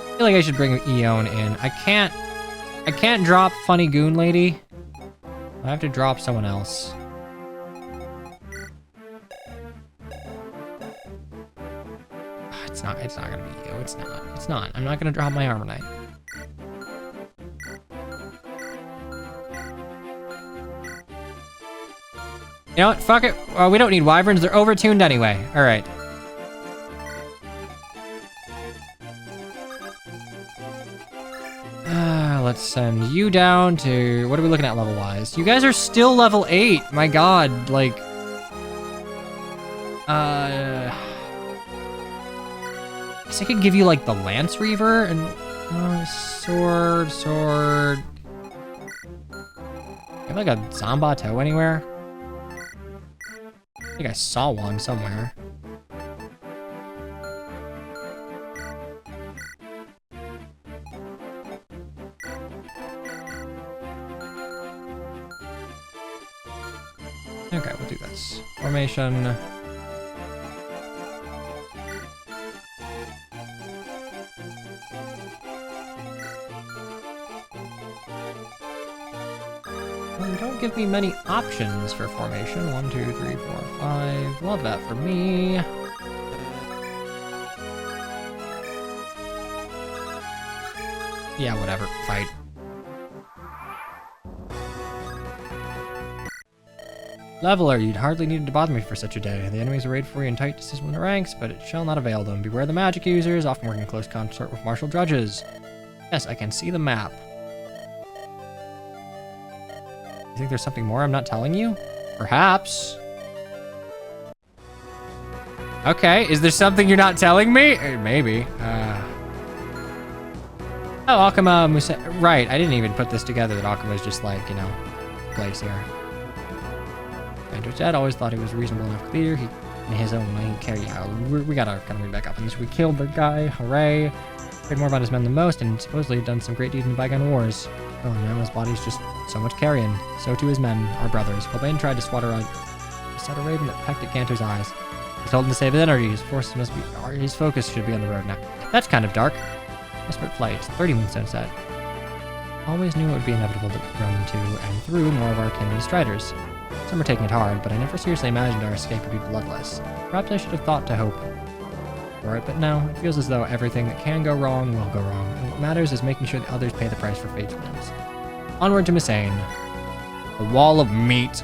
I feel like I should bring Eon in. I can't drop Funny Goon Lady. I have to drop someone else. It's not gonna be you. It's not. I'm not gonna drop my Armor Knight. You know what? Fuck it. We don't need wyverns. They're overtuned anyway. All right. Let's send you down to... What are we looking at level-wise? You guys are still level 8. My god. Like... I guess I could give you, like, the Lance Reaver and... sword... You have, like, a Zambato anywhere? I think I saw one somewhere. Okay, we'll do this. Formation. Don't give me many options for formation. 1, 2, 3, 4, 5. Love that for me. Yeah, whatever. Fight. Leveler, you'd hardly need to bother me for such a day. The enemies arrayed for you in tight, disciplined ranks, but it shall not avail them. Beware the magic users, often working in close consort with martial judges. Yes, I can see the map. You think there's something more I'm not telling you? Perhaps. Okay, is there something you're not telling me? Maybe. Oh, Akama Musa... Right, I didn't even put this together that Akama's just like, you know, place here. Andrew's dad always thought he was a reasonable enough leader. He, in his own way, he carried out. We gotta kind of read back up on this. We killed the guy, hooray. Cared more about his men than most, and supposedly had done some great deeds in the bygone wars. Oh, now his body's just so much carrion. So too his men, our brothers. Cobain tried to swat a raven that pecked at Cantor's eyes. He told him to save his energy. His forces must be... His focus should be on the road now. That's kind of dark. Desperate flight. 30 moonstone set. Always knew it would be inevitable to run to and through more of our kin and striders. Some are taking it hard, but I never seriously imagined our escape would be bloodless. Perhaps I should have thought to hope for it, but no, it feels as though everything that can go wrong will go wrong, and what matters is making sure the others pay the price for fate's whims. Onward to Missane. The Wall of Meat.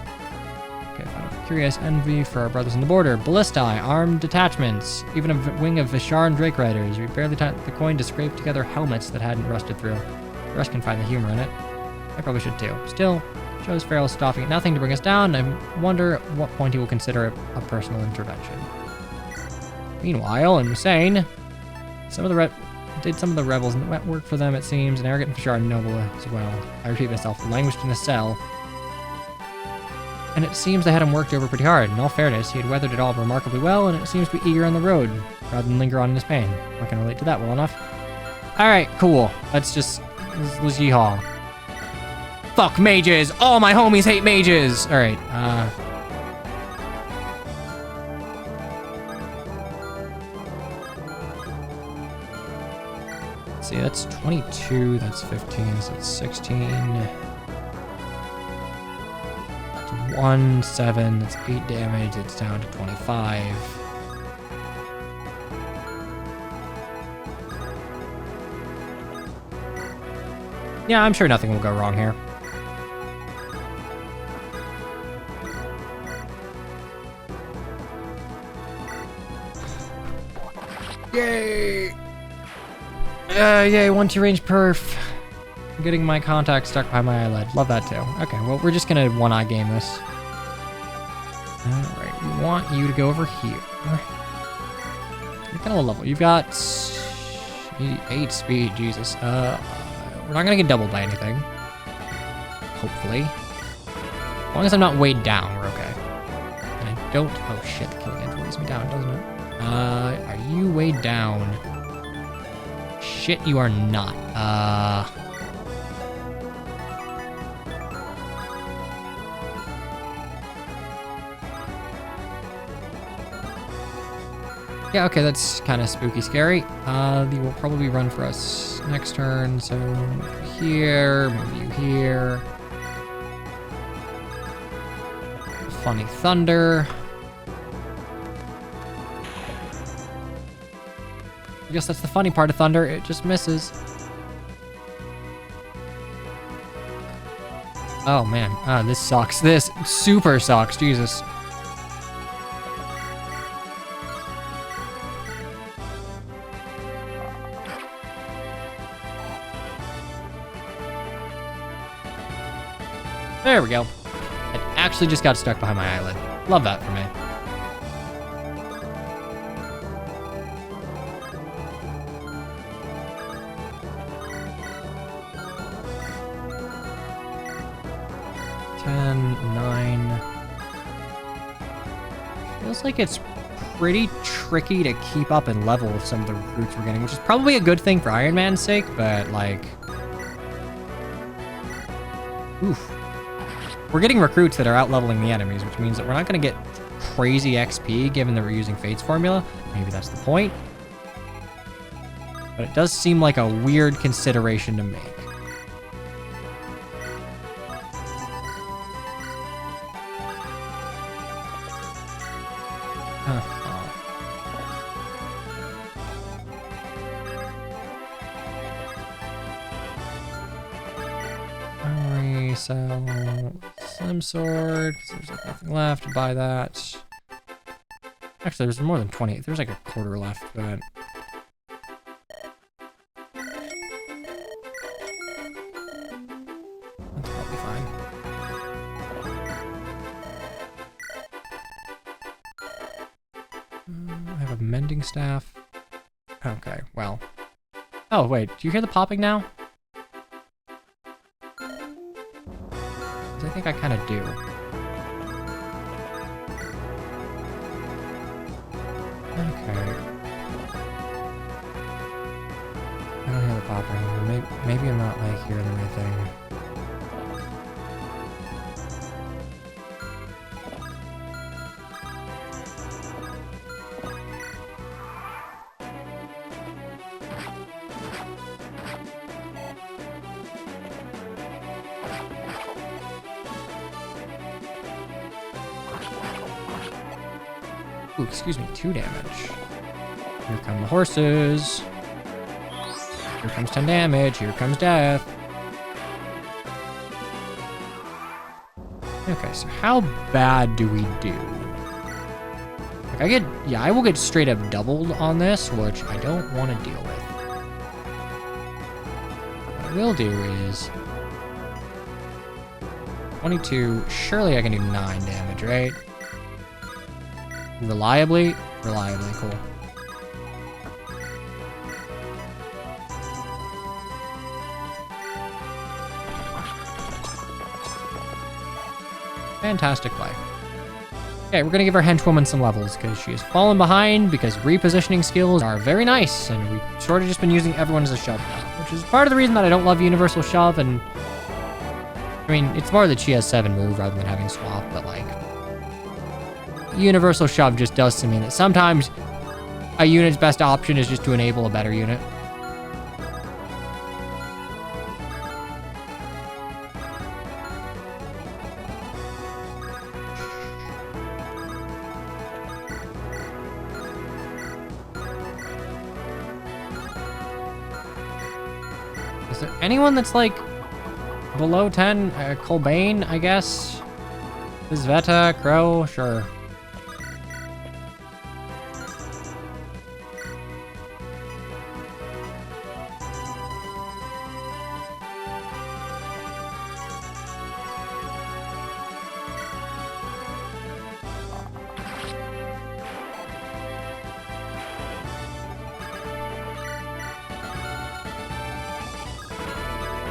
Okay, final curious envy for our brothers on the border. Ballistae, armed detachments, even a wing of Visharan Drake Riders. We barely tapped the coin to scrape together helmets that hadn't rusted through. The rest can find the humor in it. I probably should too. Still, shows Farrell stopping at nothing to bring us down. I wonder at what point he will consider a personal intervention. Meanwhile, in Missane, some of the rebels wet work for them, it seems, and arrogant Fashar noble as well. I repeat myself, languished in a cell. And it seems they had him worked over pretty hard. In all fairness, he had weathered it all remarkably well, and it seems to be eager on the road, rather than linger on in his pain. I can relate to that well enough. Alright, cool. Let's yeehaw. Fuck mages! All my homies hate mages! Alright, let's see, that's 22, that's 15, so that's 16. That's 1, 7, that's 8 damage, it's down to 25. Yeah, I'm sure nothing will go wrong here. Yay! Yay, 1-2 range perf. I'm getting my contact stuck by my eyelid. Love that too. Okay, well, we're just gonna one-eye game this. Alright, we want you to go over here. You're kind of low level. You've got 8 speed, Jesus. We're not gonna get doubled by anything. Hopefully. As long as I'm not weighed down, we're okay. And I don't... Oh shit, the killing edge weighs me down, doesn't it? Are you weighed down? Shit, you are not. Yeah, okay, that's kind of spooky scary. They will probably run for us next turn, so here, move you here. Funny thunder. I guess that's the funny part of thunder, it just misses. Oh man, this sucks. This super sucks, Jesus. There we go. It actually just got stuck behind my eyelid. Love that for me. Feels like it's pretty tricky to keep up in level with some of the recruits we're getting, which is probably a good thing for Iron Man's sake, but like... Oof. We're getting recruits that are out-leveling the enemies, which means that we're not going to get crazy XP given that we're using Fate's formula. Maybe that's the point. But it does seem like a weird consideration to make. Sell Slim Sword, because there's like nothing left to buy that. Actually, there's more than 20. There's like a quarter left, but... That's probably fine. I have a mending staff. Okay, well. Oh, wait, do you hear the popping now? I think I kind of do. Okay. I don't hear the popping. Maybe I'm not like hearing the right thing. Ooh, excuse me, 2 damage. Here come the horses. Here comes 10 damage. Here comes death. Okay, so how bad do we do? Like I will get straight up doubled on this, which I don't want to deal with. What I will do is 22. Surely I can do 9 damage, right? Reliably, cool. Fantastic play. Okay, we're gonna give our henchwoman some levels because she has fallen behind because repositioning skills are very nice and we've sort of just been using everyone as a shove now, which is part of the reason that I don't love universal shove. And I mean, it's more that she has 7 move rather than having swap, but like universal shove just does to mean that sometimes a unit's best option is just to enable a better unit. Is there anyone that's like below 10? Colbane, I guess. Sveta, Crow, sure.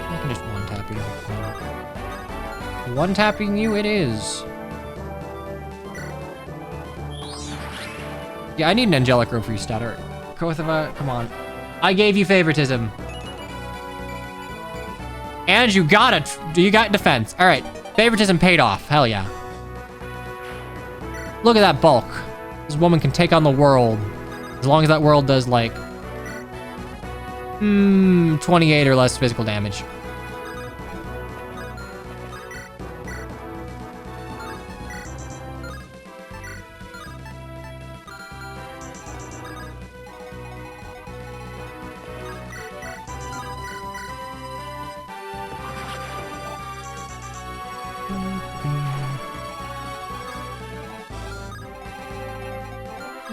I can just one-tap you. One-tapping you it is. Yeah, I need an angelic rope for you, stutter. Kothava, come on. I gave you favoritism. And you got defense. All right, favoritism paid off. Hell yeah. Look at that bulk. This woman can take on the world. As long as that world does like 28 or less physical damage.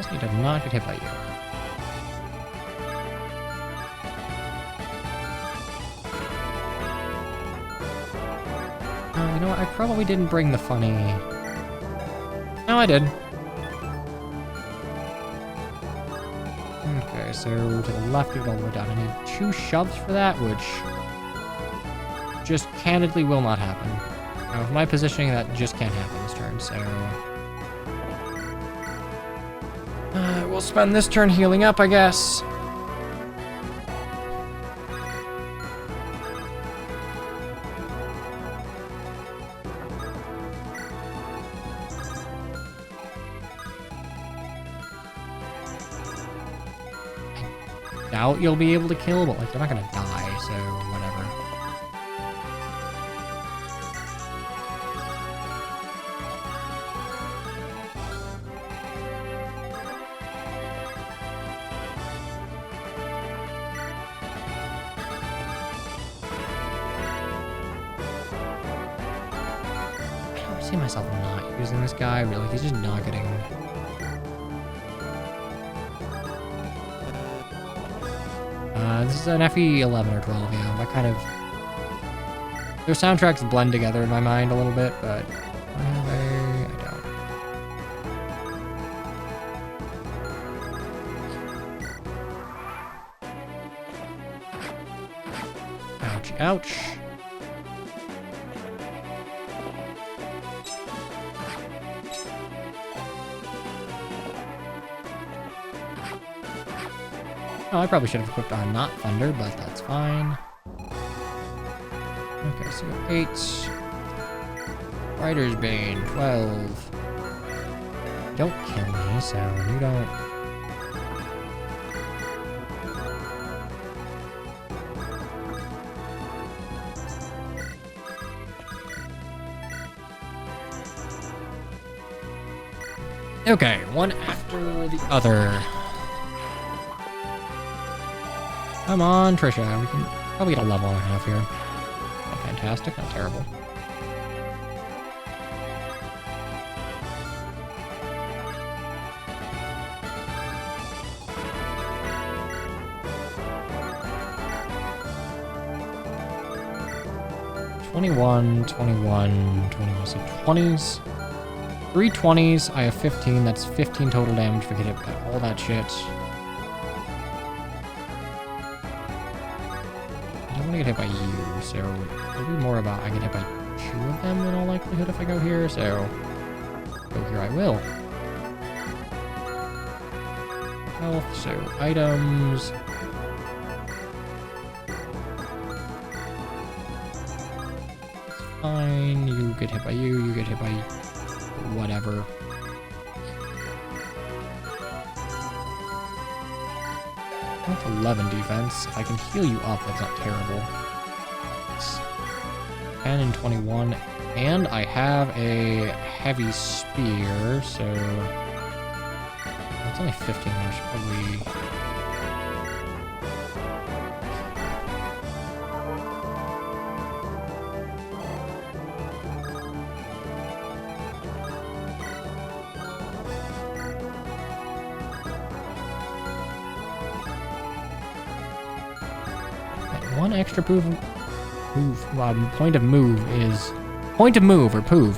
Just need to not get hit by you. You know what? I probably didn't bring the funny. No, I did. Okay, so to the left, get all the way down. I need 2 shoves for that, which just candidly will not happen. Now, with my positioning, that just can't happen this turn, so... we'll spend this turn healing up, I guess. I doubt you'll be able to kill, but like they're not gonna die, so whatever. I see myself not using this guy, really. He's just not getting... this is an FE11 or 12, yeah. That kind of... Their soundtracks blend together in my mind a little bit, but... I don't. Ouch, ouch. Oh, I probably should have equipped on not thunder, but that's fine. Okay, so 8. Rider's Bane, 12. Don't kill me, so you don't... Okay, one after the other. Come on, Trisha. We can probably get a level and a half here. Not fantastic, not terrible. $21, so 20s. 3 20s, I have 15. That's 15 total damage if I get hit by all that shit. I don't want to get hit by you, so it'll be more about I get hit by 2 of them in all likelihood if I go here, so go here I will. Health, so items. Fine, you get hit by you get hit by whatever. That's 11 defense. If I can heal you up, that's not terrible. It's 10 and 21. And I have a heavy spear, so... It's only 15, I should probably... One extra point of move or poov.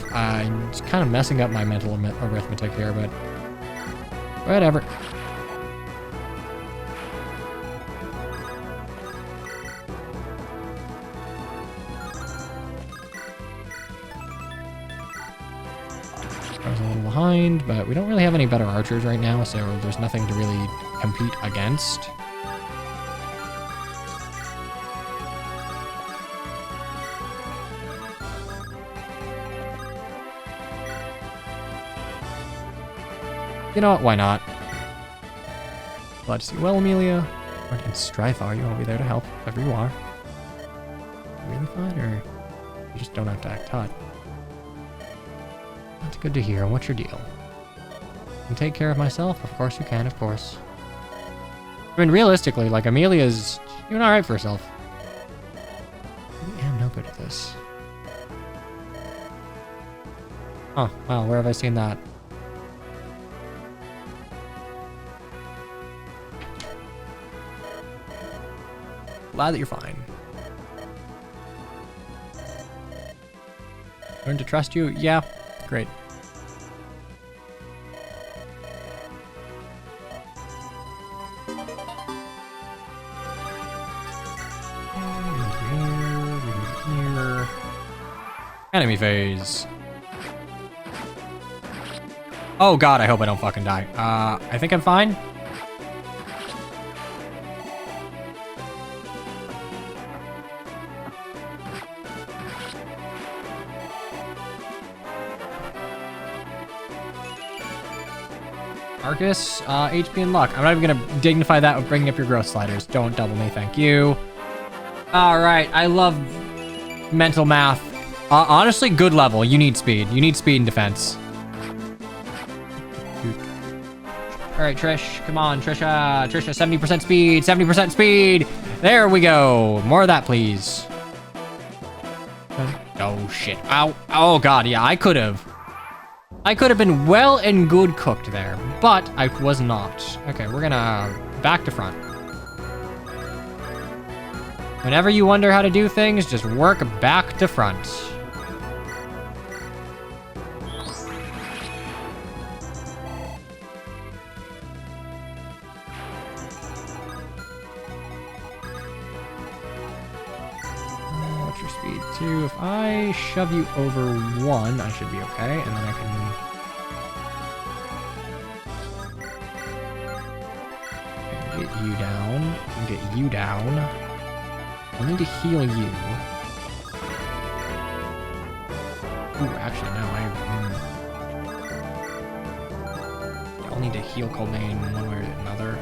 It's kind of messing up my mental arithmetic here, but whatever. I was a little behind, but we don't really have any better archers right now, so there's nothing to really compete against. You know what? Why not? Glad to see you well, Amelia. And Strife, are you? I'll be there to help, wherever you are. Really fine, or you just don't have to act hot? That's good to hear. What's your deal? I can take care of myself? Of course you can, of course. I mean, realistically, like, Amelia's doing alright for herself. I am no good at this. Oh, wow, where have I seen that? Glad that you're fine. Learn to trust you? Yeah. Great. Here. Enemy phase. Oh god, I hope I don't fucking die. I think I'm fine. Marcus, HP and luck. I'm not even gonna dignify that with bringing up your growth sliders. Don't double me, thank you. Alright, I love mental math. Honestly, good level. You need speed. You need speed and defense. Alright, Trish. Come on, Trisha. Trisha, 70% speed. 70% speed. There we go. More of that, please. Oh, shit. Ow. Oh, God. Yeah, I could have been well and good cooked there, but I was not. Okay, we're gonna back to front. Whenever you wonder how to do things, just work back to front. What's your speed? 2. If I shove you over 1, I should be okay, and then I can... get you down, and get you down. I'll need to heal you. Ooh, actually, no, I'll need to heal Cobain one way or another.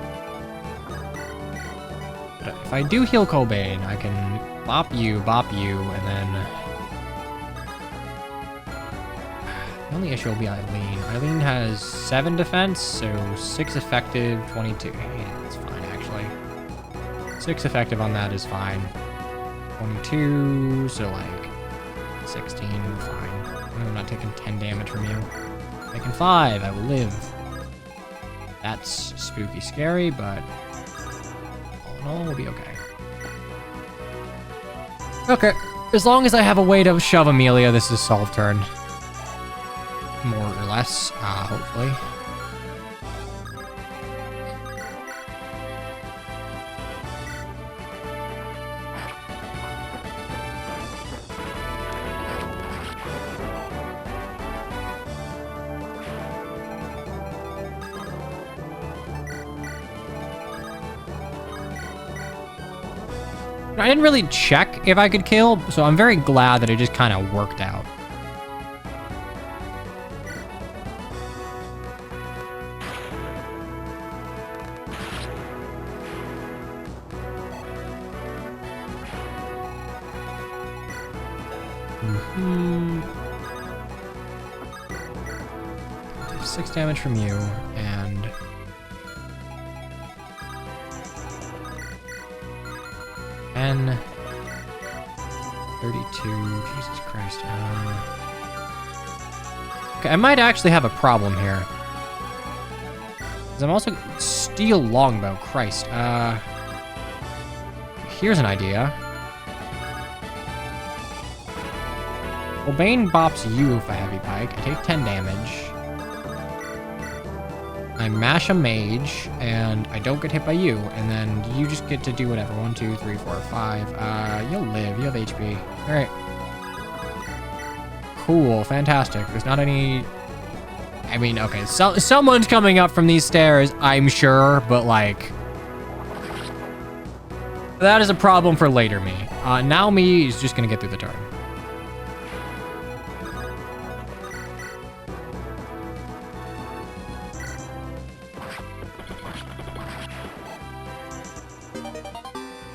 But if I do heal Cobain, I can bop you, and then... The only issue will be Eileen. Eileen has 7 defense, so 6 effective, 22. Yeah, that's fine, actually. 6 effective on that is fine. 22, so like 16, fine. I'm not taking 10 damage from you. Taking 5, I will live. That's spooky scary, but all in all, we'll be okay. Okay, as long as I have a way to shove Amelia, this is solve turn. More or less, hopefully. I didn't really check if I could kill, so I'm very glad that it just kind of worked out. Take 6 damage from you, and... and 32, Jesus Christ. Okay, I might actually have a problem here. Because I'm also steel longbow, Christ. Here's an idea. Well, Bane bops you with a heavy pike. I take 10 damage. I mash a mage, and I don't get hit by you, and then you just get to do whatever. 1, 2, 3, 4, 5. You'll live. You have HP. All right. Cool. Fantastic. There's not any... I mean, okay. So, someone's coming up from these stairs, I'm sure, but, like... that is a problem for later me. Now me is just gonna get through the turn.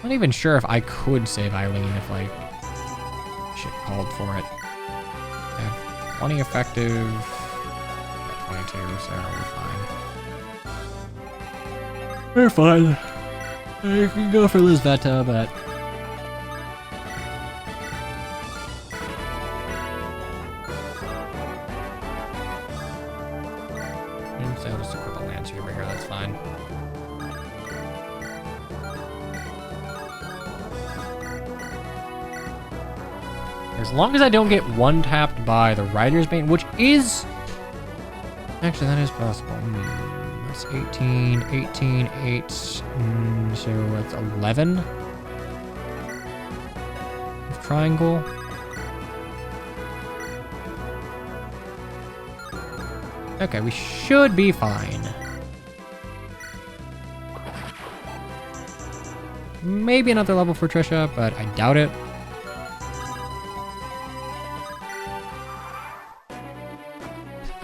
I'm not even sure if I could save Eileen if, like, shit called for it. I have 20 effective, 22, so we're fine. We're fine. You can go for Lizveta, but... so I'll just equip a Lance over here, that's fine. As long as I don't get one-tapped by the Rider's Bane, which is... Actually, that is possible. That's 18, 8. So that's 11. Triangle. Okay, we should be fine. Maybe another level for Trisha, but I doubt it.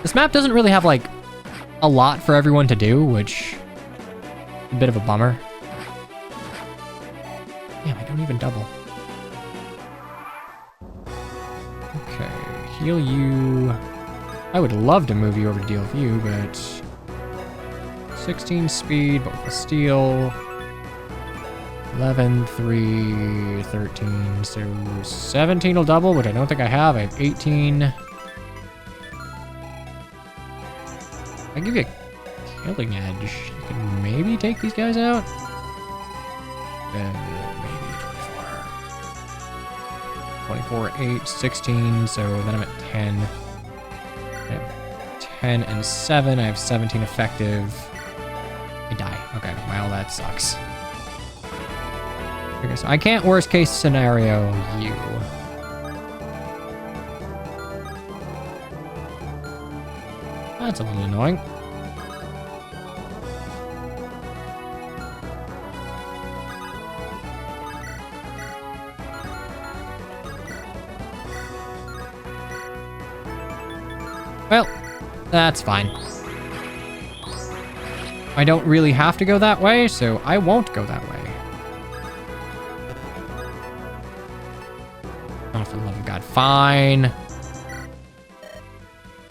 This map doesn't really have, like, a lot for everyone to do, which is a bit of a bummer. Damn, I don't even double. Okay, heal you. I would love to move you over to deal with you, but 16 speed, but with a steal. 11, 3, 13, so 17 will double, which I don't think I have. I have 18. I give you a killing edge. You can maybe take these guys out. Maybe 24. 24, 8, 16, so then I'm at 10. I have 10 and 7. I have 17 effective. I die. Okay, well, that sucks. Okay, so I can't worst case scenario you. That's a little annoying. Well, that's fine. I don't really have to go that way, so I won't go that way. Oh, for the love of God. Fine.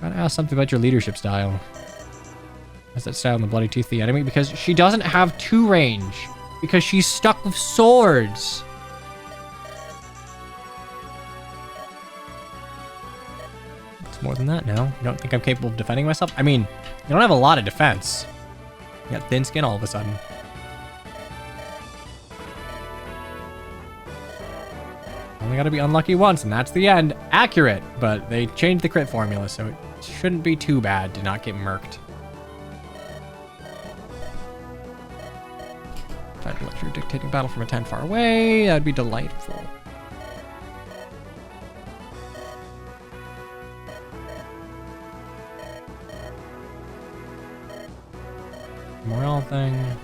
Gotta ask something about your leadership style. Has that style in the Bloody Tooth the enemy? Because she doesn't have 2 range. Because she's stuck with swords. It's more than that now. You don't think I'm capable of defending myself? I mean, you don't have a lot of defense. You got thin skin all of a sudden. Only gotta be unlucky once, and that's the end. Accurate, but they changed the crit formula, so it shouldn't be too bad to not get murked. If I had to let you dictating battle from a 10 far away, that'd be delightful. Morale thing.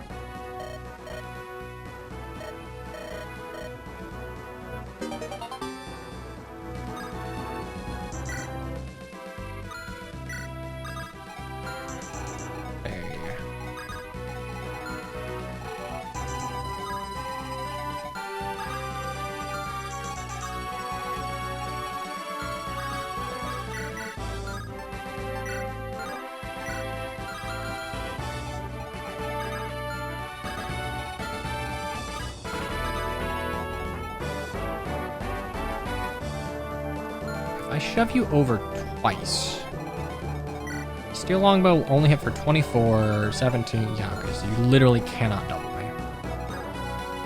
I shove you over twice. Steel longbow will only hit for 24, 17. Yeah, okay, so you literally cannot double me.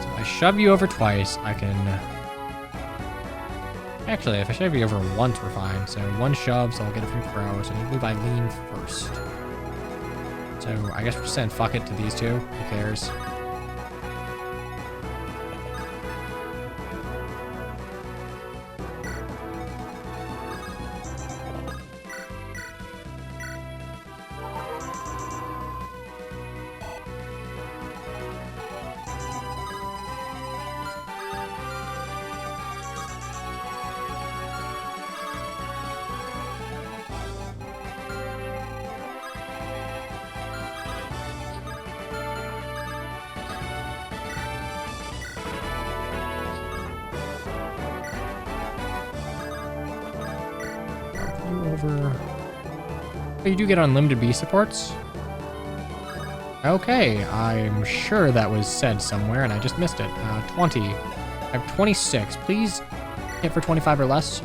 So if I shove you over twice, I can... Actually, if I shove you over once, we're fine. So 1 shove, so I'll get it from Crow. So I believe I lean first. So I guess we're just saying fuck it to these two. Who cares? Over. Oh, you do get unlimited B supports? Okay, I'm sure that was said somewhere and I just missed it. 20. I have 26. Please hit for 25 or less.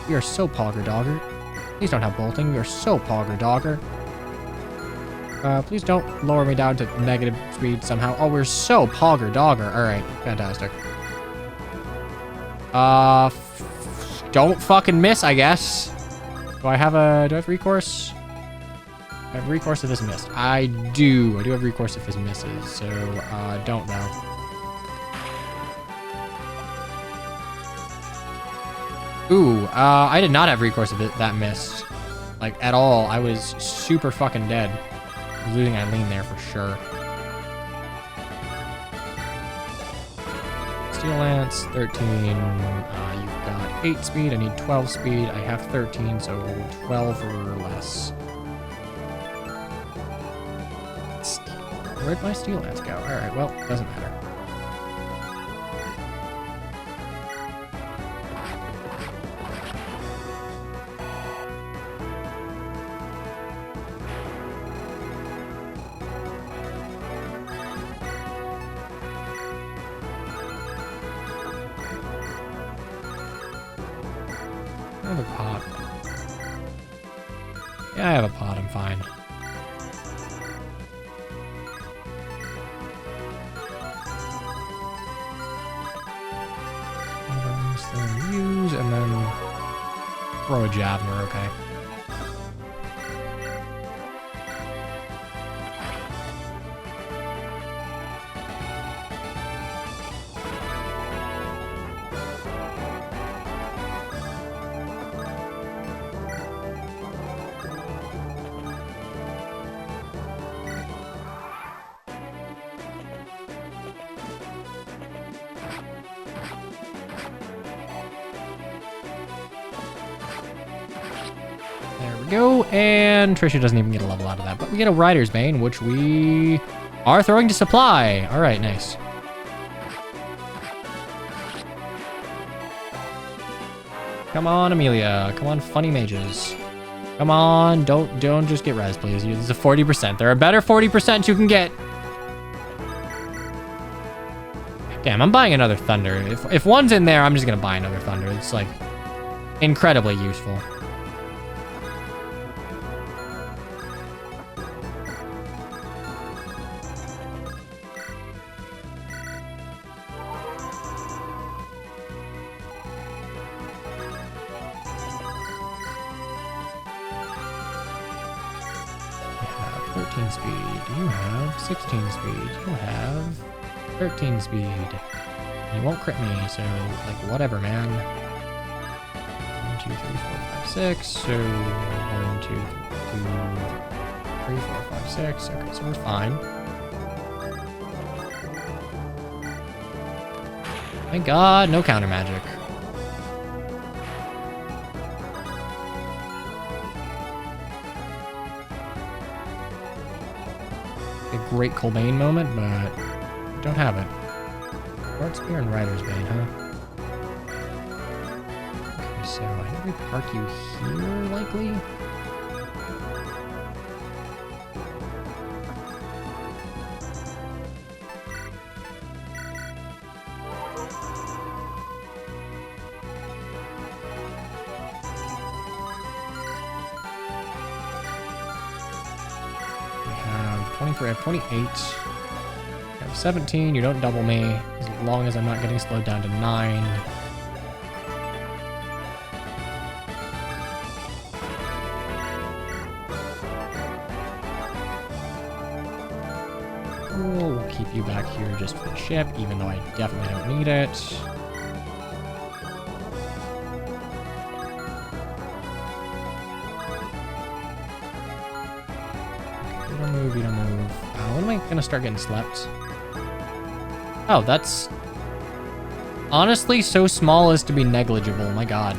We are so pogger dogger. Please don't have bolting. We are so pogger dogger. Please don't lower me down to negative speed somehow. Oh, we're so pogger dogger. Alright, fantastic. don't fucking miss, I guess. Do I have recourse? I have recourse if this missed. I do. I do have recourse if this misses. So, don't know. Ooh, I did not have recourse if that missed. Like, at all. I was super fucking dead. I was losing Eileen there for sure. Steel Lance, 13. You've got 8 speed. I need 12 speed. I have 13, so 12 or less. Where'd my Steel Lance go? Alright, well, doesn't matter. I have a pot. Yeah, I have a pot. I'm fine. Then use, and then throw a jab, and we're okay. Go, and Trisha doesn't even get a level out of that, but we get a Rider's Bane, which we are throwing to supply. All right, nice. Come on, Amelia. Come on, funny mages. Come on, don't just get res, please. There's a 40%. There are better 40% you can get. Damn, I'm buying another Thunder. If one's in there, I'm just gonna buy another Thunder. It's like incredibly useful. Speed. You have 16 speed. You have 13 speed. You won't crit me, so like whatever, man. 1, 2, 3, 4, 5, 6. So 1, 2, 3, 4, 5, 6. Okay, so we're fine. Thank God, no counter magic. Great Colbane moment, but don't have it. Guard Spear and Rider's Bane, huh? Okay, so I think we park you here, likely? I have 28. I have 17. You don't double me. As long as I'm not getting slowed down to 9. We'll keep you back here just for the ship, even though I definitely don't need it. You don't move. When am I gonna start getting slept? Oh, that's honestly so small as to be negligible. My God.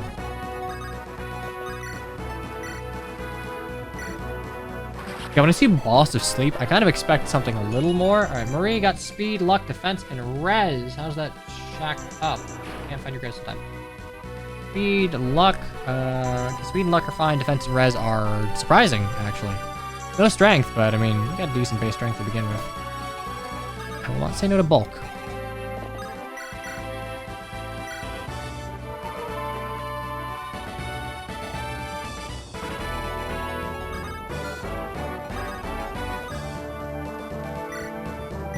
Okay, when I see Boss of Sleep, I kind of expect something a little more. All right, Marie got speed, luck, defense, and res. How's that shack up? Can't find your guys sometime. Speed, luck. Speed and luck are fine. Defense and res are surprising, actually. No strength, but I mean, you got decent base strength to begin with. I will not say no to bulk.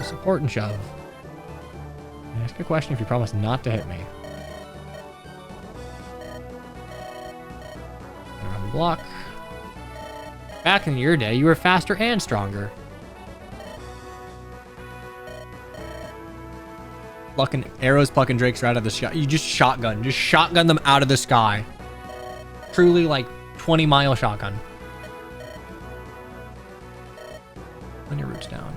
Support and shove. I ask a question if you promise not to hit me. block. Back in your day, you were faster and stronger. Plucking arrows, plucking drakes right out of the sky. You just shotgun them out of the sky. Truly like 20-mile shotgun. Run your roots down.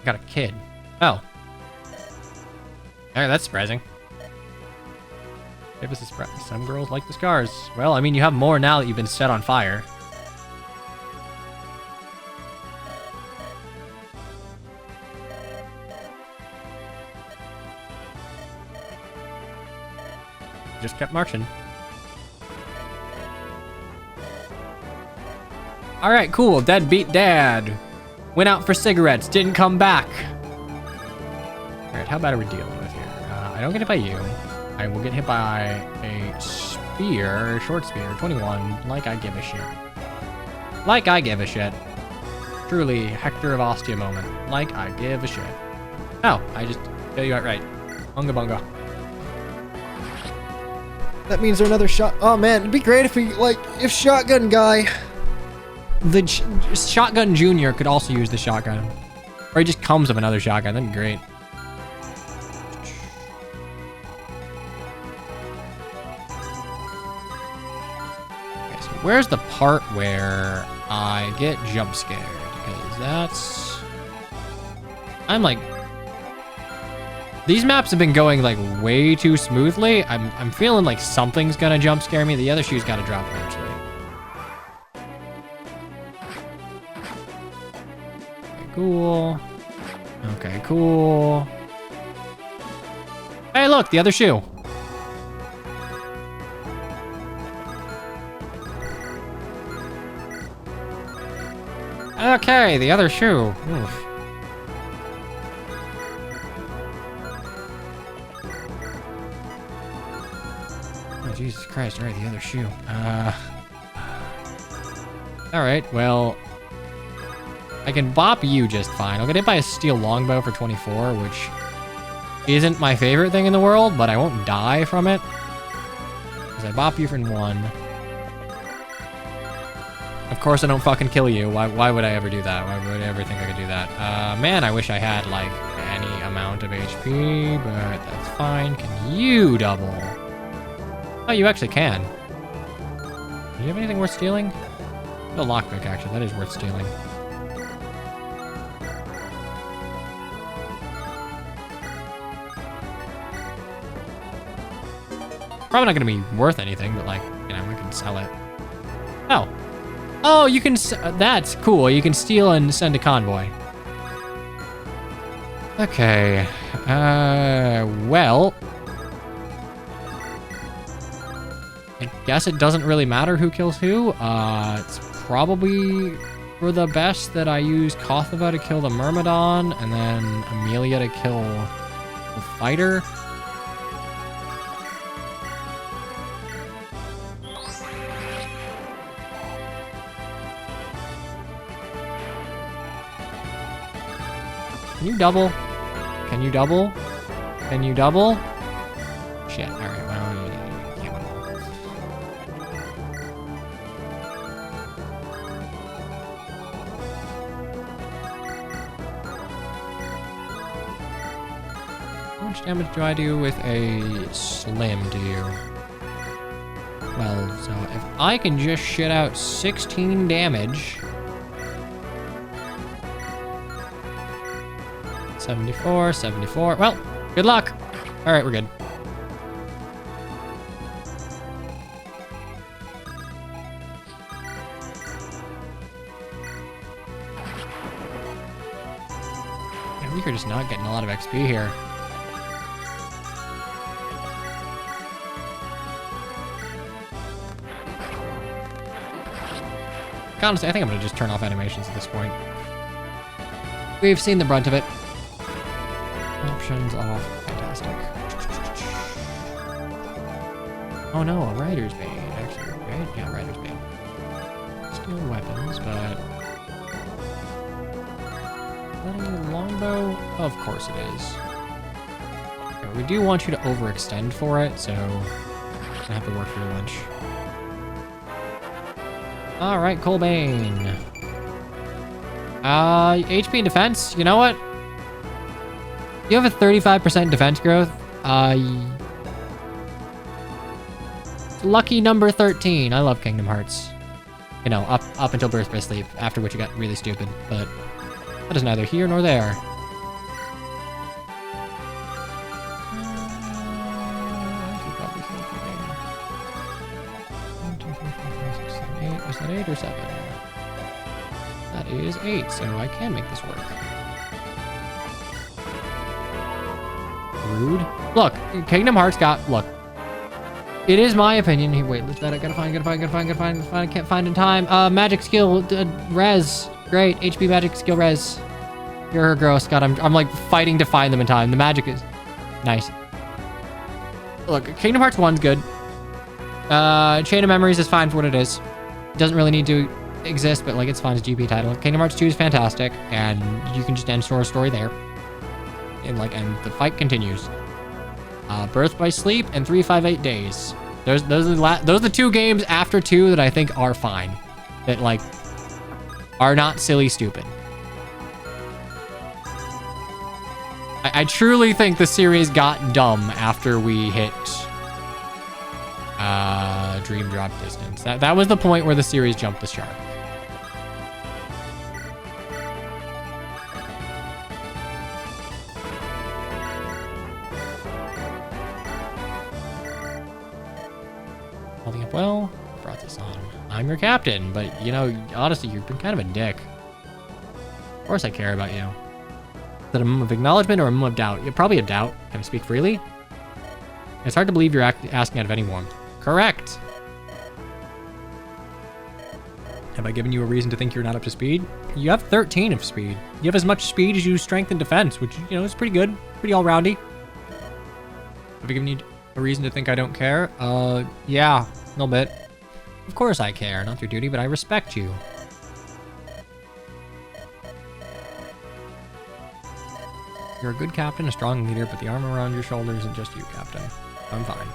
Got a kid. Oh. Alright, that's surprising. Give us a surprise. Some girls like the scars. Well, I mean, you have more now that you've been set on fire. Just kept marching. Alright, cool. Deadbeat dad. Went out for cigarettes. Didn't come back. Alright, how bad are we dealing with here? I don't get hit by you. I will get hit by a spear, short spear, 21, like I give a shit. Like I give a shit. Truly, Hector of Ostia moment. Like I give a shit. Oh, I just tell you outright. Bunga bunga. That means there's another shot. Oh man, it'd be great if we, like, if Shotgun Guy, the Shotgun Junior could also use the shotgun. Or he just comes with another shotgun, that'd be great. Where's the part where I get jump scared? Because that's... I'm like... These maps have been going like way too smoothly. I'm feeling like something's gonna jump scare me. The other shoe's gotta drop eventually. Okay, cool. Okay, cool. Hey, look, the other shoe. Okay, the other shoe. Oof. Oh, Jesus Christ. All right, the other shoe. All right, well, I can bop you just fine. I'll get hit by a steel longbow for 24, which isn't my favorite thing in the world, but I won't die from it. Because I bop you for 1. Of course I don't fucking kill you. Why would I ever do that? Why would I ever think I could do that? Man, I wish I had, like, any amount of HP, but that's fine. Can you double? Oh, you actually can. Do you have anything worth stealing? The lockpick, actually. That is worth stealing. Probably not gonna be worth anything, but, like, you know, I can sell it. Oh. Oh, you can... that's cool. You can steal and send a convoy. Okay. Well... I guess it doesn't really matter who kills who. It's probably for the best that I use Kothava to kill the Myrmidon, and then Amelia to kill the fighter. Can you double? Can you double? Can you double? Shit, alright, well, yeah. How much damage do I do with a slim to you? Well, so if I can just shit out 16 damage... 74, 74. Well, good luck. All right, we're good. Yeah, we are just not getting a lot of XP here. Honestly, I think I'm gonna just turn off animations at this point. We've seen the brunt of it. Options off. Fantastic. Oh no, a Rider's Bane, actually, right? Yeah, Rider's Bane. Still weapons, but... Is that a longbow? Of course it is. Okay, we do want you to overextend for it, so... Gonna have to work through lunch. All right, Colbane. HP and defense. You know what? You have a 35% defense growth. Lucky number 13. I love Kingdom Hearts. You know, up until Birth by Sleep, after which it got really stupid. But that is neither here nor there. I should probably kill Colbane. 1, 2, 3, 4, 5, 6, 7, 8. Is that 8 or 7? That is 8, so I can make this work. Rude. Look, Kingdom Hearts got... Look. It is my opinion. Wait, let's I gotta find. I can't find in time. Magic skill, res. Great. HP magic skill res. You're gross. God, I'm like fighting to find them in time. The magic is... Nice. Look, Kingdom Hearts 1's good. Chain of Memories is fine for what it is. It doesn't really need to exist, but like it's fine as a GP title. Kingdom Hearts 2 is fantastic, and you can just end story there. And the fight continues. Birth by Sleep and 358 Days. Those are the 2 games after 2 that I think are fine. That like are not silly stupid. I truly think the series got dumb after we hit Dream Drop Distance. That was the point where the series jumped the shark. Holding up well, brought this on. I'm your captain, but you know, honestly, you've been kind of a dick. Of course I care about you. Is that a moment of acknowledgement or a moment of doubt? You're probably a doubt. Can I speak freely? It's hard to believe you're asking out of anyone. Correct. Have I given you a reason to think you're not up to speed? You have 13 of speed. You have as much speed as you strength and defense, which, you know, is pretty good. Pretty all-roundy. Have I given you a reason to think I don't care? Yeah, a little bit. Of course I care, not through duty, but I respect you. You're a good captain, a strong leader, but the armor around your shoulders isn't just you, Captain. I'm fine.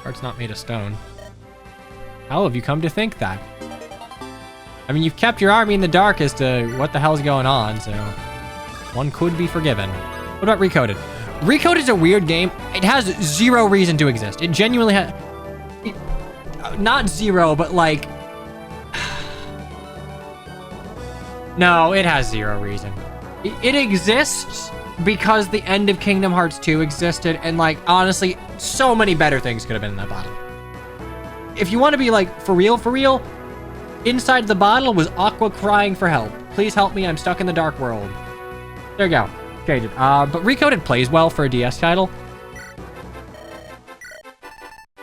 Heart's not made of stone. How have you come to think that? I mean, you've kept your army in the dark as to what the hell's going on, so one could be forgiven. What about Recoded? Recoded is a weird game. It has zero reason to exist. It genuinely has... Not zero, but like... No, it has zero reason. It exists because the end of Kingdom Hearts 2 existed, and like, honestly, so many better things could have been in that bottle. If you want to be like, for real, inside the bottle was Aqua crying for help. Please help me, I'm stuck in the dark world. There you go. Changed it. But Recoded plays well for a DS title.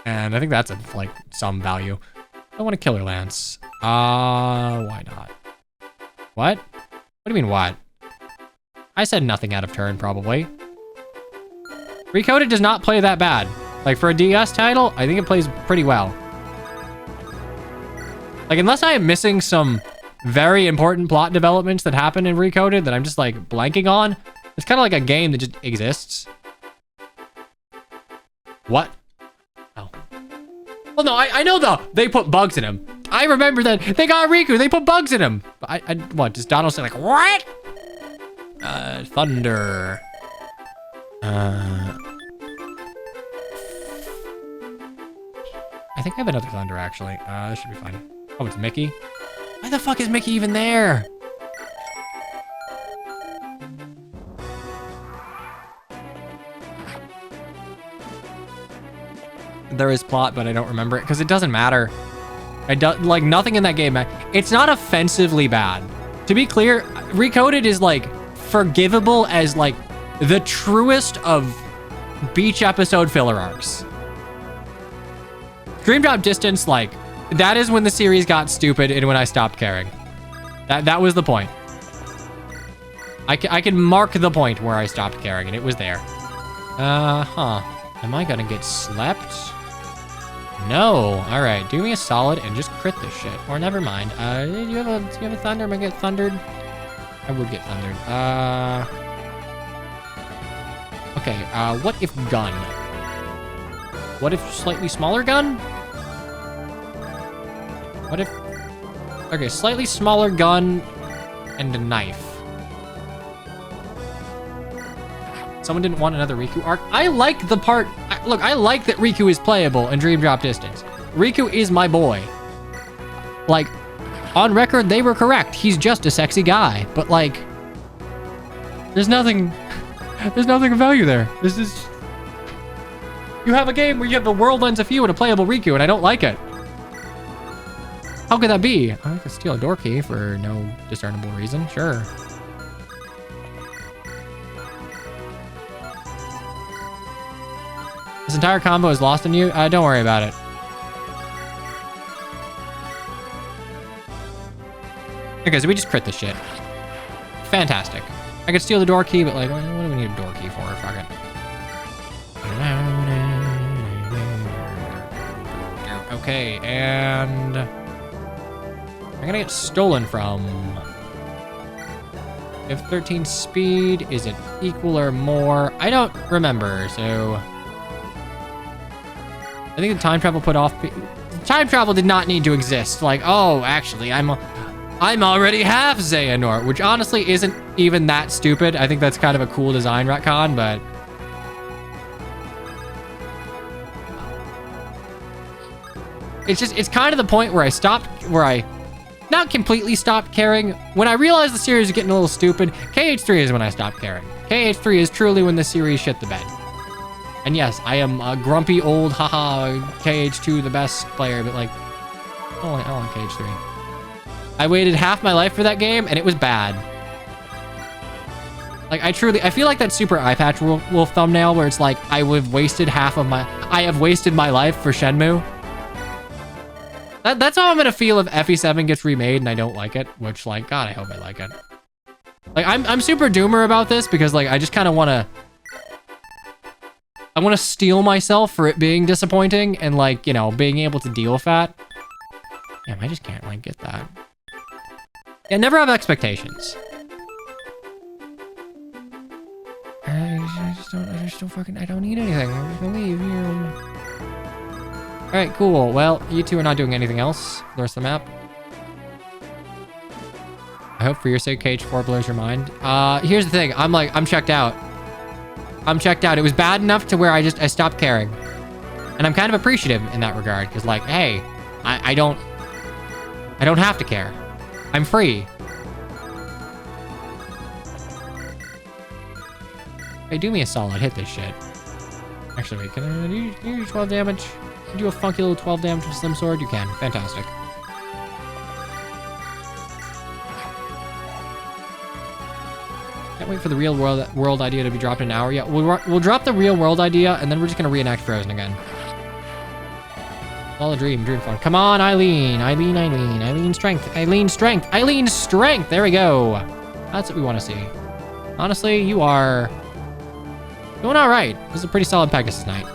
And I think that's of like some value. I want a Killer Lance. Why not? What? What do you mean what? I said nothing out of turn, probably. Recoded does not play that bad. Like, for a DS title, I think it plays pretty well. Like, unless I am missing some very important plot developments that happen in Recoded that I'm just, like, blanking on, it's kind of like a game that just exists. What? Oh. Well, no, I know they put bugs in him. I remember that they got Riku, they put bugs in him. What, does Donald say, like, what? Thunder. I think I have another Thunder, actually. This should be fine. Oh, it's Mickey? Why the fuck is Mickey even there? There is plot, but I don't remember it, because it doesn't matter. Like, nothing in that game, it's not offensively bad. To be clear, Recoded is, like, forgivable as like the truest of beach episode filler arcs. Dream Drop Distance, like, that is when the series got stupid and when I stopped caring. That was the point. I can mark the point where I stopped caring, and it was there. Am I gonna get slept? No. All right, do me a solid and just crit this shit. Or never mind. Do you have a thunder? Am I get thundered? I would get thundered. Okay, what if gun? What if slightly smaller gun? What if... Okay, slightly smaller gun and a knife. Someone didn't want another Riku arc. I like the part... Look, I like that Riku is playable in Dream Drop Distance. Riku is my boy. Like, on record, they were correct. He's just a sexy guy. But, like, there's nothing... There's nothing of value there. This is... You have a game where you have the world ends of you and a playable Riku, and I don't like it. How could that be? I could steal a door key for no discernible reason. Sure. This entire combo is lost on you? Don't worry about it. Okay, so we just crit this shit. Fantastic. I could steal the door key, but like, what do we need a door key for? Fuck it. Okay, and... I'm gonna get stolen from. If 13 speed, is it equal or more? I don't remember, so... I think the time travel put off... Time travel did not need to exist. Like, oh, actually, I'm already half Xehanort, which honestly isn't even that stupid. I think that's kind of a cool design retcon, but... It's kind of the point where I not completely stopped caring. When I realized the series was getting a little stupid, KH3 is when I stopped caring. KH3 is truly when the series shit the bed. And yes, I am a grumpy old haha KH2 the best player, but like, I don't like KH3. I waited half my life for that game and it was bad. Like I feel like that super eye patch wolf thumbnail where it's like, I have wasted my life for Shenmue. That's how I'm gonna feel if FE7 gets remade and I don't like it, which like, God, I hope I like it. Like I'm super doomer about this because like, I just kind of I want to steel myself for it being disappointing and like, you know, being able to deal with that. Damn, I just can't like get that. Yeah, never have expectations. I don't need anything. I'm just gonna leave here. All right, cool. Well, you two are not doing anything else. The rest of the map. I hope for your sake, KH4 blows your mind. Here's the thing. I'm checked out. I'm checked out. It was bad enough to where I stopped caring. And I'm kind of appreciative in that regard. Because like, hey, I don't have to care. I'm free. Hey, do me a solid. Hit this shit. Actually, wait, can I do 12 damage? Can you do a funky little 12 damage with Slim Sword? You can. Fantastic. Can't wait for the real world idea to be dropped in an hour. Yeah, we'll drop the real world idea, and then we're just gonna reenact Frozen again. All a dream fun. Come on, Eileen. Eileen strength. Eileen strength. Eileen strength. There we go. That's what we want to see. Honestly, you are doing all right. This is a pretty solid Pegasus night.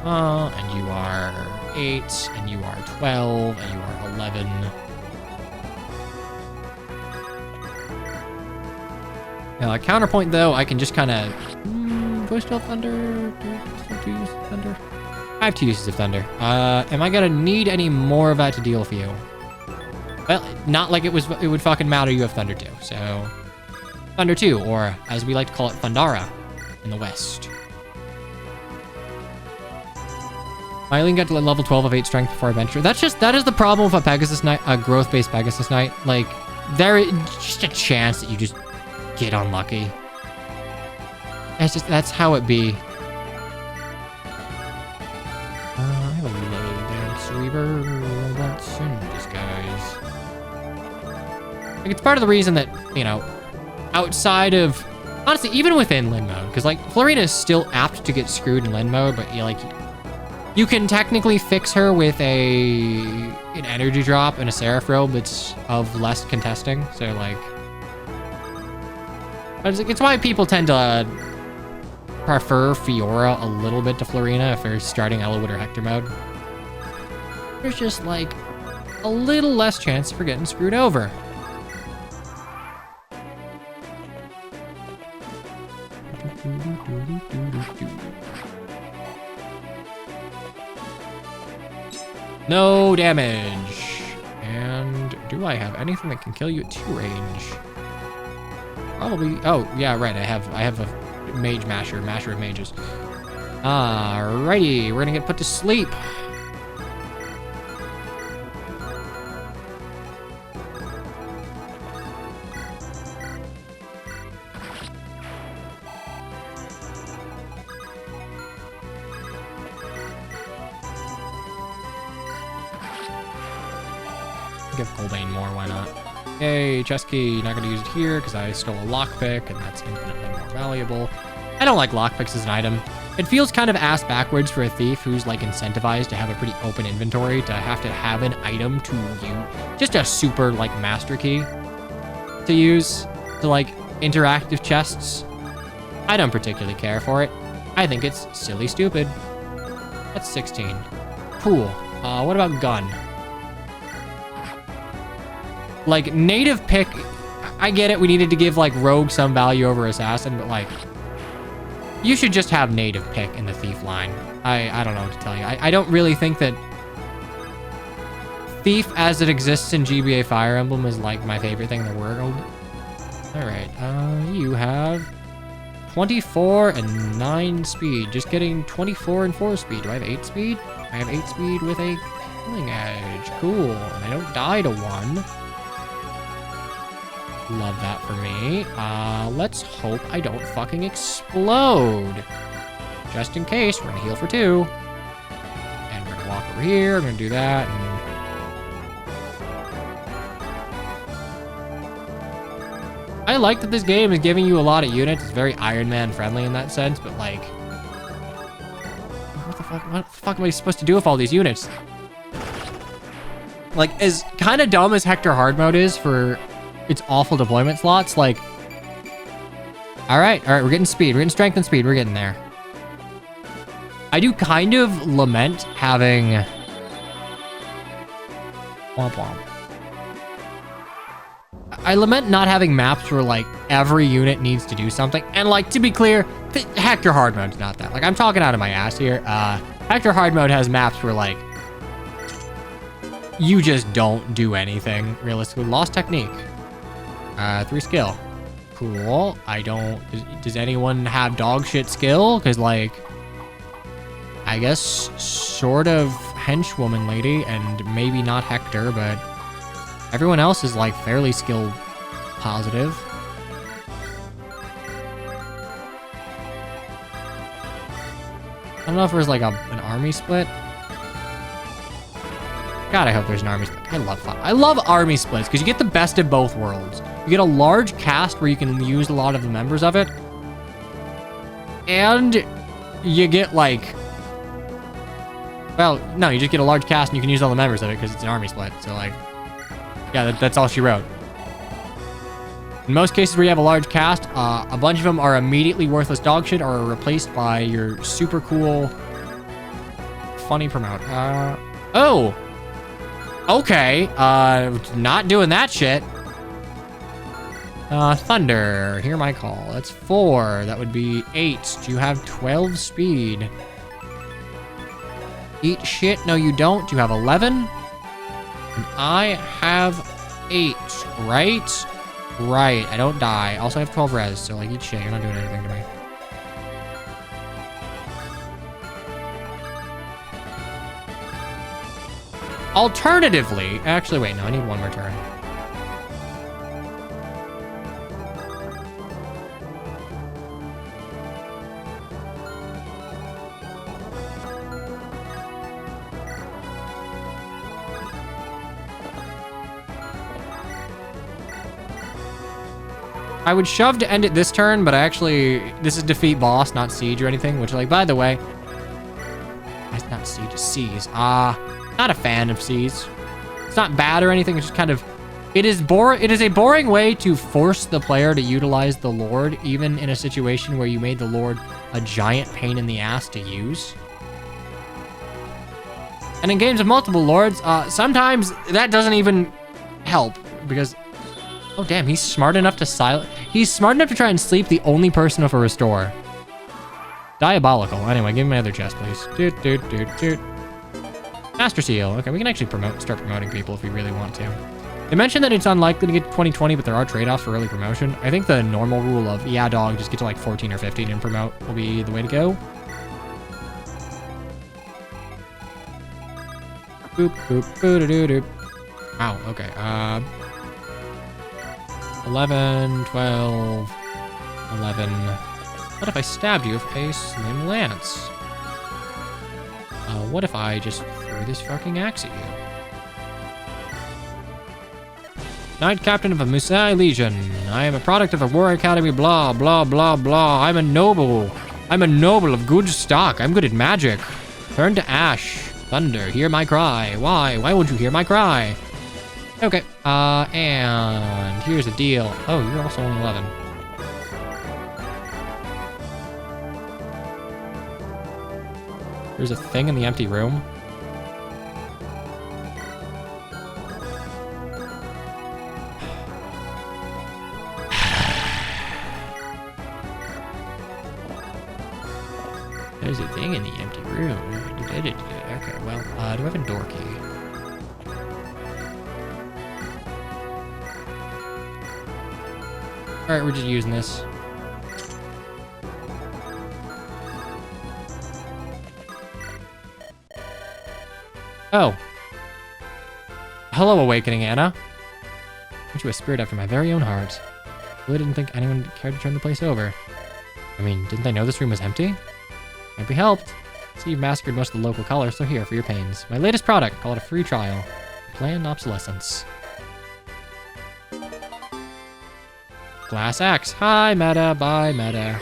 And you are 8, and you are 12, and you are 11. Now, a counterpoint, though, I can just kind of... Do I still have Thunder? Do I still use Thunder? I have 2 uses of Thunder. Am I gonna need any more of that to deal with you? Well, not like it would fucking matter. You have Thunder too, so... Thunder 2, or as we like to call it, Thundara in the West. Eileen got to level 12 of 8 strength before adventure. That is the problem with a Pegasus Knight, a growth-based Pegasus Knight. Like, there is just a chance that you just get unlucky. That's how it be. I have a low dance reaver. That's in disguise. Like, it's part of the reason that, you know, outside of, honestly, even within Lin mode, because like Florina is still apt to get screwed in Lin mode, but you can technically fix her with an energy drop and a Seraph robe that's of less contesting. So like, it's why people tend to prefer Fiora a little bit to Florina if they're starting Elowood or Hector mode. There's just like a little less chance for getting screwed over. No damage. And do I have anything that can kill you at 2 range? Probably. Oh, yeah, right. I have a mage masher of mages. Alrighty, we're gonna get put to sleep. Give Goldane more, why not? Yay, chest key. Not gonna use it here because I stole a lockpick and that's infinitely more valuable. I don't like lockpicks as an item. It feels kind of ass backwards for a thief who's like incentivized to have a pretty open inventory to have an item to use. Just a super like master key to use to like interactive chests. I don't particularly care for it. I think it's silly stupid. That's 16. Cool. What about gun? Like, native pick, I get it. We needed to give, like, rogue some value over assassin, but, like, you should just have native pick in the thief line. I don't know what to tell you. I don't really think that thief as it exists in GBA Fire Emblem is, like, my favorite thing in the world. All right, you have 24 and 9 speed. Just getting 24 and 4 speed. Do I have 8 speed? I have 8 speed with a killing edge. Cool, and I don't die to 1. Love that for me. Let's hope I don't fucking explode. Just in case, we're gonna heal for 2. And we're gonna walk over here, I'm gonna do that, and... I like that this game is giving you a lot of units. It's very Iron Man friendly in that sense, but like... What the fuck am I supposed to do with all these units? Like, as kind of dumb as Hector Hard Mode is for its awful deployment slots, like... Alright, we're getting speed. We're getting strength and speed. We're getting there. I do kind of lament having... Womp womp. I lament not having maps where, like, every unit needs to do something. And, like, to be clear, Hector Hard Mode's not that. Like, I'm talking out of my ass here. Hector Hard Mode has maps where, like, you just don't do anything, realistically. Lost Technique. 3 skill. Cool. I don't... Does anyone have dog shit skill? Because, like... I guess sort of henchwoman lady, and maybe not Hector, but... Everyone else is, like, fairly skill positive. I don't know if there's, like, an army split. God, I hope there's an army split. I love army splits, because you get the best of both worlds. You get a large cast where you can use a lot of the members of it. And you get, like... Well, no, you just get a large cast and you can use all the members of it, because it's an army split. So, like... Yeah, that's all she wrote. In most cases where you have a large cast, a bunch of them are immediately worthless dog shit or are replaced by your super cool, funny promote. Oh! Okay, not doing that shit. Thunder, hear my call. That's 4, that would be 8. Do you have 12 speed? Eat shit, no you don't. Do you have 11? And I have 8, right? Right, I don't die. Also, I have 12 res, so, like, eat shit. You're not doing anything to me. Alternatively... Actually, wait, no, I need one more turn. I would shove to end it this turn, but this is defeat boss, not siege or anything, which, like, by the way, it's not siege, it's seize. Not a fan of seize. It's not bad or anything, it's just kind of, it is a boring way to force the player to utilize the Lord, even in a situation where you made the Lord a giant pain in the ass to use. And in games of multiple Lords, sometimes that doesn't even help, because Oh, damn, he's smart enough to He's smart enough to try and sleep the only person with a restore. Diabolical. Anyway, give me my other chest, please. Doot. Master Seal. Okay, we can actually start promoting people if we really want to. They mentioned that it's unlikely to get to 2020, but there are trade-offs for early promotion. I think the normal rule of, yeah, dog, just get to like 14 or 15 and promote will be the way to go. Boop, boop, boo-doo-doo-doo. Wow, okay. 11, 12, 11. What if I stabbed you with a slim lance? What if I just threw this fucking axe at you? Knight Captain of a Musai Legion. I am a product of a War Academy, blah, blah, blah, blah. I'm a noble. I'm a noble of good stock. I'm good at magic. Turn to ash. Thunder, hear my cry. Why? Why won't you hear my cry? Okay, and here's the deal. Oh, you're also on 11. There's a thing in the empty room. There's a thing in the empty room. Okay, well, do I have a door key? Alright, we're just using this. Oh. Hello, Awakening Anna. Aren't you a spirit after my very own heart? I really didn't think anyone cared to turn the place over. I mean, didn't they know this room was empty? Can't be helped. See, you've massacred most of the local colors, so here for your pains. My latest product, call it a free trial. Planned obsolescence. Glass axe. Hi, meta. Bye, meta.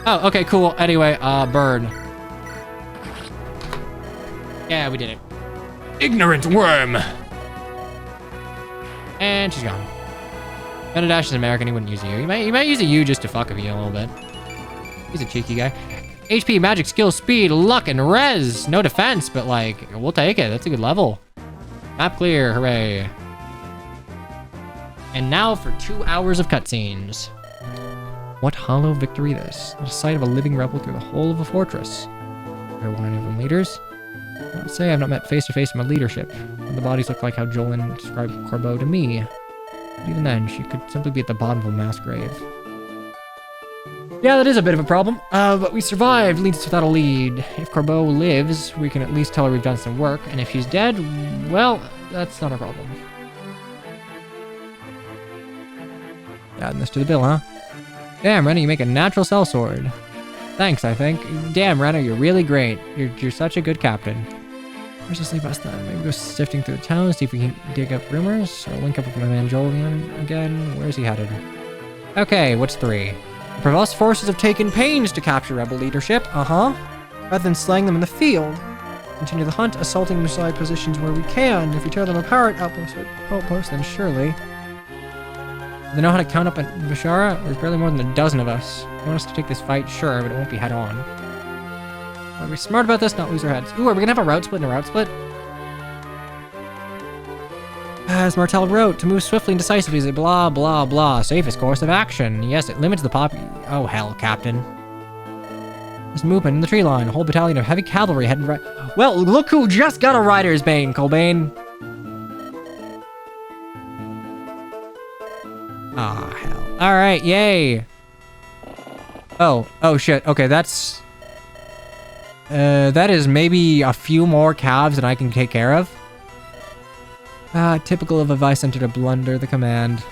Oh, okay, cool. Anyway, burn. Yeah, we did it. Ignorant worm! And she's gone. Benadash is American, he wouldn't use a U. He might use a U just to fuck with you a little bit. He's a cheeky guy. HP, magic, skill, speed, luck, and res. No defense, but like, we'll take it. That's a good level. Map clear, hooray. And now for 2 hours of cutscenes. What hollow victory this? The sight of a living rebel through the whole of a fortress. Are one of them leaders? I would say I've not met face to face with my leadership. The bodies look like how Jolin described Corbeau to me. But even then, she could simply be at the bottom of a mass grave. Yeah, that is a bit of a problem. But we survived, leads without a lead. If Corbeau lives, we can at least tell her we've done some work. And if she's dead, well, that's not a problem. Adding this to the bill, huh? Damn, Renna, you make a natural sellsword. Thanks, I think. Damn, Renna, you're really great. You're such a good captain. Where's this leave us then? Maybe go sifting through the town, see if we can dig up rumors, or link up with my man Jolien again. Where's he headed? Okay, what's 3? The Provost forces have taken pains to capture rebel leadership. Rather than slaying them in the field. Continue the hunt, assaulting Musai positions where we can. If we tear them apart, outpost, then surely. They know how to count up at Bashara? There's barely more than a dozen of us. You want us to take this fight? Sure, but it won't be head-on. We'll be smart about this, not lose our heads. Ooh, are we gonna have a route split and a route split? As Martel wrote, to move swiftly and decisively is a blah, blah, blah. Safest course of action. Yes, it limits the Oh, hell, Captain. There's movement in the tree line. A whole battalion of heavy cavalry heading right... Well, look who just got a Rider's Bane, Colbane. Ah, hell. Alright, yay. Oh, shit. Okay, that's... that is maybe a few more calves than I can take care of. Typical of a Vicenter to blunder the command.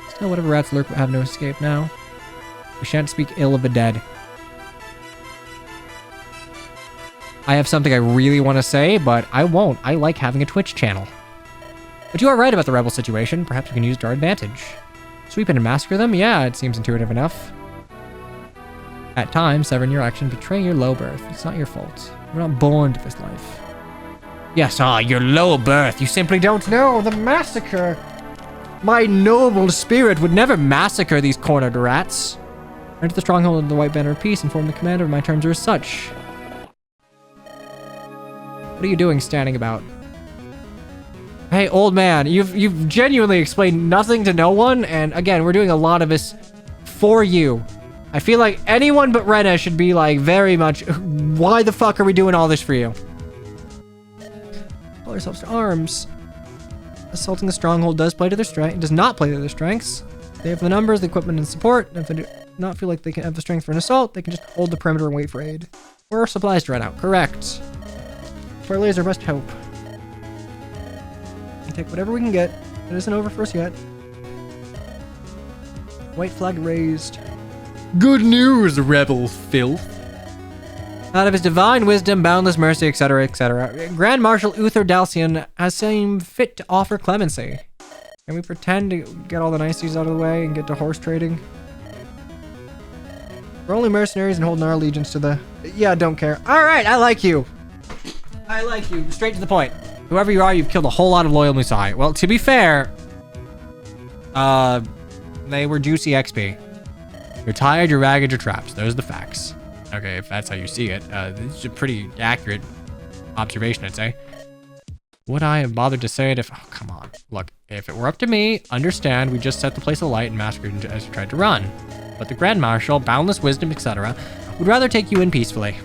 Still, whatever rats lurk have no escape now. We shan't speak ill of the dead. I have something I really want to say, but I won't. I like having a Twitch channel. But you are right about the rebel situation. Perhaps we can use it to our advantage. Sweep in and massacre them? Yeah, it seems intuitive enough. At times, severing your action, betray your low birth. It's not your fault. You're not born to this life. Yes, your low birth. You simply don't know the massacre. My noble spirit would never massacre these cornered rats. Enter the stronghold of the White Banner of Peace and form the commander. My terms are as such. What are you doing standing about? Hey, old man, you've genuinely explained nothing to no one, and again, we're doing a lot of this for you. I feel like anyone but Rena should be like very much, why the fuck are we doing all this for you? Pull ourselves to arms. Assaulting the stronghold does play to their strength. Does not play to their strengths. They have the numbers, the equipment, and support. And if they do not feel like they can have the strength for an assault, they can just hold the perimeter and wait for aid. Or supplies to run out. Correct. Parlay is our best hope. We take whatever we can get. It isn't over for us yet. White flag raised. Good news, rebel filth. Out of his divine wisdom, boundless mercy, etc., etc., Grand Marshal Uther Dalcian has seen fit to offer clemency. Can we pretend to get all the niceties out of the way and get to horse trading? We're only mercenaries and holding our allegiance to the... Yeah, don't care. Alright, I like you. I like you. Straight to the point. Whoever you are, you've killed a whole lot of loyal Musai. Well, to be fair, they were juicy XP. You're tired, you're ragged, you're trapped. Those are the facts. Okay, if that's how you see it. This is a pretty accurate observation, I'd say. Would I have bothered to say it if... Oh, come on. Look, if it were up to me, understand we just set the place alight and massacred as you tried to run. But the Grand Marshal, boundless wisdom, etc., would rather take you in peacefully.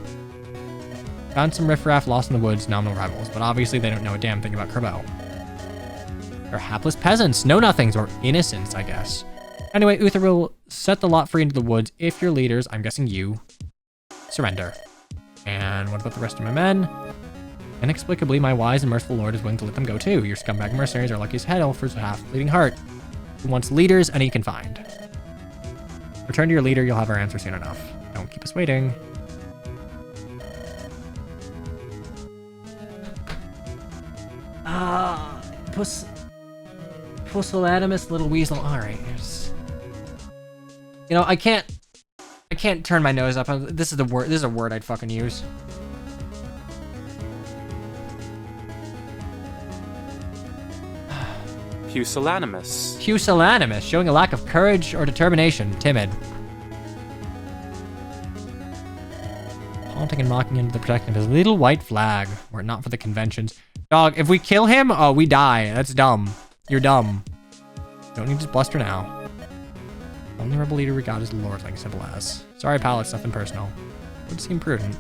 Found some riffraff lost in the woods, nominal rivals, but obviously they don't know a damn thing about Kerbo. They're hapless peasants, know-nothings, or innocents, I guess. Anyway, Uther will set the lot free into the woods if your leaders, I'm guessing you, surrender. And what about the rest of my men? Inexplicably, my wise and merciful lord is willing to let them go too. Your scumbag mercenaries are lucky as hell for his half-bleeding heart. He wants leaders, and he can find. Return to your leader, you'll have our answer soon enough. Don't keep us waiting. Pusillanimous little weasel. Alright. You know, I can't turn my nose up. This is the word. This is a word I'd fucking use. Pusillanimous. Pusillanimous, showing a lack of courage or determination. Timid. Haunting and mocking into the protection of his little white flag. Were it not for the conventions. Dog, if we kill him, oh, we die. That's dumb. You're dumb. Don't need to bluster now. Only rebel leader we got is lordling, simple as. Sorry, pal, it's nothing personal. Would seem prudent.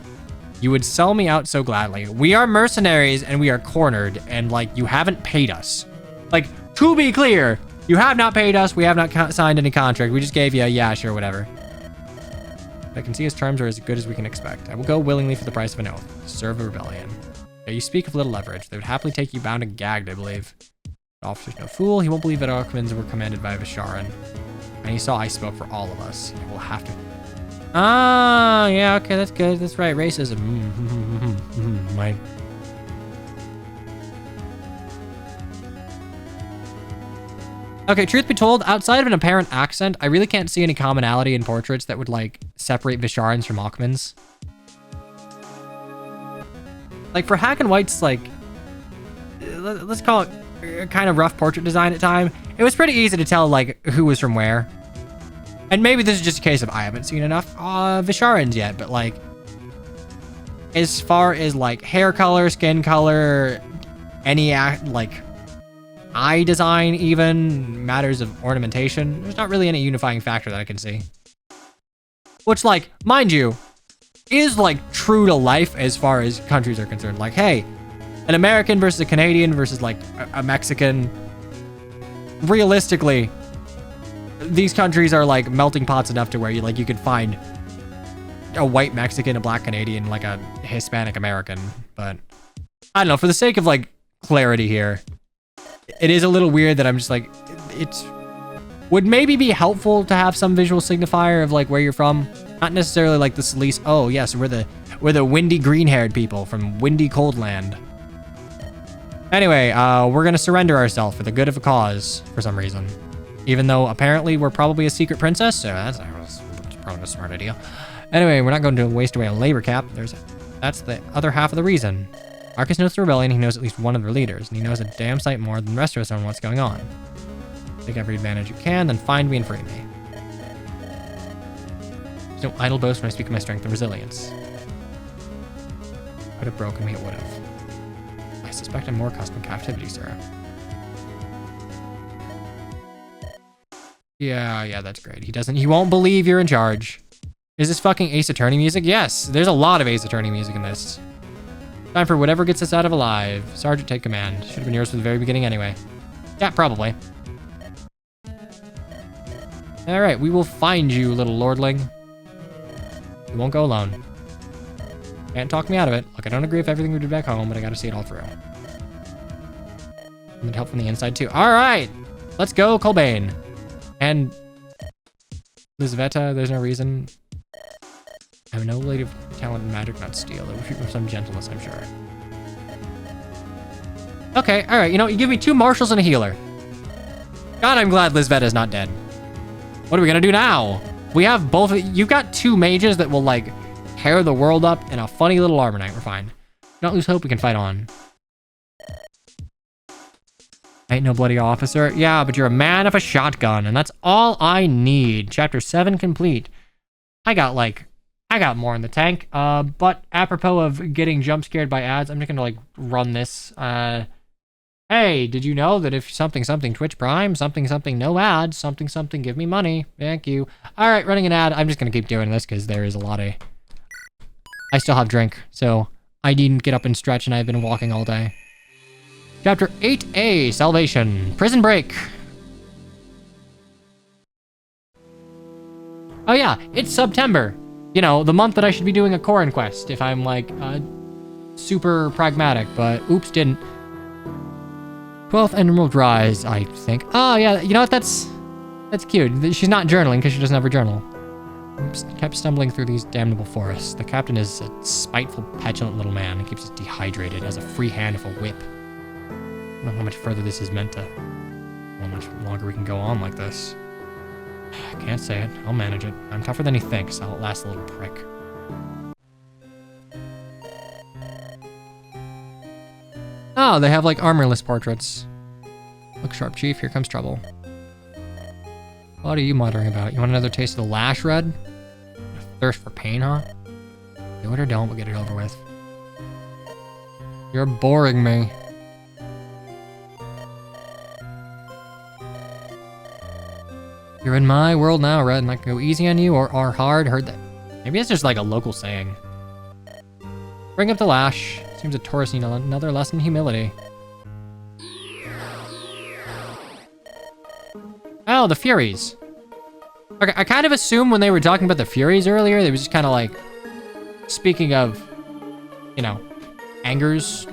You would sell me out so gladly. We are mercenaries and we are cornered, and like, you haven't paid us. Like, to be clear, you have not paid us. We have not signed any contract. We just gave you a yeah, sure, whatever. I can see his terms are as good as we can expect. I will go willingly for the price of an oath. Serve a rebellion. Yeah, you speak of little leverage. They would happily take you bound and gagged, I believe. The officer's no fool. He won't believe that Archmans were commanded by Visharan. And he saw I spoke for all of us. He will have to... Ah, yeah, okay, that's good. That's right, racism. My... Okay, truth be told, outside of an apparent accent, I really can't see any commonality in portraits that would, like, separate Visharans from Alchemans. Like, for Hack and White's, like, let's call it a kind of rough portrait design at time, it was pretty easy to tell, like, who was from where. And maybe this is just a case of I haven't seen enough Visharans yet, but, like, as far as, like, hair color, skin color, any, like, eye design even, matters of ornamentation, there's not really any unifying factor that I can see. Which, like, mind you, is, like, true to life as far as countries are concerned. Like, hey, an American versus a Canadian versus, like, a Mexican. Realistically, these countries are, like, melting pots enough to where you, like, you could find a white Mexican, a black Canadian, like a Hispanic American. But, I don't know, for the sake of, like, clarity here, it is a little weird that I'm just, like, it's... would maybe be helpful to have some visual signifier of, like, where you're from. Not necessarily like the Salice. Oh, yes, we're the windy green-haired people from windy cold land. Anyway, we're gonna surrender ourselves for the good of a cause for some reason. Even though apparently we're probably a secret princess, so that's probably a smart idea. Anyway, we're not going to waste away a labor cap. That's the other half of the reason. Marcus knows the rebellion. He knows at least one of their leaders, and he knows a damn sight more than the rest of us on what's going on. Take every advantage you can, then find me and free me. There's no idle boast when I speak of my strength and resilience. Could have broken me, it would have. I suspect I'm more accustomed to captivity, sir. Yeah, that's great. He won't believe you're in charge. Is this fucking Ace Attorney music? Yes, there's a lot of Ace Attorney music in this. Time for whatever gets us out of alive. Sergeant, take command. Should have been yours from the very beginning anyway. Yeah, probably. All right, we will find you, little lordling. You won't go alone. Can't talk me out of it. Look, I don't agree with everything we did back home, but I gotta see it all through. I need help from the inside too. All right, let's go, Colbane. And Lizveta, there's no reason. I have no lady of talent and magic, not steal. It would treat me with some gentleness, I'm sure. Okay, all right, you know, you give me 2 marshals and a healer. God, I'm glad Lizveta is not dead. What are we gonna do now? We have both, you've got 2 mages that will like tear the world up in a funny little armor knight. We're fine. Don't lose hope, we can fight on. Ain't no bloody officer. Yeah, but you're a man of a shotgun, and that's all I need. Chapter 7 complete. I got more in the tank. But apropos of getting jump scared by ads, I'm just gonna like run this. Hey, did you know that if something Twitch Prime, something no ads, something give me money. Thank you. All right, running an ad. I'm just gonna keep doing this because there is a lot of. I still have drink, so I needn't get up and stretch, and I've been walking all day. Chapter 8A, Salvation, Prison Break. Oh yeah, it's September. You know, the month that I should be doing a Corin quest if I'm like super pragmatic, but oops, didn't. 12th Emerald Rise, I think. Oh yeah, you know what, that's cute. She's not journaling because she doesn't have her journal. Kept stumbling through these damnable forests. The captain is a spiteful, petulant little man. He keeps us dehydrated, has a free hand of a whip. I don't know how much further this is meant to. How much longer we can go on like this. I can't say it. I'll manage it. I'm tougher than he thinks. I'll outlast the little prick. Oh, they have like armorless portraits. Look sharp, Chief. Here comes trouble. What are you muttering about? You want another taste of the lash, Red? A thirst for pain, huh? Do it or don't, we'll get it over with. You're boring me. You're in my world now, Red, and I can go easy on you or hard. Heard that. Maybe it's just like a local saying. Bring up the lash. Seems a tourist need another lesson in humility. Oh, the Furies. Okay, I kind of assumed when they were talking about the Furies earlier, they were just kind of like, speaking of, you know, angers.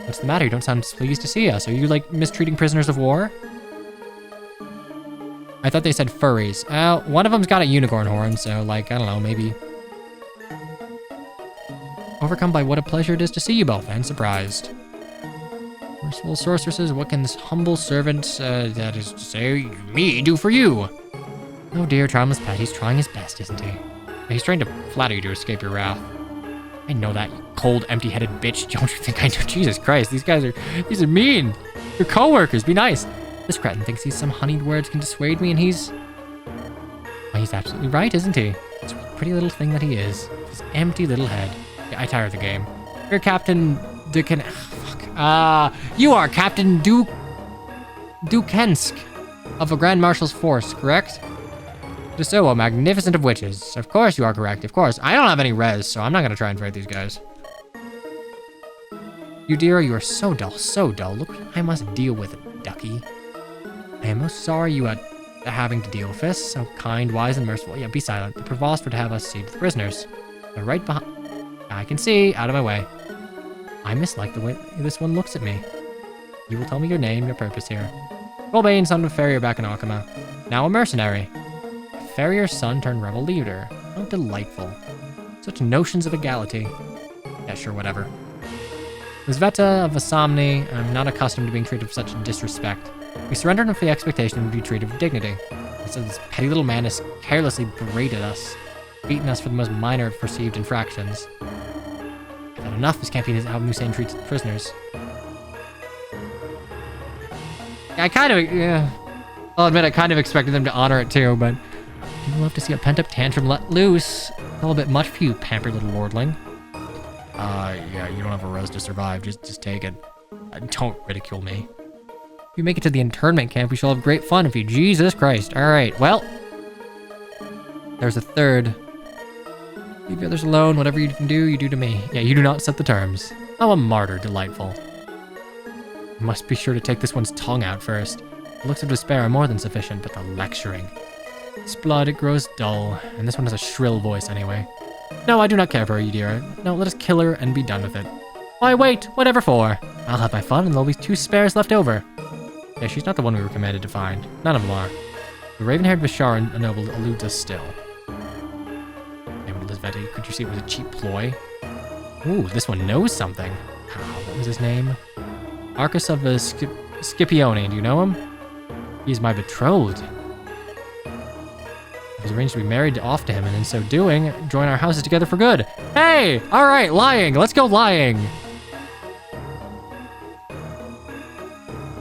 What's the matter? You don't sound pleased to see us. Are you like mistreating prisoners of war? I thought they said furries. One of them's got a unicorn horn, so like, I don't know, maybe. Overcome by what a pleasure it is to see you both, and surprised. Merciful sorceresses, what can this humble servant, that is to say, me, do for you? Oh dear, charmless pet, he's trying his best, isn't he? He's trying to flatter you to escape your wrath. I know that, you cold, empty-headed bitch. Don't you think I know? Jesus Christ, these are mean. They're co-workers, be nice. This cretin thinks he's some honeyed words can dissuade me, and he's absolutely right, isn't he? This pretty little thing that he is. His empty little head. Yeah, I tire of the game. You're Captain you are Captain Dukensk of a Grand Marshal's force, correct? Just so, a magnificent of witches. Of course you are correct, of course. I don't have any res, so I'm not gonna try and fight these guys. You dear, you are so dull, so dull. Look what I must deal with, ducky. I am most sorry you are having to deal with this. So kind, wise, and merciful. Yeah, be silent. The provost would have us see the prisoners. They're right behind. I can see. Out of my way. I mislike the way this one looks at me. You will tell me your name, your purpose here. Colbane, son of a farrier back in Akama. Now a mercenary. Farrier's son turned rebel leader. How delightful. Such notions of equality. Yeah, sure, whatever. Lizveta of Asamni, I'm not accustomed to being treated with such disrespect. We surrendered with the expectation to be treated with dignity. Instead, this petty little man has carelessly berated us, beaten us for the most minor of perceived infractions. I've had enough. This can't be how Musain treats prisoners. I'll admit I kind of expected them to honor it too, but you'd love to see a pent-up tantrum let loose. A little bit much for you, pampered little lordling. Yeah, you don't have a rose to survive. Just take it. Don't ridicule me. If you make it to the internment camp, we shall have great fun with you. Jesus Christ. All right, well. There's a third. Leave the others alone. Whatever you can do, you do to me. Yeah, you do not set the terms. Oh, a martyr. Delightful. Must be sure to take this one's tongue out first. The looks of despair are more than sufficient, but the lecturing. This blood, it grows dull. And this one has a shrill voice anyway. No, I do not care for her, you dear. No, let us kill her and be done with it. Why wait? Whatever for? I'll have my fun and there'll be 2 spares left over. Yeah, she's not the one we were commanded to find. None of them are. The raven-haired Vishar, a noble, eludes us still. Could you see it was a cheap ploy? Ooh, this one knows something. What was his name? Arcus of the Scipione. Do you know him? He's my betrothed. I was arranged to be married off to him, and in so doing, join our houses together for good. Hey! All right, lying. Let's go lying.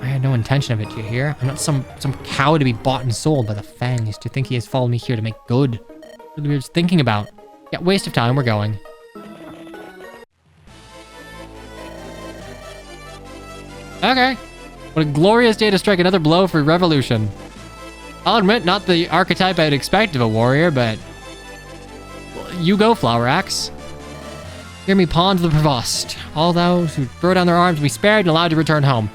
I had no intention of it, do you hear? I'm not some cow to be bought and sold by the fangs to think he has followed me here to make good. What we were just thinking about. Yeah, waste of time. We're going. Okay. What a glorious day to strike another blow for revolution. I'll admit, not the archetype I'd expect of a warrior, but... You go, Flower Axe. Hear me pawn to the Provost. All those who throw down their arms will be spared and allowed to return home.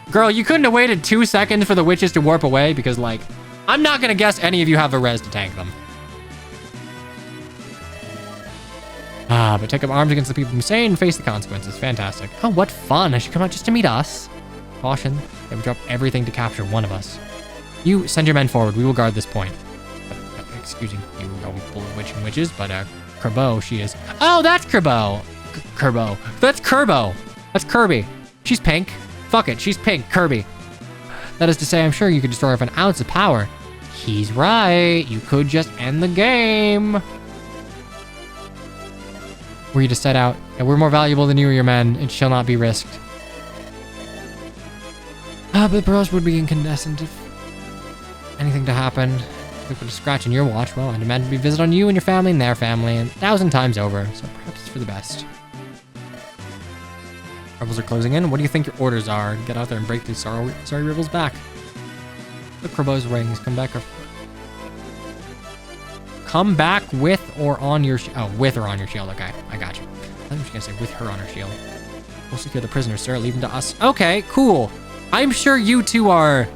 Girl, you couldn't have waited 2 seconds for the witches to warp away, because, like, I'm not gonna guess any of you have a res to tank them. But take up arms against the people insane and face the consequences. Fantastic. Oh, what fun. I should come out just to meet us. Caution. They would drop everything to capture one of us. You, send your men forward. We will guard this point. Excusing you, full of witching witches, but, Kerbo, she is... Oh, that's Kerbo! Kerbo. That's Kerbo! That's Kirby. She's pink. Fuck it, she's pink. Kirby. That is to say, I'm sure you could destroy her with an ounce of power. He's right. You could just end the game. Were you to set out? Yeah, we're more valuable than you or your men. It shall not be risked. But the pearls would be incandescent if anything to happen. If we put a scratch in your watch, well, I demand to be visited on you and your family and their family 1,000 times over. So perhaps it's for the best. Rebels are closing in. What do you think your orders are? Get out there and break these sorry rebels back. The Kerbo's rings. Come back or... Come back with or on your with or on your shield. Okay, I got you. I was gonna say with her on her shield. We'll secure the prisoners, sir. Leave them to us. Okay, cool. I'm sure you two are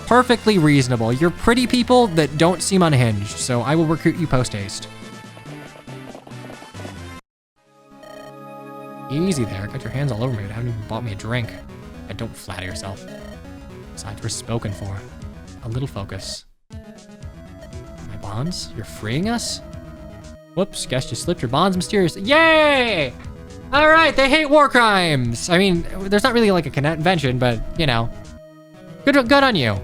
perfectly reasonable. You're pretty people that don't seem unhinged, so I will recruit you post-haste. Easy there. Got your hands all over me, but haven't even bought me a drink. And don't flatter yourself. Besides, we're spoken for. A little focus. Bonds? You're freeing us? Whoops, guess you slipped your bonds mysteriously. Yay! All right, they hate war crimes. I mean, there's not really like a convention, but you know, good on you.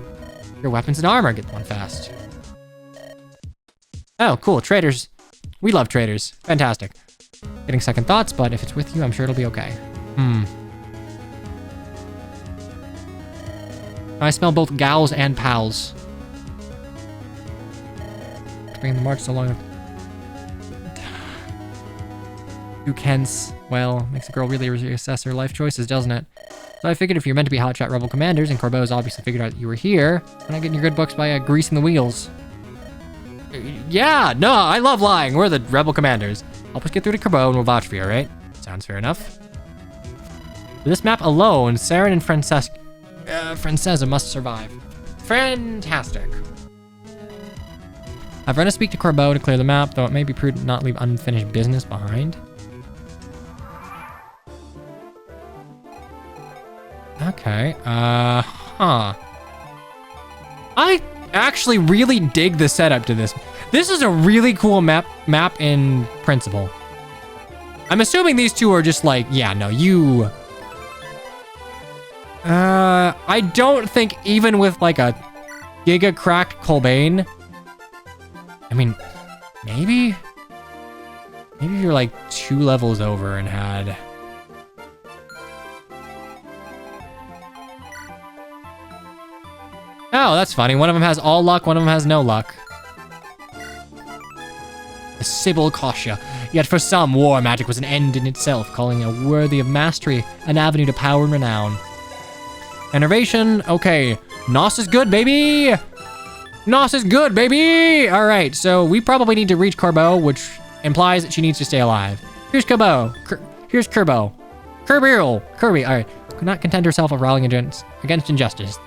Your weapons and armor get one fast. Oh, cool, traders. We love traders. Fantastic. Getting second thoughts, but if it's with you, I'm sure it'll be okay. I smell both gals and pals. Bring the march so long. You Kents. Well, makes a girl really reassess her life choices, doesn't it? So I figured if you're meant to be hotshot rebel commanders, and Corbeau's obviously figured out that you were here, why not get in your good books by greasing the wheels? Yeah, no, I love lying. We're the rebel commanders. Help us get through to Corbeau and we'll vouch for you, right? Sounds fair enough. For this map alone, Saren and Francesa must survive. Fantastic. I've run to speak to Corbeau to clear the map, though it may be prudent not leave unfinished business behind. Okay, I actually really dig the setup to this. This is a really cool map in principle. I'm assuming these two are just like, yeah, no, you... I don't think even with like a giga cracked Colbane, I mean, maybe you're like 2 levels over and had... Oh, that's funny. One of them has all luck, one of them has no luck. The Sybil Kosha. Yet for some, war magic was an end in itself, calling it worthy of mastery, an avenue to power and renown. Enervation. Okay. Nos is good, baby. Nos is good, baby. All right. So we probably need to reach Corbeau, which implies that she needs to stay alive. Here's Corbeau. Here's Kerbo. Kirby. All right. Could not content herself of rallying against injustice.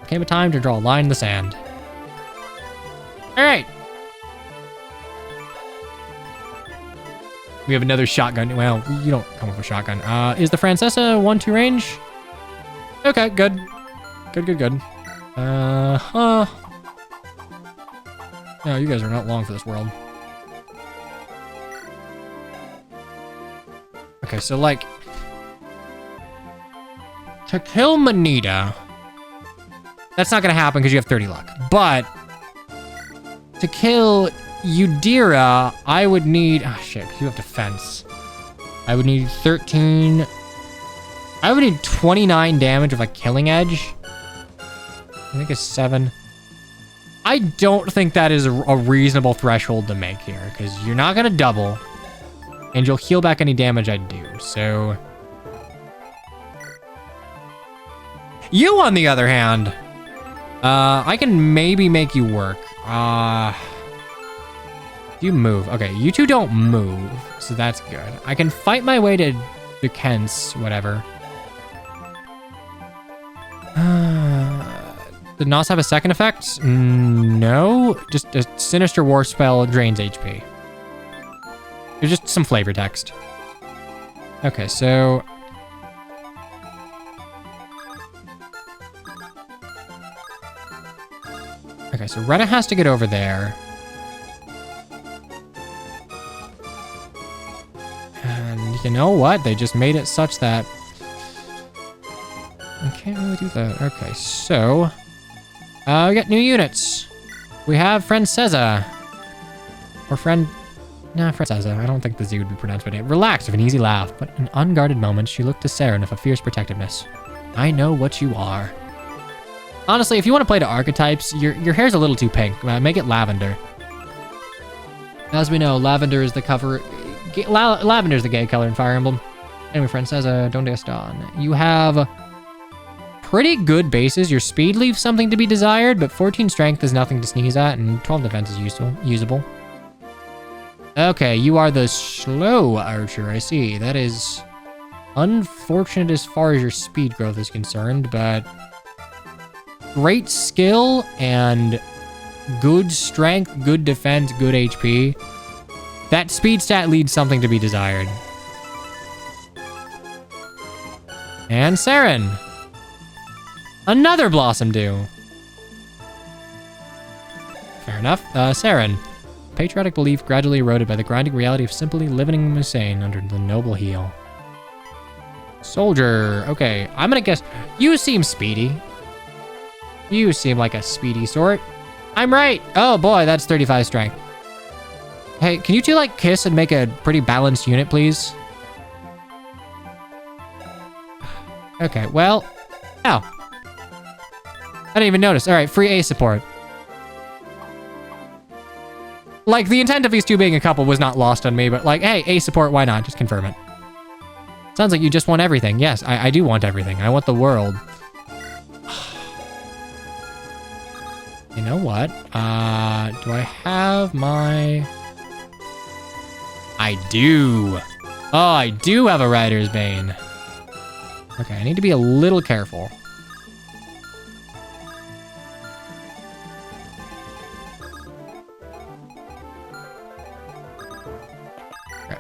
Came a time to draw a line in the sand. All right. We have another shotgun. Well, you don't come up with a shotgun. Is the Francesa 1-2 range? Okay, good. Good. No, you guys are not long for this world. Okay, so like... to kill Manita... That's not gonna happen because you have 30 luck. But... to kill Udira, I would need... ah, shit, you have defense. I would need 13... I would need 29 damage with a killing edge. I think it's 7. I don't think that is a reasonable threshold to make here, because you're not going to double, and you'll heal back any damage I do, so... You, on the other hand, I can maybe make you work. You move. Okay, you two don't move, so that's good. I can fight my way to the Kents, whatever. Did Nos have a second effect? No, just a Sinister War spell drains HP. There's just some flavor text. Okay, so... okay, so Retta has to get over there. And you know what? They just made it such that... I can't really do that. Okay, so... we got new units. We have Francesa. Or Francesa. I don't think the Z would be pronounced by name. Relaxed with an easy laugh, but in unguarded moments, she looked to Saren with a fierce protectiveness. I know what you are. Honestly, if you want to play to archetypes, your hair's a little too pink. Make it lavender. As we know, lavender is the cover... lavender is the gay color in Fire Emblem. Anyway, Francesa, donde están? You have... pretty good bases. Your speed leaves something to be desired, but 14 strength is nothing to sneeze at, and 12 defense is usable. Okay, you are the slow archer, I see. That is unfortunate as far as your speed growth is concerned, but great skill and good strength, good defense, good HP. That speed stat leaves something to be desired. And Saren. Another Blossom Dew. Fair enough. Saren. Patriotic belief gradually eroded by the grinding reality of simply living in Musain under the noble heel. Soldier. Okay, I'm gonna guess. You seem speedy. You seem like a speedy sort. I'm right. Oh boy, that's 35 strength. Hey, can you two like kiss and make a pretty balanced unit, please? Okay, well, ow. I didn't even notice. All right, free A support. Like, the intent of these two being a couple was not lost on me, but like, hey, A support, why not? Just confirm it. Sounds like you just want everything. Yes, I do want everything. I want the world. You know what? Do I have my... I do. Oh, I do have a Rider's Bane. Okay, I need to be a little careful.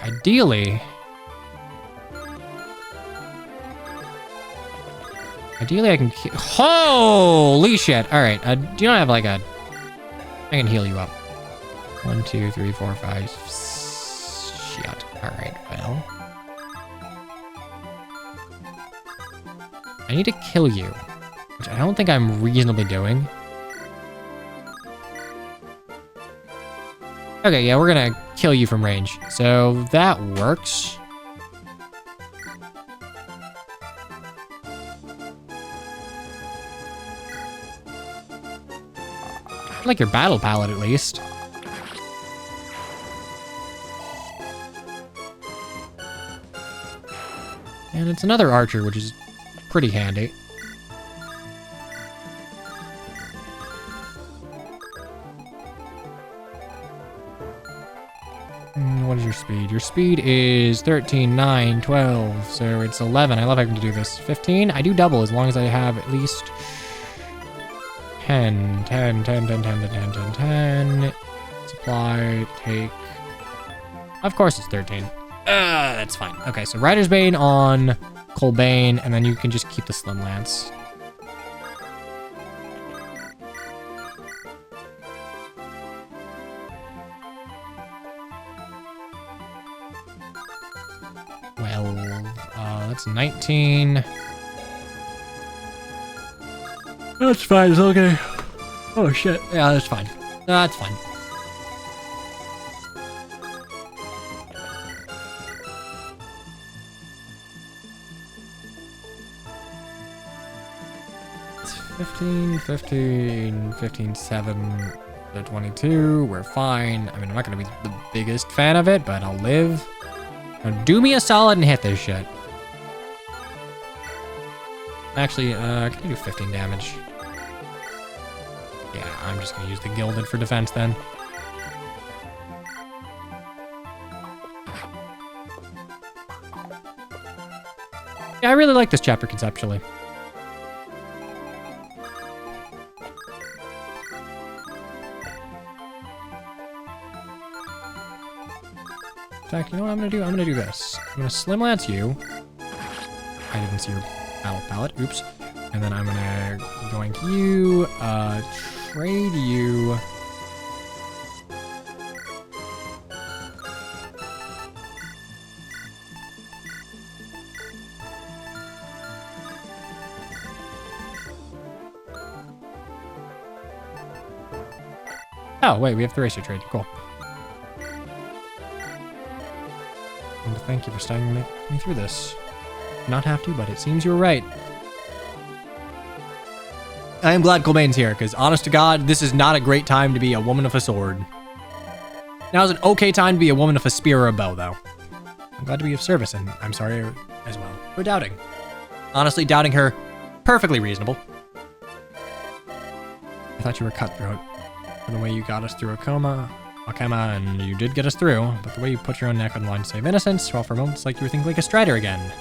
Ideally, I can... holy shit! All right, do you not have like a... I can heal you up. 1, 2, 3, 4, 5... shit. All right, well... I need to kill you, which I don't think I'm reasonably doing. Okay, yeah, we're gonna kill you from range. So that works. I like your battle palette at least. And it's another archer, which is pretty handy. What is your speed? Your speed is 13, 9, 12. So it's 11. I love having to do this. 15. I do double as long as I have at least 10. 10, 10, 10, 10, 10, 10, 10, 10. Supply, take. Of course it's 13. That's fine. Okay, so Rider's Bane on Colbane, and then you can just keep the Slim Lance. That's 19. That's fine, it's okay. Oh shit. Yeah, that's fine. That's fine. It's 15, 15, 15, 7, 22. We're fine. I mean, I'm not gonna be the biggest fan of it, but I'll live. Now do me a solid and hit this shit. Actually, can you do 15 damage? Yeah, I'm just gonna use the Gilded for defense then. Yeah, I really like this chapter conceptually. In fact, you know what I'm gonna do? I'm gonna do this. I'm gonna Slim Lance you. I didn't see your battle palette. Oops. And then I'm gonna yoink you, trade you. Oh, wait, we have the racer trade. Cool. And thank you for staying me through this. Not have to, but it seems you were right. I am glad Colbane's here, because honest to God, this is not a great time to be a woman of a sword. Now is an okay time to be a woman of a spear or a bow, though. I'm glad to be of service, and I'm sorry as well for doubting. Honestly, doubting her, perfectly reasonable. I thought you were cutthroat. For the way you got us through Akama, and you did get us through, but the way you put your own neck on the line to save innocence, well, for moments like you were thinking like a Strider again.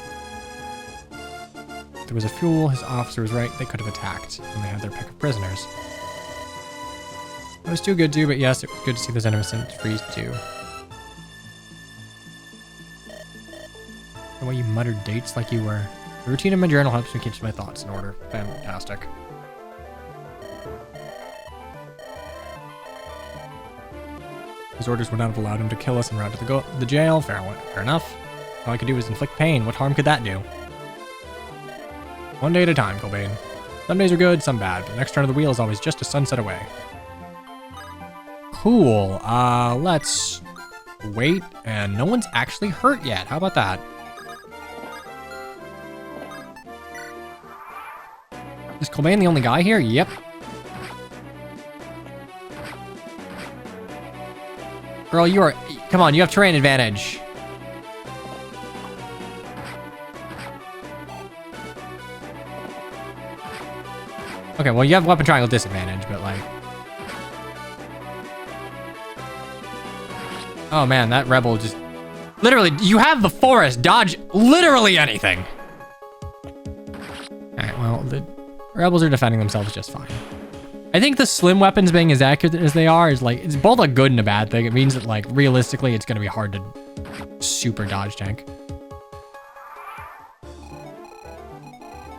There was a fool, his officer was right, they could have attacked, and they had their pick of prisoners. It was too good to, but yes, it was good to see those innocents freeze too. The way you muttered dates like you were. The routine of my journal helps me keep my thoughts in order. Fantastic. His orders would not have allowed him to kill us en route to the jail. Fair enough. All I could do was inflict pain. What harm could that do? One day at a time, Colbane. Some days are good, some bad, but the next turn of the wheel is always just a sunset away. Cool. Let's wait, and no one's actually hurt yet. How about that? Is Colbane the only guy here? Yep. Girl, you are... Come on, you have terrain advantage. Okay, well, you have weapon triangle disadvantage, but like... Oh man, that rebel just... Literally, you have the forest dodge literally anything. Alright, well, the rebels are defending themselves just fine. I think the slim weapons being as accurate as they are is like... It's both a good and a bad thing. It means that like, realistically, it's gonna be hard to super dodge tank.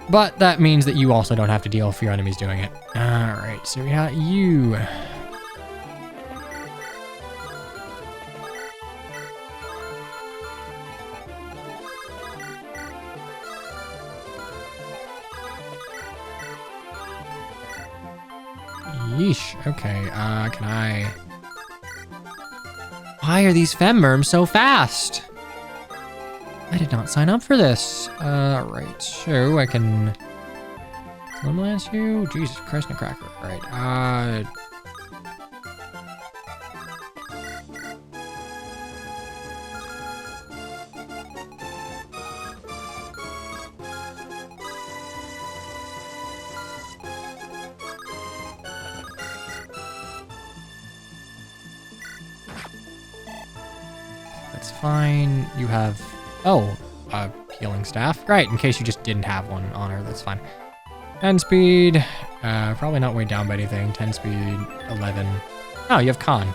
But that means that you also don't have to deal with your enemies doing it. Alright, so we got you. Yeesh, okay, can I... Why are these femmerms so fast? I did not sign up for this. Right, so I can... Slim Lance you? Jesus Christ, no cracker. Right, That's fine. You have... Oh, a healing staff. Right, in case you just didn't have one on her. That's fine. 10 speed. Probably not weighed down by anything. 10 speed. 11. Oh, you have con.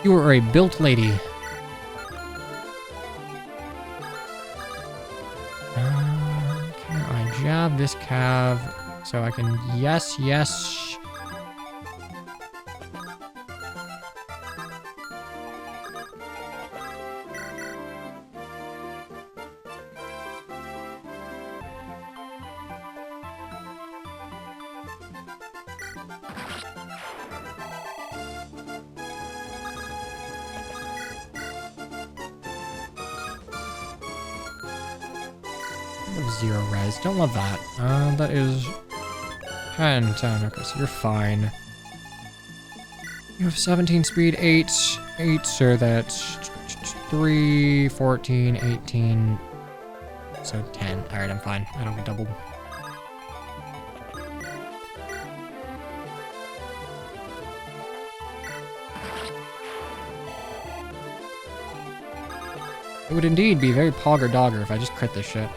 You are a built lady. Can I jab this cav so I can... Yes, yes. Zero res. Don't love that. That is 10. Okay, so you're fine. You have 17 speed, 8, so that's 3, 14, 18, so 10. Alright, I'm fine. I don't get doubled. It would indeed be very pogger dogger if I just crit this shit.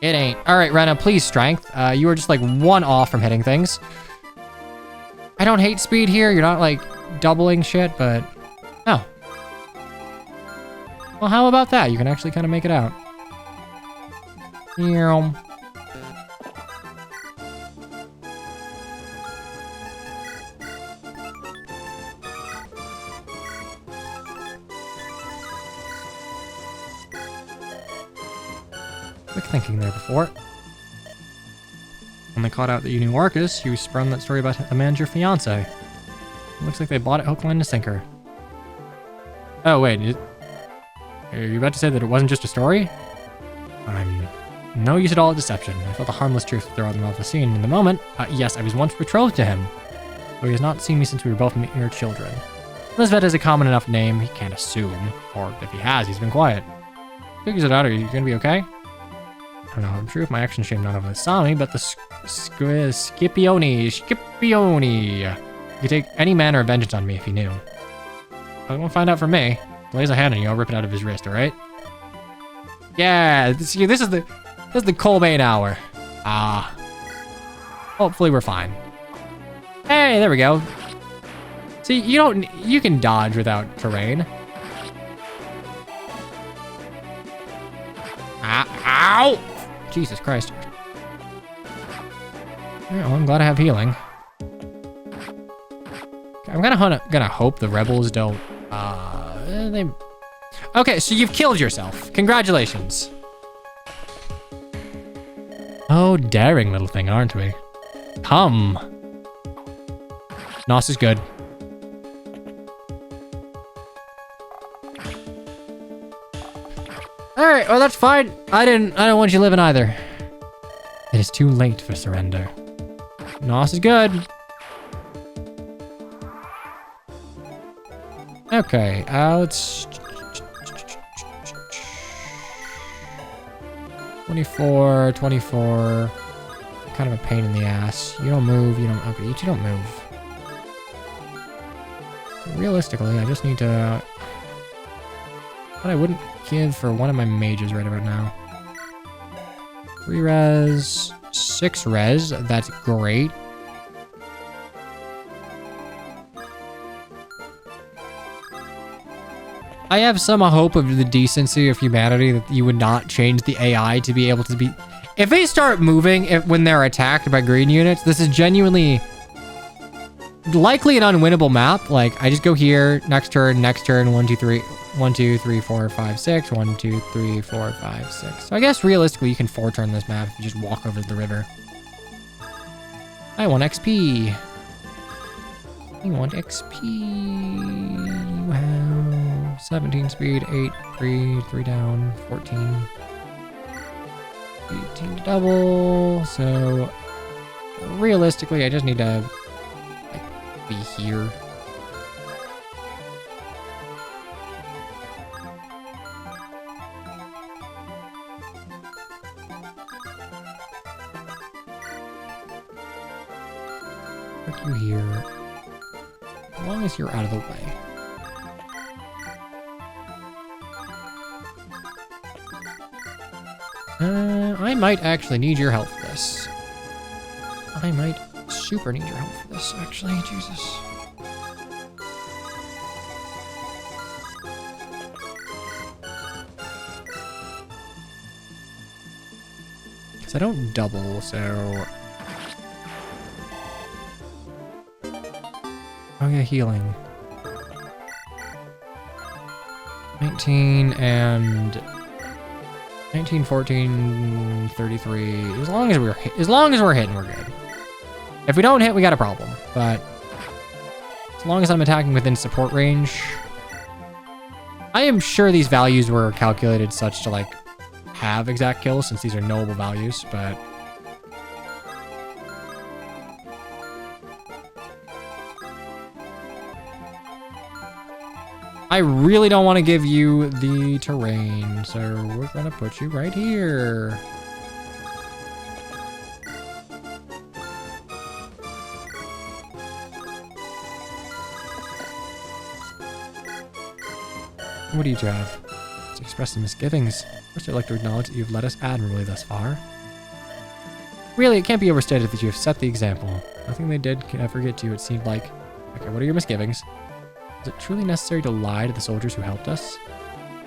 It ain't. Alright, Rena, please strength. You are just like 1 off from hitting things. I don't hate speed here. You're not like doubling shit, but... Oh. Well, how about that? You can actually kind of make it out. Yeah. Quick thinking there before. When they caught out that you knew Orcus, you spun that story about the man's your fiance. It looks like they bought it hook, line, and sinker. Oh, wait. Are you about to say that it wasn't just a story? I'm no use at all at deception. I felt a harmless truth to throw them off the scene in the moment. Yes, I was once betrothed to him. Though he has not seen me since we were both mere children. Elizabeth is a common enough name, he can't assume. Or if he has, he's been quiet. Figures it out, are you gonna be okay? I don't know, I'm sure if my actions shame none of us saw me, but the Scipione. You could take any manner of vengeance on me if he knew. But he won't find out from me. Lays a hand on you, I'll rip it out of his wrist, alright? Yeah, this is the Colbane hour. Hopefully we're fine. Hey, there we go. See, you can dodge without terrain. Ow! Jesus Christ. Yeah, well, I'm glad I have healing. I'm gonna hope the rebels don't, Okay, so you've killed yourself. Congratulations. Oh, daring little thing, aren't we? Come. Nos is good. Alright, well that's fine. I don't want you living either. It is too late for surrender. Nos is good. Okay, let's... 24. Kind of a pain in the ass. You don't move, okay, you two don't move. So realistically, I just need to... What I wouldn't give for one of my mages right about now. 3 res, 6 res, that's great. I have some hope of the decency of humanity that you would not change the AI to be able to be... If they start moving when they're attacked by green units, this is genuinely likely an unwinnable map. Like, I just go here, next turn, 1, 2, 3, 1, 2, 3, 4, 5, 6, 1, 2, 3, 4, 5, 6. So I guess realistically you can 4-turn this map if you just walk over the river. I want XP. You want XP. You have 17 speed, 8, 3 down, 14. 18 to double. So realistically, I just need to be here. Put you here. long as you're out of the way. I might actually need your help for this. I might super need your help for this, actually. Jesus. Because I don't double, so... Oh yeah, healing. 19 and... 19, 14, 33. As long as we're hitting, we're good. If we don't hit, we got a problem. But as long as I'm attacking within support range, I am sure these values were calculated such to like have exact kills since these are knowable values. But I really don't want to give you the terrain, so we're gonna put you right here. What do you two have? To express some misgivings. First, I'd like to acknowledge that you've led us admirably thus far. Really, it can't be overstated that you have set the example. Nothing they did can ever get to you, it seemed like. Okay, what are your misgivings? Is it truly necessary to lie to the soldiers who helped us?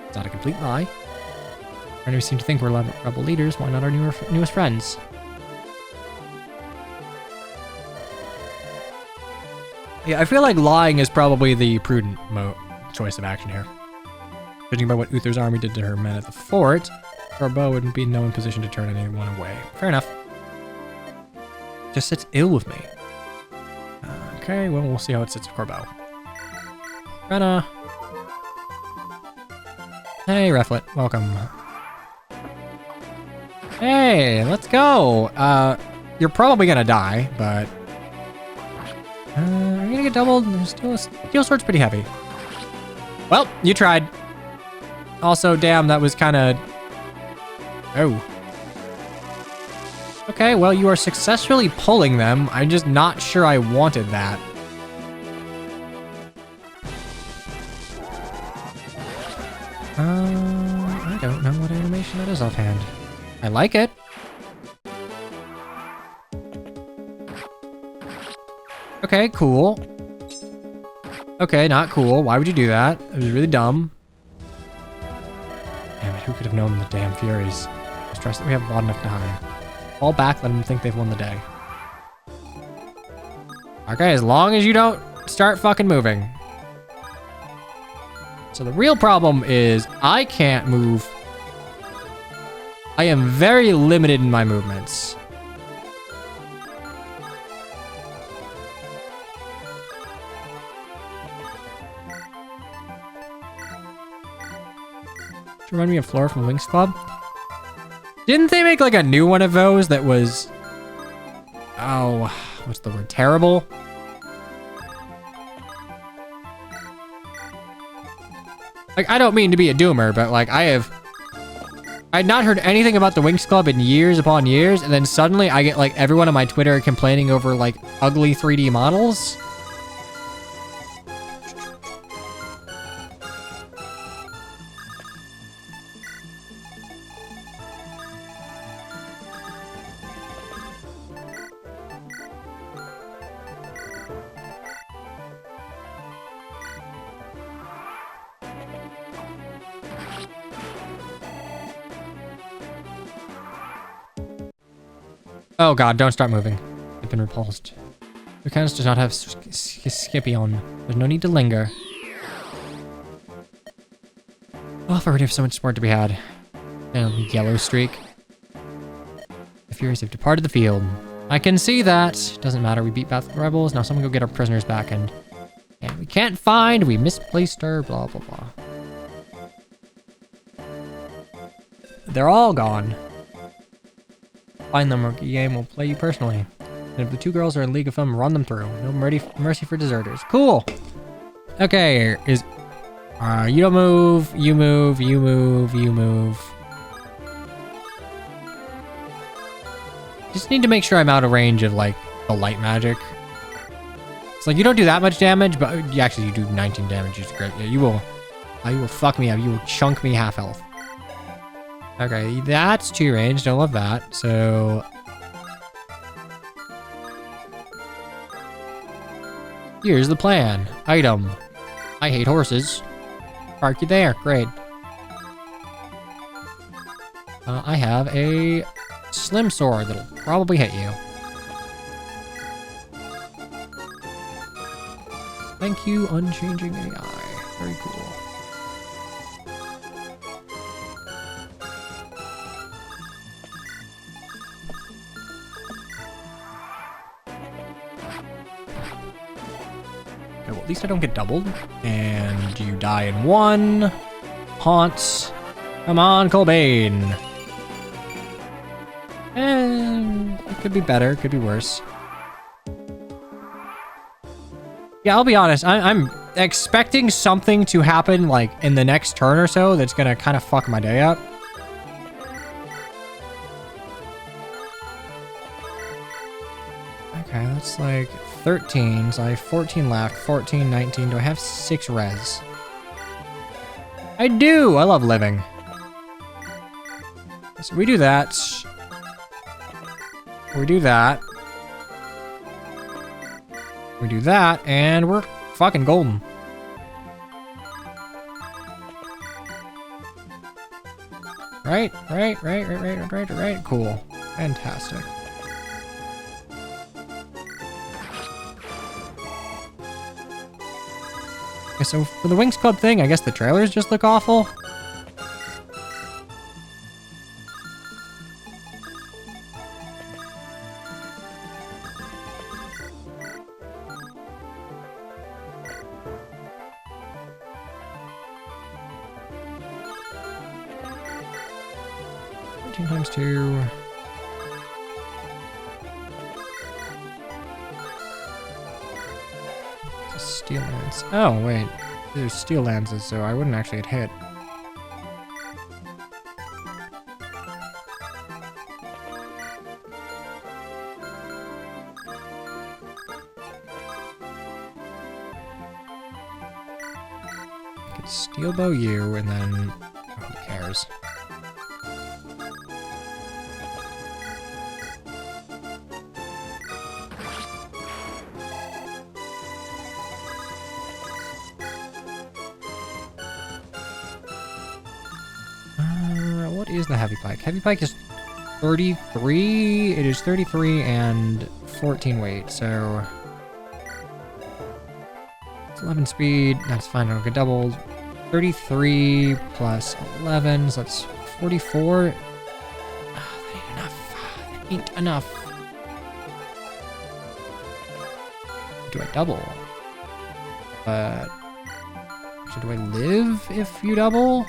It's not a complete lie. Our enemies seem to think we're rebel leaders. Why not our newest friends? Yeah, I feel like lying is probably the prudent choice of action here. Judging by what Uther's army did to her men at the fort, Corbeau wouldn't be in no position to turn anyone away. Fair enough. Just sits ill with me. Okay, well, we'll see how it sits with Corbeau. Renna. Hey, Reflet. Welcome. Hey, let's go. You're probably gonna die, but... are you gonna get doubled? Steel sword's pretty heavy. Well, you tried. Also, damn, that was kind of... Oh. Okay, well, you are successfully pulling them. I'm just not sure I wanted that. I don't know what animation that is offhand. I like it. Okay, cool. Okay, not cool. Why would you do that? It was really dumb. Damn it, who could have known the damn Furies? I stress that we have a lot enough time. Fall back, let them think they've won the day. Okay, as long as you don't start fucking moving. So the real problem is I can't move. I am very limited in my movements. Remind me of Flora from Winx Club. Didn't they make like a new one of those that was... Oh, what's the word? Terrible? Like, I don't mean to be a doomer, but like I'd not heard anything about the Winx Club in years upon years, and then suddenly I get like everyone on my Twitter complaining over like ugly 3D models. Oh god, don't start moving. I've been repulsed. Lucanus does not have Skippy on. There's no need to linger. Oh, if I already have so much sport to be had. Damn, yellow streak. The Furies have departed the field. I can see that. Doesn't matter, we beat back the rebels. Now someone go get our prisoners back and we can't find, we misplaced her, blah, blah, blah. They're all gone. Find them, rookie game will play you personally. And if the two girls are in League of Them, run them through. No mercy for deserters. Cool. Okay, you don't move, you move, you move, you move. Just need to make sure I'm out of range of like the light magic. It's like you don't do that much damage, but you do 19 damage. It's great. Yeah, you will fuck me up. You will chunk me half health. Okay, that's 2 range. Don't love that. So here's the plan. Item. I hate horses. Park you there. Great. I have a slim sword that'll probably hit you. Thank you, unchanging AI. Very cool. Okay, well, at least I don't get doubled. And you die in 1. Haunts. Come on, Colbane. And it could be better, could be worse. Yeah, I'll be honest. I'm expecting something to happen, like, in the next turn or so that's gonna kind of fuck my day up. Okay, that's like 13. So I have 14 left. 14, 19. Do I have 6 res? I do! I love living. So we do that. We do that. We do that, and we're fucking golden. Right. Cool. Fantastic. Okay, so for the Wings Club thing, I guess the trailers just look awful. Times 2. Steel lance. Oh, wait. There's steel lances, so I wouldn't actually get hit. I could steel bow you, and then... Oh, who cares? What is the heavy pike? Heavy pike is 33. It is 33 and 14 weight, so it's 11 speed. That's fine. I don't get doubled. 33 plus 11, so that's 44. That ain't enough. That ain't enough. Do I double? But so do I live if you double?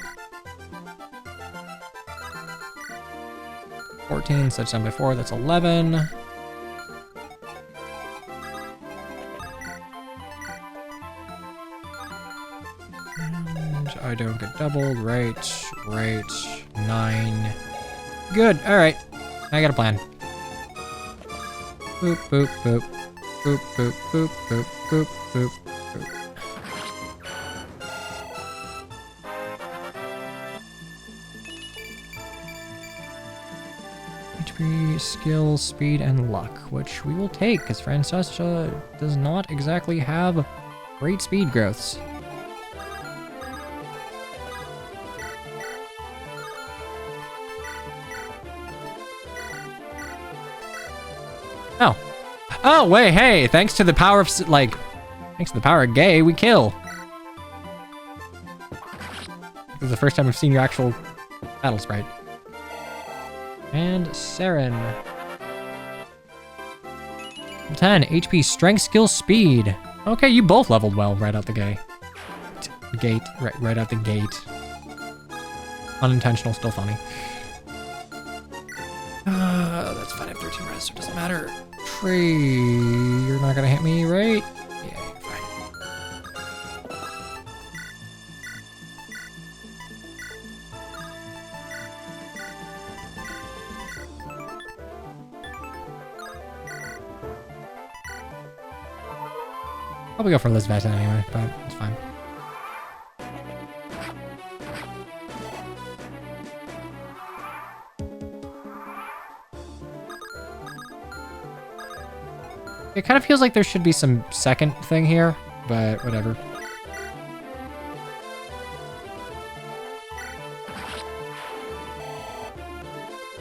14, so that's done by 4, that's 11. And I don't get doubled, right, 9. Good, alright. I got a plan. Boop, boop, boop. Boop, boop, boop, boop, boop, boop, boop. HP, skill, speed, and luck, which we will take, because Francesca does not exactly have great speed growths. Oh. Oh, wait, hey, thanks to the power of, thanks to the power of gay, we kill. This is the first time we've seen your actual battle sprite. And Saren. 10, HP, strength, skill, speed. Okay, you both leveled well right out the gate. Right out the gate. Unintentional, still funny. That's fine, I have 13 res, so it doesn't matter. Tree, you're not gonna hit me, right? Yeah, you're fine. Probably go for Elizabeth anyway, but it's fine. It kind of feels like there should be some second thing here, but whatever.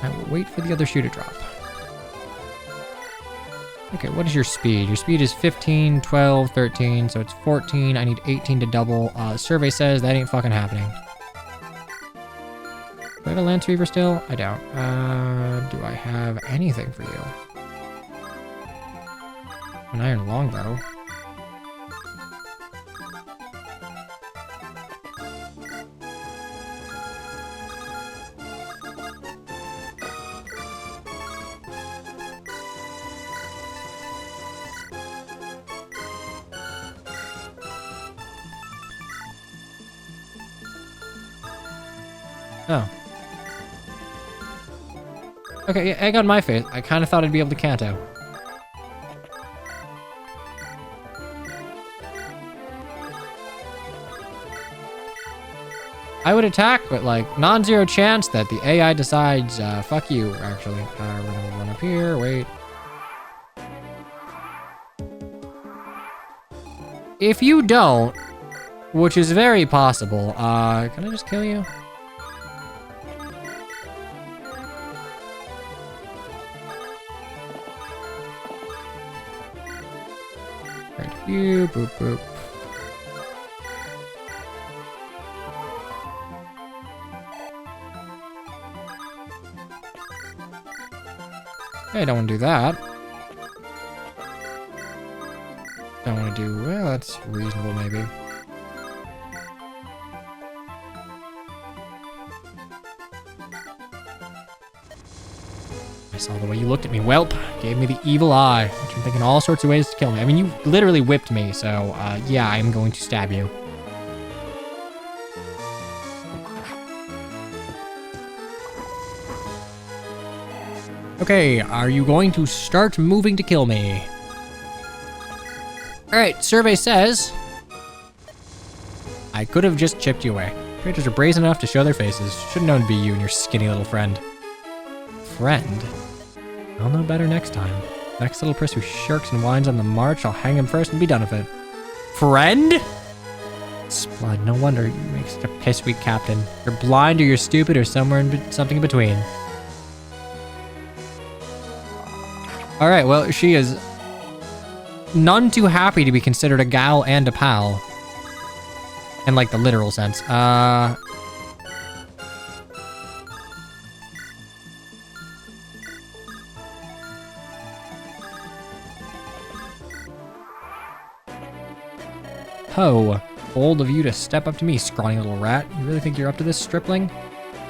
I will wait for the other shoe to drop. Okay, what is your speed? Your speed is 15, 12, 13, so it's 14. I need 18 to double. The survey says that ain't fucking happening. Do I have a Lance Reaver still? I don't. Do I have anything for you? An iron longbow. Oh. Okay, yeah, egg on my face. I kind of thought I'd be able to canto. I would attack, but like non-zero chance that the AI decides, fuck you, actually. We're gonna run up here, wait. If you don't, which is very possible, can I just kill you? Right here, boop, boop. I don't want to do that. Don't want to do... Well, that's reasonable, maybe. I saw the way you looked at me, whelp. Gave me the evil eye. Which I'm thinking all sorts of ways to kill me. I mean, you literally whipped me, so, yeah, I'm going to stab you. Okay, are you going to start moving to kill me? Alright, survey says... I could have just chipped you away. Creatures are brazen enough to show their faces. Should've known to be you and your skinny little friend. Friend? I'll know better next time. Next little priss who shirks and whines on the march, I'll hang him first and be done with it. Friend? Blood, no wonder you make such a piss-weak captain. You're blind or you're stupid or something in between. Alright, well, she is none too happy to be considered a gal and a pal. In, like, the literal sense. Ho, bold of you to step up to me, scrawny little rat. You really think you're up to this, stripling?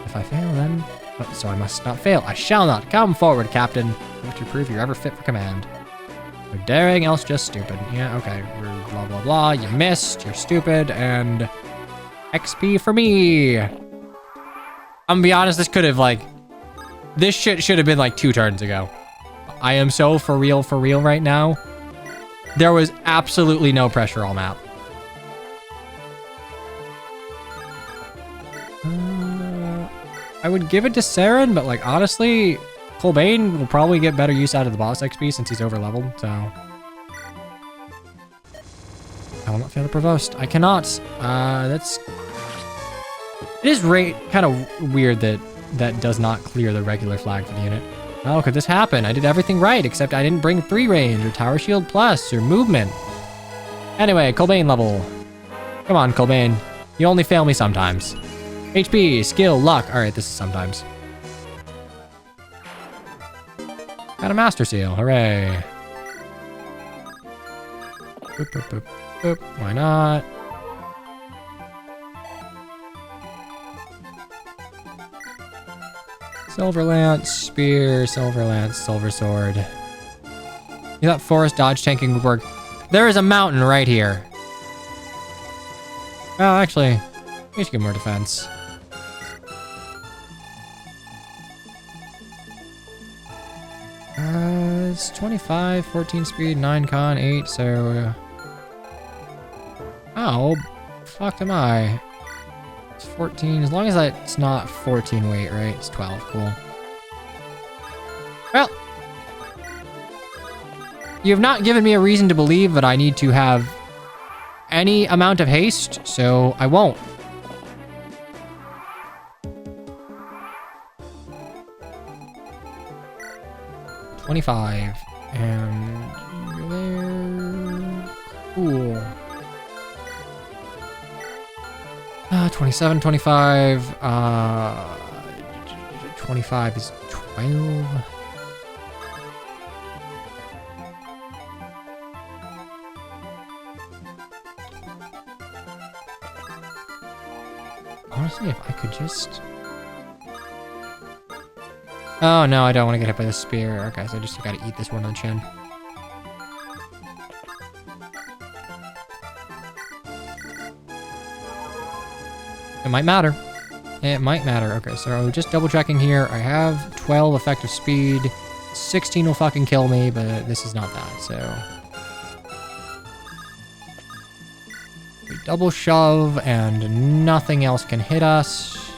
If I fail, then... Oh, so I must not fail. I shall not. Come forward, Captain. To prove you're ever fit for command. You're daring, else just stupid. Yeah, okay. Blah, blah, blah. You missed. You're stupid. And XP for me. I'm gonna be honest, this could have, like... This shit should have been, like, 2 turns ago. I am so for real right now. There was absolutely no pressure on that. I would give it to Saren, but, like, honestly... Colbane will probably get better use out of the boss XP since he's over-leveled, so... I will not fail the Provost. I cannot. That's... It is kind of weird that that does not clear the regular flag for the unit. How could this happen? I did everything right, except I didn't bring 3 range, or Tower Shield Plus, or movement. Anyway, Colbane level. Come on, Colbane. You only fail me sometimes. HP, skill, luck. Alright, this is sometimes. Got a Master Seal, hooray. Boop, boop, boop, boop. Why not? Silver Lance, Spear, Silver Lance, Silver Sword. You thought forest dodge tanking would work. There is a mountain right here. Well, actually, we should get more defense. It's 25, 14 speed, 9 con, 8, so... Oh, fuck am I? It's 14. As long as it's not 14 weight, right? It's 12. Cool. Well, you have not given me a reason to believe that I need to have any amount of haste, so I won't. $25. And you're there. Cool. 27, 25. 25 is 12. Honestly, if I could just... Oh, no, I don't want to get hit by the spear. Okay, so I just gotta eat this one on the chin. It might matter. It might matter. Okay, so just double checking here. I have 12 effective speed. 16 will fucking kill me, but this is not that, so... We double shove, and nothing else can hit us.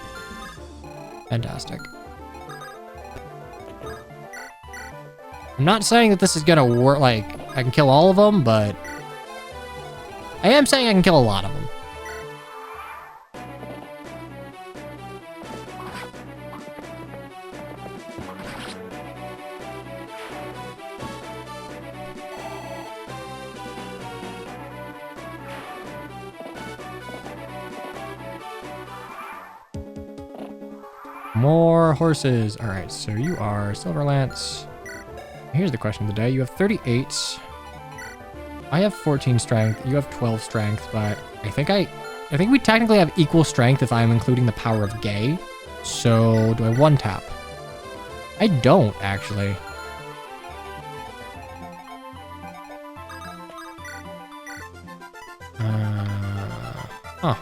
Fantastic. I'm not saying that this is gonna work, like, I can kill all of them, but... I am saying I can kill a lot of them. More horses. All right, so you are Silver Lance. Here's the question of the day. You have 38. I have 14 strength. You have 12 strength, but I think we technically have equal strength if I'm including the power of Gay. So do I one tap? I don't actually. Huh.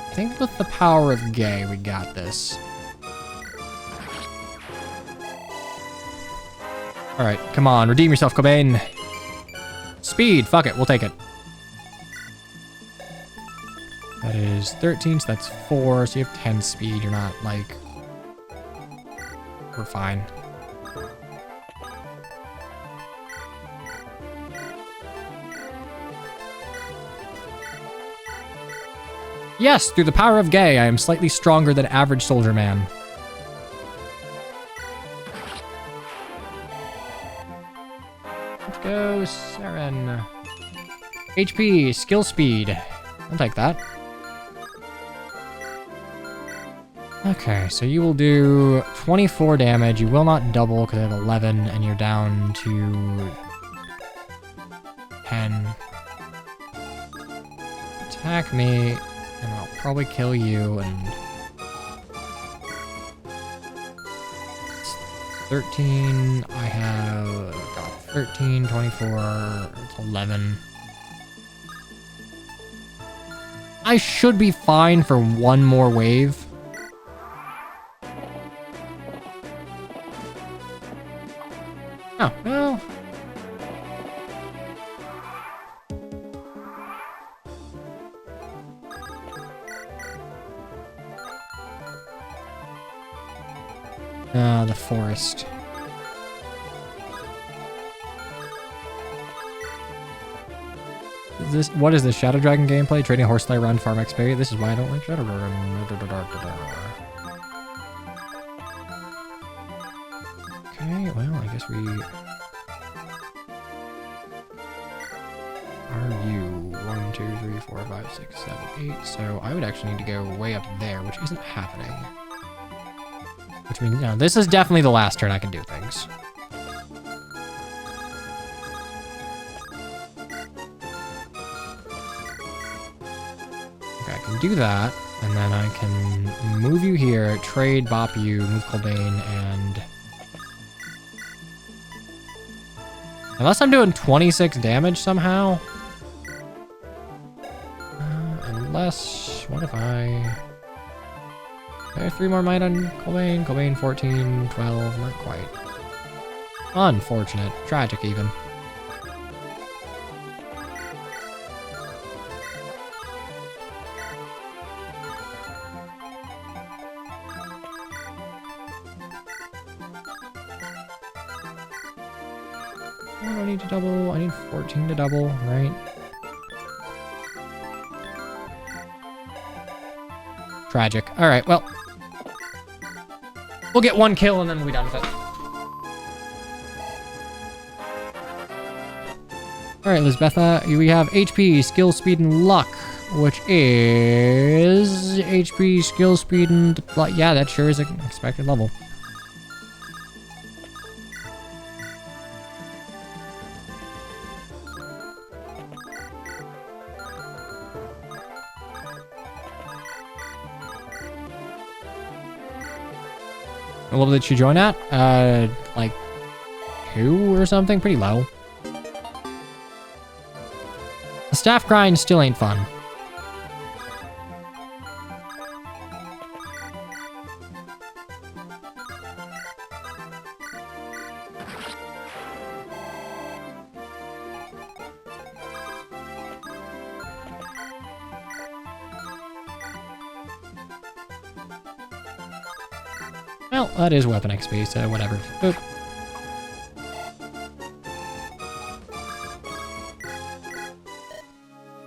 I think with the power of Gay, we got this. Alright, come on, redeem yourself, Cobain. Speed, fuck it, we'll take it. That is 13, so that's 4, so you have 10 speed, you're not, like... We're fine. Yes, through the power of Gay, I am slightly stronger than average soldier man. Let's go, Saren. HP, skill speed. I'll take that. Okay, so you will do 24 damage. You will not double because I have 11, and you're down to 10. Attack me. And I'll probably kill you, and... It's 13, I have... got 13, 24, it's 11. I should be fine for one more wave. Oh, well... the forest. What is this? Shadow Dragon gameplay? Trading a horse around farm XP? This is why I don't like Shadow Dragon. Okay, well, I guess we... Are you 1, 2, 3, 4, 5, 6, 7, 8? So I would actually need to go way up there, which isn't happening. Which means, no, this is definitely the last turn I can do things. Okay, I can do that, and then I can move you here, trade, bop you, move Cobain, and... Unless I'm doing 26 damage somehow. Unless, what if I have 3 more might on Cobain? Cobain 14, 12, not quite. Unfortunate. Tragic even. What do I need to double? I need 14 to double, right? Tragic. Alright, well. We'll get 1 kill and then we'll be done with it. Alright, Lisbetha, we have HP, skill, speed, and luck, which is HP, skill, speed, and luck. Yeah, that sure is an expected level. What level did she join at? Like 2 or something? Pretty low. The staff grind still ain't fun. Well, that is weapon XP, so whatever. Boop.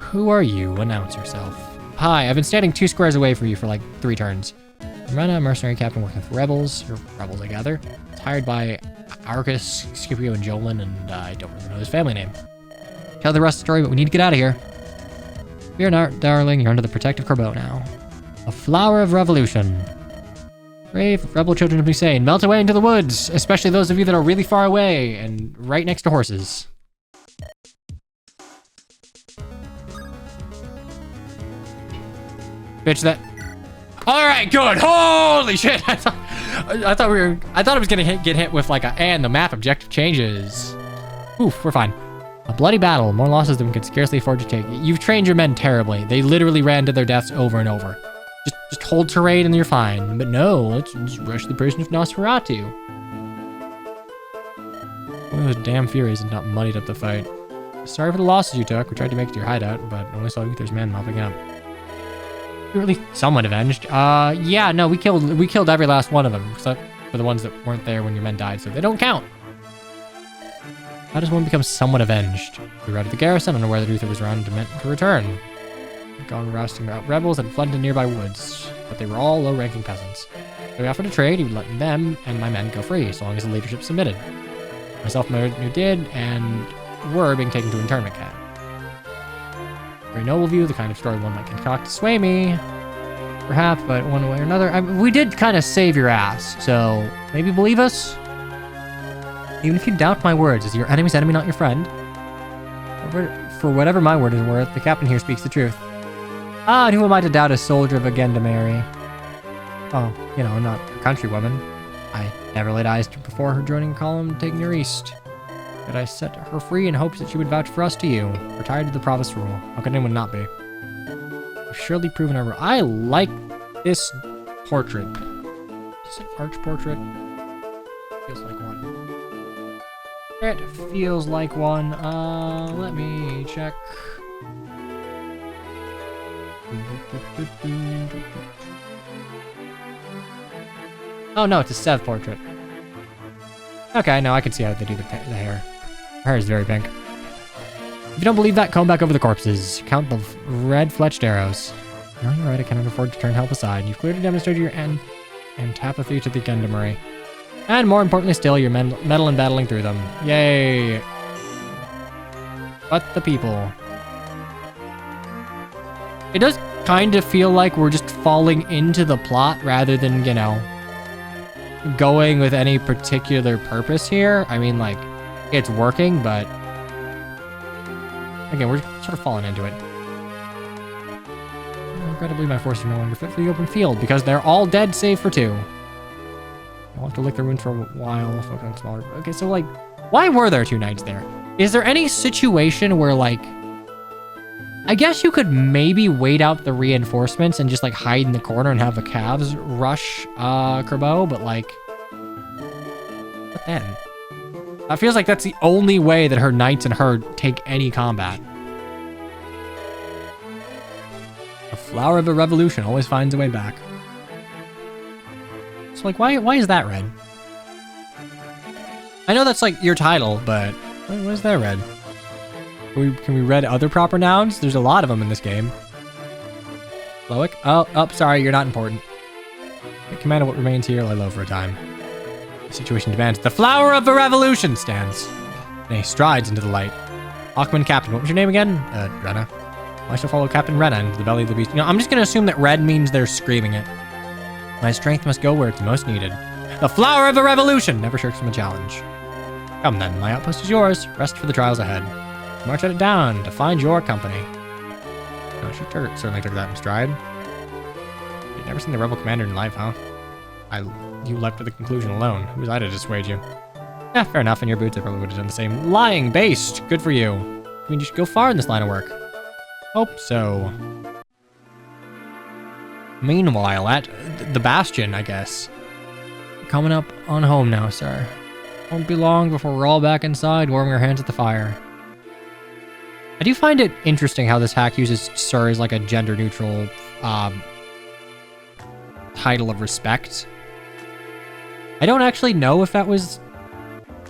Who are you? Announce yourself. Hi, I've been standing 2 squares away from you for like 3 turns. I'm Rena, a mercenary captain working with rebels, or rebels I gather. It's hired by Arcus, Scipio, and Jolin, and I don't really know his family name. Tell the rest of the story, but we need to get out of here. Fear not, darling, you're under the protective Corbeau now. A flower of revolution. Brave rebel children of Hussein, melt away into the woods, especially those of you that are really far away and right next to horses. Bitch, that. All right, good. Holy shit! I thought I was gonna get hit with like and the map objective changes. Oof, we're fine. A bloody battle, more losses than we could scarcely afford to take. You've trained your men terribly. They literally ran to their deaths over and over. Just hold terrain and you're fine. But no, let's just rush the prison of Nosferatu. One of those damn Furies had not muddied up the fight. Sorry for the losses you took. We tried to make it to your hideout, but only saw Uther's men mopping up. You were at least somewhat avenged. Yeah, no, we killed every last one of them, except for the ones that weren't there when your men died, so they don't count. How does one become somewhat avenged? We routed the garrison, unaware that Uther was around and meant to return. Gone rousting out rebels and fled into nearby woods, but they were all low-ranking peasants. So we offered a trade, he would let them and my men go free, so long as the leadership submitted. Myself and my retinue did, and were being taken to internment camp. Very noble view, the kind of story one might concoct to sway me, perhaps, but one way or another. We did kind of save your ass, so maybe believe us? Even if you doubt my words, is your enemy's enemy not your friend? For whatever my word is worth, the captain here speaks the truth. Ah, and who am I to doubt a soldier of Again to marry? Oh, you know, not a countrywoman. I never laid eyes before her joining column taking her east. Yet I set her free in hopes that she would vouch for us to you. Retired to the provost rule. How could anyone not be? We've surely proven our... I like this portrait. Is it an arch portrait? Feels like one. It feels like one. Let me check. Oh no, it's a Sev portrait. Okay, no, I can see how they do the hair. Her hair is very pink. If you don't believe that, comb back over the corpses. Count the red-fletched arrows. No, you're right, I cannot afford to turn help aside. You've clearly demonstrated your antipathy to the Gendarmerie. And more importantly still, your mettle in battling through them. Yay! But the people. It does kind of feel like we're just falling into the plot rather than, you know, going with any particular purpose here. I mean, like, it's working, but again, we're sort of falling into it. Regrettably, my forces are no longer fit for the open field because they're all dead save for 2. I'll have to lick their wounds for a while, focus on smaller. Okay, so, like, why were there 2 knights there? Is there any situation where, like, I guess you could maybe wait out the reinforcements and just like hide in the corner and have the calves rush Kerbo, but like, what then? It feels like that's the only way that her knights and her take any combat. The flower of the revolution always finds a way back. So like, why is that red? I know that's like your title, but why is that red? Can we read other proper nouns? There's a lot of them in this game. Loic? Oh, sorry, you're not important. The command of what remains here lie low for a time. The situation demands. The flower of the revolution stands. And he strides into the light. Hawkman Captain, what was your name again? Renna. I shall follow Captain Renna into the belly of the beast. You know, I'm just gonna assume that red means they're screaming it. My strength must go where it's most needed. The flower of the revolution never shirks from a challenge. Come then, my outpost is yours. Rest for the trials ahead. March at it down to find your company. No, she certainly took that in stride. You've never seen the rebel commander in life, huh? You leapt to the conclusion alone. Who was I to dissuade you? Yeah, fair enough. In your boots, I probably would have done the same. Lying, based. Good for you. I mean, you should go far in this line of work. Hope so. Meanwhile, at the Bastion, I guess. Coming up on home now, sir. Won't be long before we're all back inside, warming our hands at the fire. I do find it interesting how this hack uses sir as like a gender-neutral title of respect. I don't actually know if that was...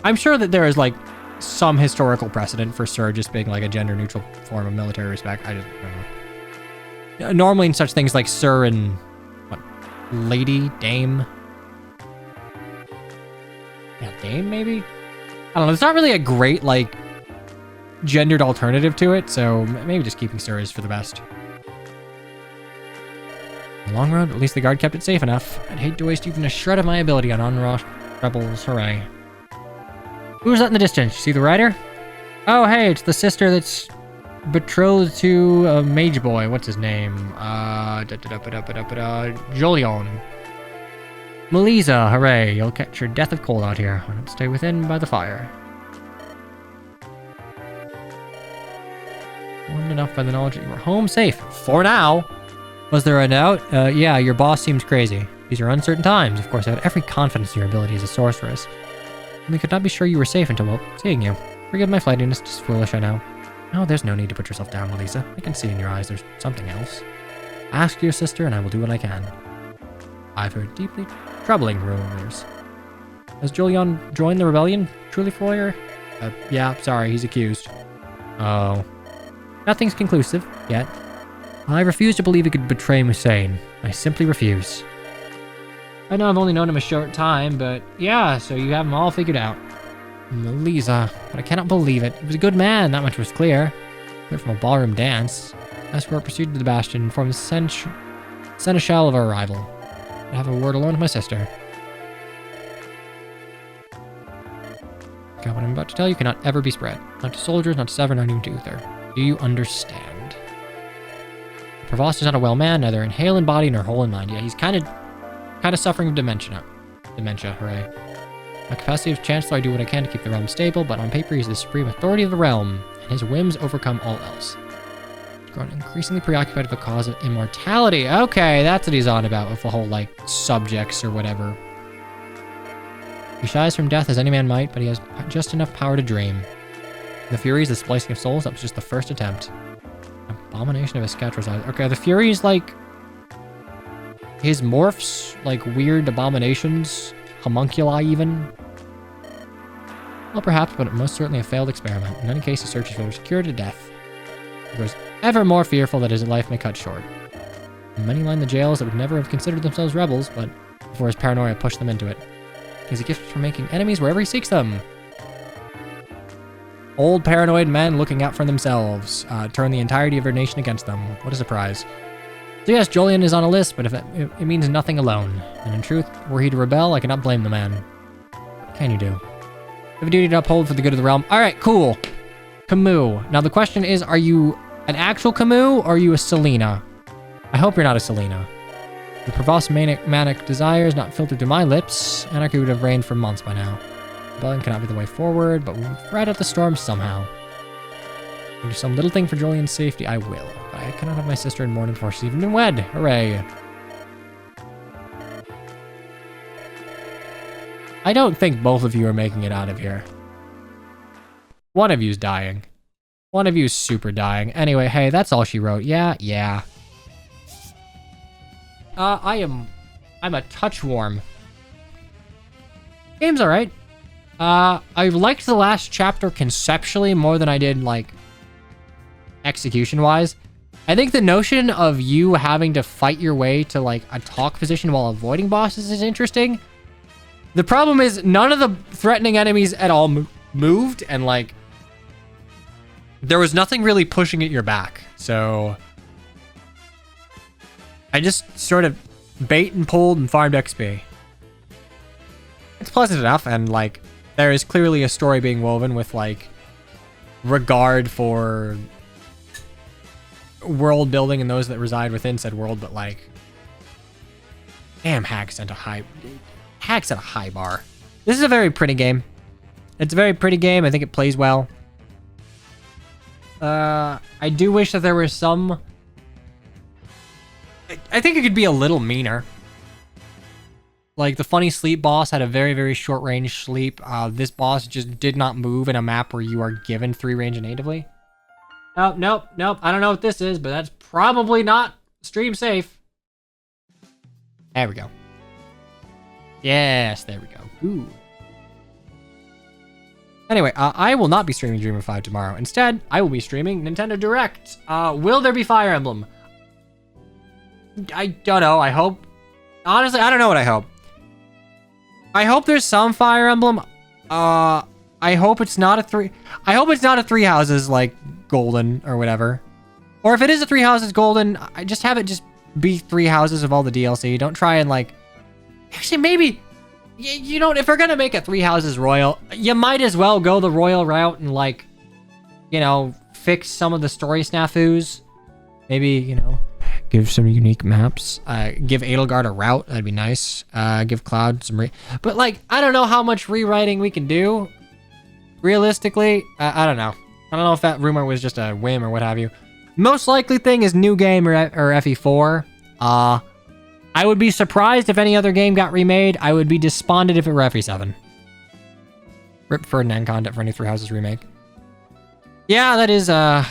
I'm sure that there is like some historical precedent for sir just being like a gender-neutral form of military respect. I don't know. Normally in such things like sir and... what? Lady? Dame? Yeah, dame maybe? I don't know. There's not really a great like... gendered alternative to it, so maybe just keeping sir is for the best. The long road, at least the guard kept it safe enough. I'd hate to waste even a shred of my ability on unrush rebels, hooray. Who's that in the distance? You see the rider? Oh, hey, it's the sister that's betrothed to a mage boy. What's his name? Jolion. Melisa, hooray. You'll catch your death of cold out here. Why not stay within by the fire? Warmed enough by the knowledge that you are home safe. For now. Was there a doubt? Yeah, your boss seems crazy. These are uncertain times. Of course, I had every confidence in your ability as a sorceress. Only could not be sure you were safe until, well, seeing you. Forgive my flightiness, just foolish, I know. No, there's no need to put yourself down, Melissa. I can see in your eyes there's something else. Ask your sister and I will do what I can. I've heard deeply troubling rumors. Has Julian joined the rebellion? Truly, Foyer? Yeah, sorry, he's accused. Oh. Nothing's conclusive, yet. I refuse to believe he could betray Musain. I simply refuse. I know I've only known him a short time, but yeah, so you have him all figured out. Melisa, but I cannot believe it. He was a good man, that much was clear. Went from a ballroom dance. Escort proceeded to the Bastion and informed the seneschal of our arrival. I have a word alone with my sister. God, what I'm about to tell you cannot ever be spread. Not to soldiers, not to Severn, not even to Uther. Do you understand? Provost is not a well man, neither in hale in body nor whole in mind. Yeah, he's kind of suffering of dementia. Dementia, hooray. My capacity of chancellor, I do what I can to keep the realm stable, but on paper he's the supreme authority of the realm, and his whims overcome all else. He's grown increasingly preoccupied with the cause of immortality. Okay, that's what he's on about with the whole, like, subjects or whatever. He shies from death as any man might, but he has just enough power to dream. The Furies, the splicing of souls, that was just the first attempt. Abomination of Escatro's eyes. Okay, the Furies, like... his morphs, like weird abominations, homunculi even. Well, perhaps, but most certainly a failed experiment. In any case, he searches for his cure to death. He grows ever more fearful that his life may cut short. Many line the jails that would never have considered themselves rebels, but before his paranoia pushed them into it. He has a gift for making enemies wherever he seeks them. Old paranoid men looking out for themselves turn the entirety of their nation against them. What a surprise. So yes, Jolyon is on a list, but if it means nothing alone. And in truth, were he to rebel, I cannot blame the man. What can you do? You have a duty to uphold for the good of the realm. Alright, cool. Camus. Now the question is, are you an actual Camus, or are you a Selena? I hope you're not a Selena. The Provost's manic desires not filtered through my lips. Anarchy would have reigned for months by now. Rebellion cannot be the way forward, but we'll ride out the storm somehow. Do some little thing for Julian's safety. I will. But I cannot have my sister in mourning before she's even been wed. Hooray. I don't think both of you are making it out of here. One of you's dying. One of you's super dying. Anyway, hey, that's all she wrote. Yeah. I'm a touch warm. Game's alright. I liked the last chapter conceptually more than I did, like, execution-wise. I think the notion of you having to fight your way to, like, a talk position while avoiding bosses is interesting. The problem is none of the threatening enemies at all moved, and, like, there was nothing really pushing at your back. So I just sort of bait and pulled and farmed XP. It's pleasant enough, and, like, there is clearly a story being woven with, like, regard for world building and those that reside within said world, but, like, damn, Hag set a high bar. This is a very pretty game. It's a very pretty game. I think it plays well. I do wish that there were some... I think it could be a little meaner. Like, the funny sleep boss had a very, very short range sleep. This boss just did not move in a map where you are given 3 range natively. Oh, nope. I don't know what this is, but that's probably not stream safe. There we go. Yes, there we go. Ooh. Anyway, I will not be streaming Dream of 5 tomorrow. Instead, I will be streaming Nintendo Direct. Will there be Fire Emblem? I don't know. I hope. Honestly, I don't know what I hope. I hope there's some Fire Emblem. I hope it's not a three. I hope it's not a Three Houses like Golden or whatever. Or if it is a Three Houses Golden, I just have it just be Three Houses of all the DLC. Don't try and like. Actually, maybe. You know, if we're gonna make a Three Houses Royal, you might as well go the Royal route and, like, you know, fix some of the story snafus. Maybe, you know, give some unique maps. Give Edelgard a route. That'd be nice. Give Cloud some But, like, I don't know how much rewriting we can do. Realistically, I don't know. I don't know if that rumor was just a whim or what have you. Most likely thing is New Game or FE4. I would be surprised if any other game got remade. I would be despondent if it were FE7. Rip Ferdinand content for any Three Houses remake. Yeah, that is, yeah.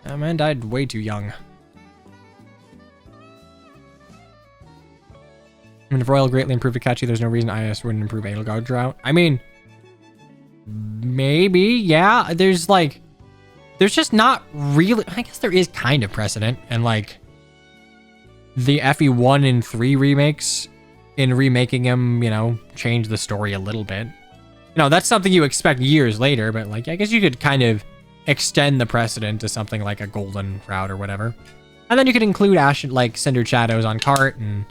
That man died way too young. I mean, if Royal greatly improved Akachi, there's no reason IS wouldn't improve Edelgard's route. I mean, maybe, yeah. There's, like... There's just not really... I guess there is kind of precedent. And, like, the FE1 and 3 remakes, in remaking them, you know, change the story a little bit. You know, that's something you expect years later, but, like, I guess you could kind of extend the precedent to something like a Golden route or whatever. And then you could include like, Cindered Shadows on cart and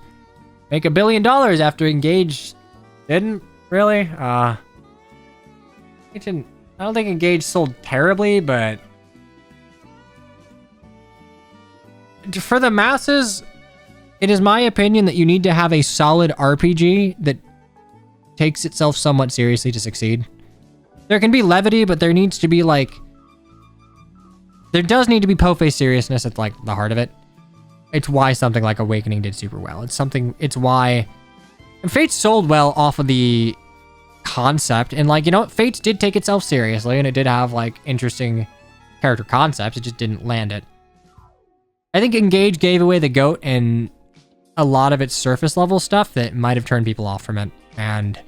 make $1 billion after Engage didn't, really. It didn't... I don't think Engage sold terribly, but... For the masses, it is my opinion that you need to have a solid RPG that takes itself somewhat seriously to succeed. There can be levity, but there needs to be, like... There does need to be po-face seriousness at, like, the heart of it. It's why something like Awakening did super well. It's why... And Fates sold well off of the concept, and, like, you know what? Fates did take itself seriously, and it did have, like, interesting character concepts. It just didn't land it. I think Engage gave away the goat in a lot of its surface level stuff that might have turned people off from it. And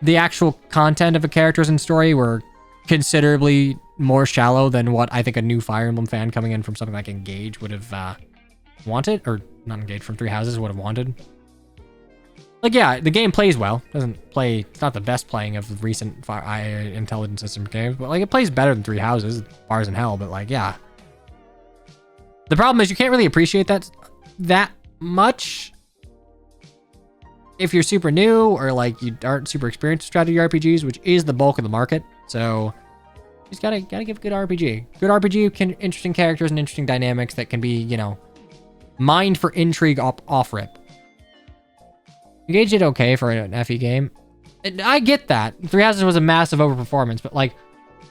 the actual content of the characters and story were considerably more shallow than what I think a new Fire Emblem fan coming in from something like Engage would have wanted. Or not Engage, from Three Houses would have wanted. Like, yeah, the game plays well. It's not the best playing of the recent Intelligent System games, but, like, it plays better than Three Houses, bars in hell, but, like, yeah. The problem is you can't really appreciate that much if you're super new or, like, you aren't super experienced with strategy RPGs, which is the bulk of the market. So you just gotta give good RPG. Good RPG can interesting characters and interesting dynamics that can be, you know, mined for intrigue off rip. Engage did okay for an FE game. And I get that. Three Houses was a massive overperformance, but like,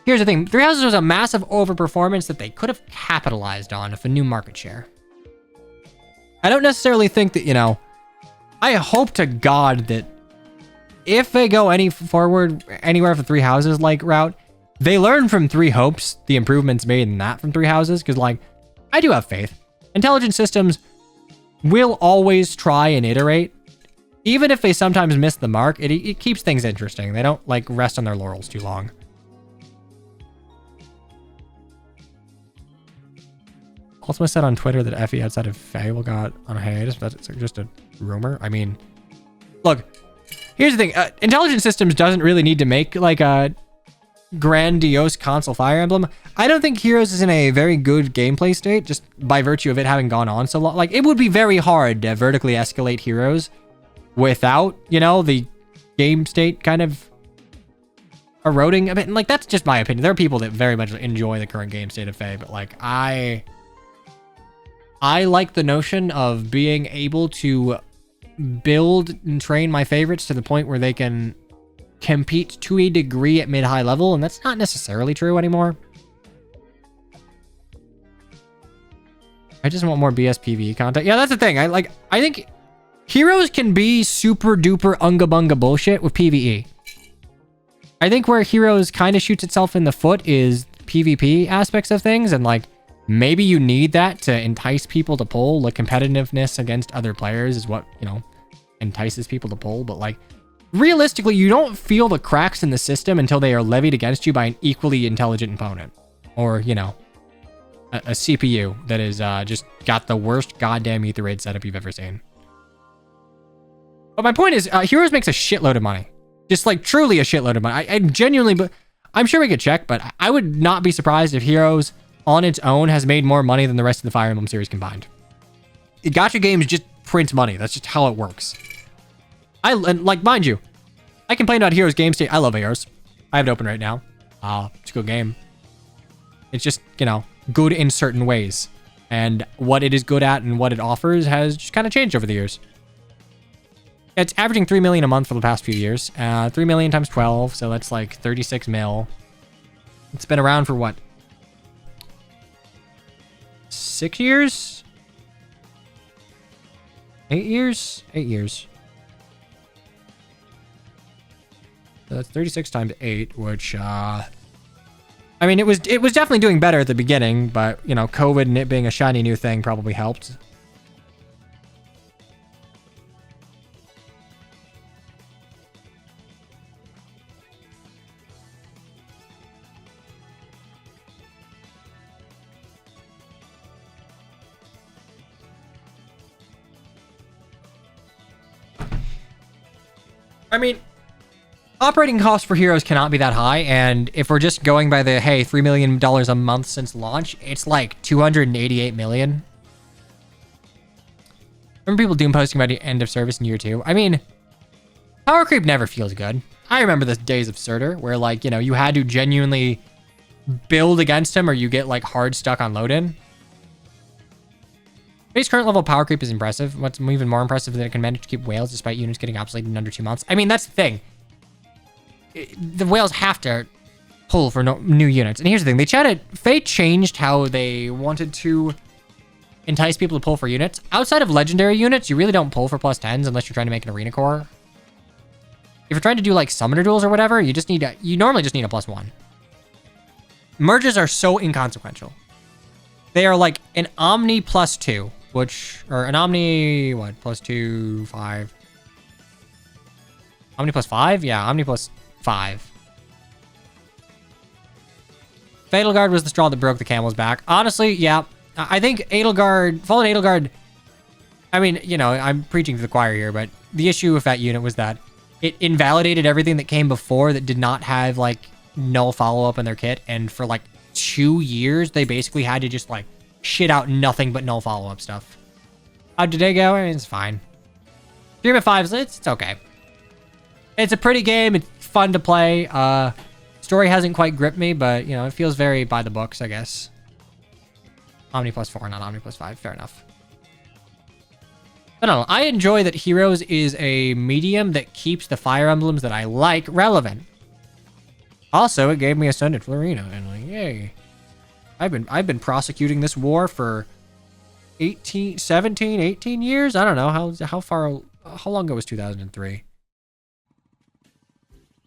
here's the thing. Three Houses was a massive overperformance that they could have capitalized on if a new market share. I don't necessarily think that, you know, I hope to God that if they go anywhere for Three Houses like route, they learn from Three Hopes, the improvements made in that from Three Houses, because like, I do have faith. Intelligent systems will always try and iterate. Even if they sometimes miss the mark, it keeps things interesting. They don't like rest on their laurels too long. Ultima said on Twitter that FE outside of Fable got on hiatus. That's just a rumor. I mean, look, here's the thing. Intelligent Systems doesn't really need to make like a grandiose console Fire Emblem. I don't think Heroes is in a very good gameplay state just by virtue of it having gone on so long. Like, it would be very hard to vertically escalate Heroes without, you know, the game state kind of eroding a bit. And like, that's just my opinion. There are people that very much enjoy the current game state of Fae, but like, I like the notion of being able to build and train my favorites to the point where they can compete to a degree at mid-high level, and that's not necessarily true anymore. I just want more BSPV content. Yeah, that's the thing. I think Heroes can be super duper unga bunga bullshit with PvE. I think where Heroes kind of shoots itself in the foot is PvP aspects of things, and like, maybe you need that to entice people to pull. Like, competitiveness against other players is what, you know, entices people to pull. But like, realistically, you don't feel the cracks in the system until they are levied against you by an equally intelligent opponent. Or, you know, a CPU that is just got the worst goddamn ether raid setup you've ever seen. But my point is, Heroes makes a shitload of money. Just like, truly a shitload of money. I genuinely, but I'm sure we could check, but I would not be surprised if Heroes on its own has made more money than the rest of the Fire Emblem series combined. Gacha games just print money. That's just how it works. And like, mind you, I complain about Heroes game state. I love Heroes. I have it open right now. It's a good game. It's just, you know, good in certain ways. And what it is good at and what it offers has just kind of changed over the years. It's averaging 3 million a month for the past few years. 3 million times 12, so that's like 36 mil. It's been around for what? 6 years? 8 years? 8 years. So that's 36 times 8, which, I mean, it was definitely doing better at the beginning, but, you know, COVID and it being a shiny new thing probably helped. I mean, operating costs for Heroes cannot be that high, and if we're just going by the, hey, $3 million a month since launch, it's like 288 million. Remember people doom posting about the end of service in year 2? I mean, power creep never feels good. I remember the days of Surtur, where like, you know, you had to genuinely build against him or you get like hard stuck on load-in. Base current level power creep is impressive. What's even more impressive is that it can manage to keep whales despite units getting obsoleted in under 2 months. I mean, that's the thing. The whales have to pull for new units. And here's the thing. They chatted, Fate changed how they wanted to entice people to pull for units. Outside of legendary units, you really don't pull for plus 10s unless you're trying to make an arena core. If you're trying to do like summoner duels or whatever, you normally just need a plus 1. Merges are so inconsequential. They are like an Omni plus 2. Or an Omni, what, plus 2, 5. Omni plus 5? Yeah, Omni plus 5. Fatal Guard was the straw that broke the camel's back. Honestly, yeah. I think Fallen Edelgard, I mean, you know, I'm preaching to the choir here, but the issue with that unit was that it invalidated everything that came before that did not have, like, null follow-up in their kit, and for, like, 2 years, they basically had to just, like, shit out nothing but null follow-up stuff. How'd today go? I mean, it's fine. Dream of Fives, it's okay. It's a pretty game. It's fun to play. Story hasn't quite gripped me, but, you know, it feels very by the books, I guess. Omni plus 4, not Omni plus 5. Fair enough. I don't know. I enjoy that Heroes is a medium that keeps the Fire Emblems that I like relevant. Also, it gave me Ascended Florina, and like, yay. I've been prosecuting this war for 18 years. I don't know how long ago was 2003.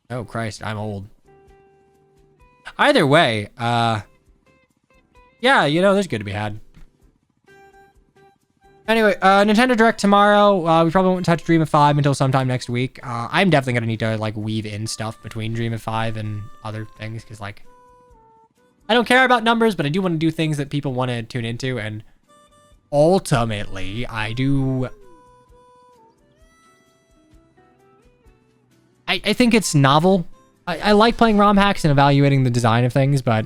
Oh Christ, I'm old. Either way, yeah, you know, there's good to be had. Anyway, Nintendo Direct tomorrow. We probably won't touch Dream of 5 until sometime next week. I'm definitely gonna need to like weave in stuff between Dream of 5 and other things, because like I don't care about numbers, but I do want to do things that people want to tune into, and ultimately I do. I think it's novel. I like playing ROM hacks and evaluating the design of things, but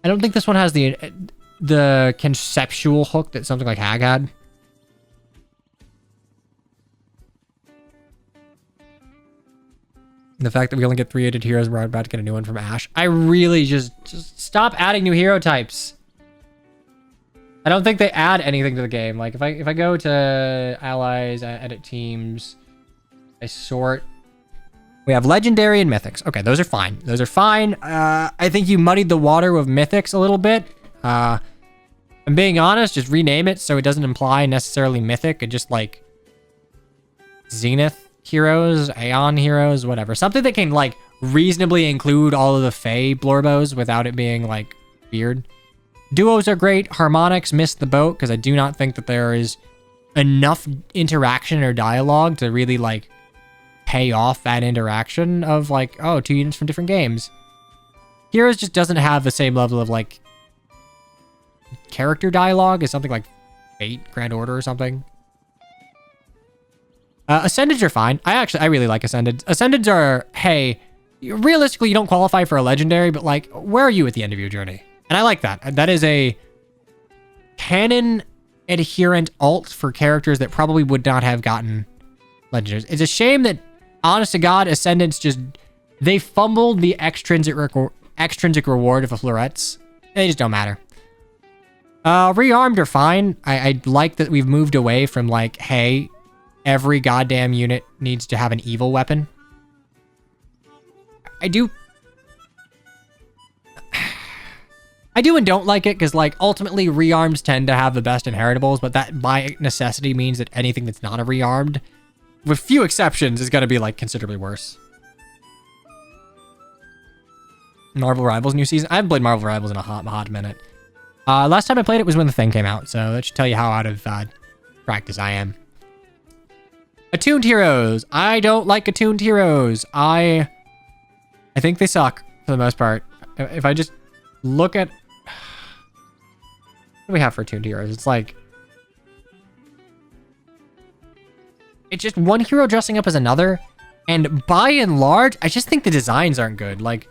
I don't think this one has the conceptual hook that something like Hag had. The fact that we only get 3 added heroes, we're about to get a new one from Ash. I really just stop adding new hero types. I don't think they add anything to the game. Like if I go to allies, edit teams, I sort. We have legendary and mythics. Okay, those are fine. Those are fine. I think you muddied the water with mythics a little bit. I'm being honest, just rename it so it doesn't imply necessarily mythic, and just like Zenith heroes, Aeon heroes, whatever. Something that can like reasonably include all of the Fae Blorbos without it being like weird. Duos are great. Harmonics missed the boat because I do not think that there is enough interaction or dialogue to really like pay off that interaction of like, oh, 2 units from different games. Heroes just doesn't have the same level of like character dialogue as something like Fate, Grand Order or something. Ascendeds are fine. I really like Ascendeds. Ascendeds are, hey, realistically you don't qualify for a legendary, but like, where are you at the end of your journey? And I like that. That is a canon adherent alt for characters that probably would not have gotten legendaries. It's a shame that, honest to God, Ascendants just, they fumbled the extrinsic reward of a Florets. They just don't matter. Rearmed are fine. I like that we've moved away from like, hey, every goddamn unit needs to have an evil weapon. I do and don't like it, because like ultimately rearms tend to have the best inheritables, but that by necessity means that anything that's not a rearmed, with few exceptions, is going to be like considerably worse. Marvel Rivals new season. I haven't played Marvel Rivals in a hot minute. Last time I played it was when the thing came out, so that should tell you how out of practice I am. Attuned heroes. I don't like attuned heroes. I think they suck for the most part. If I just look at what do we have for attuned heroes? It's like it's just one hero dressing up as another, and by and large, I just think the designs aren't good. Like,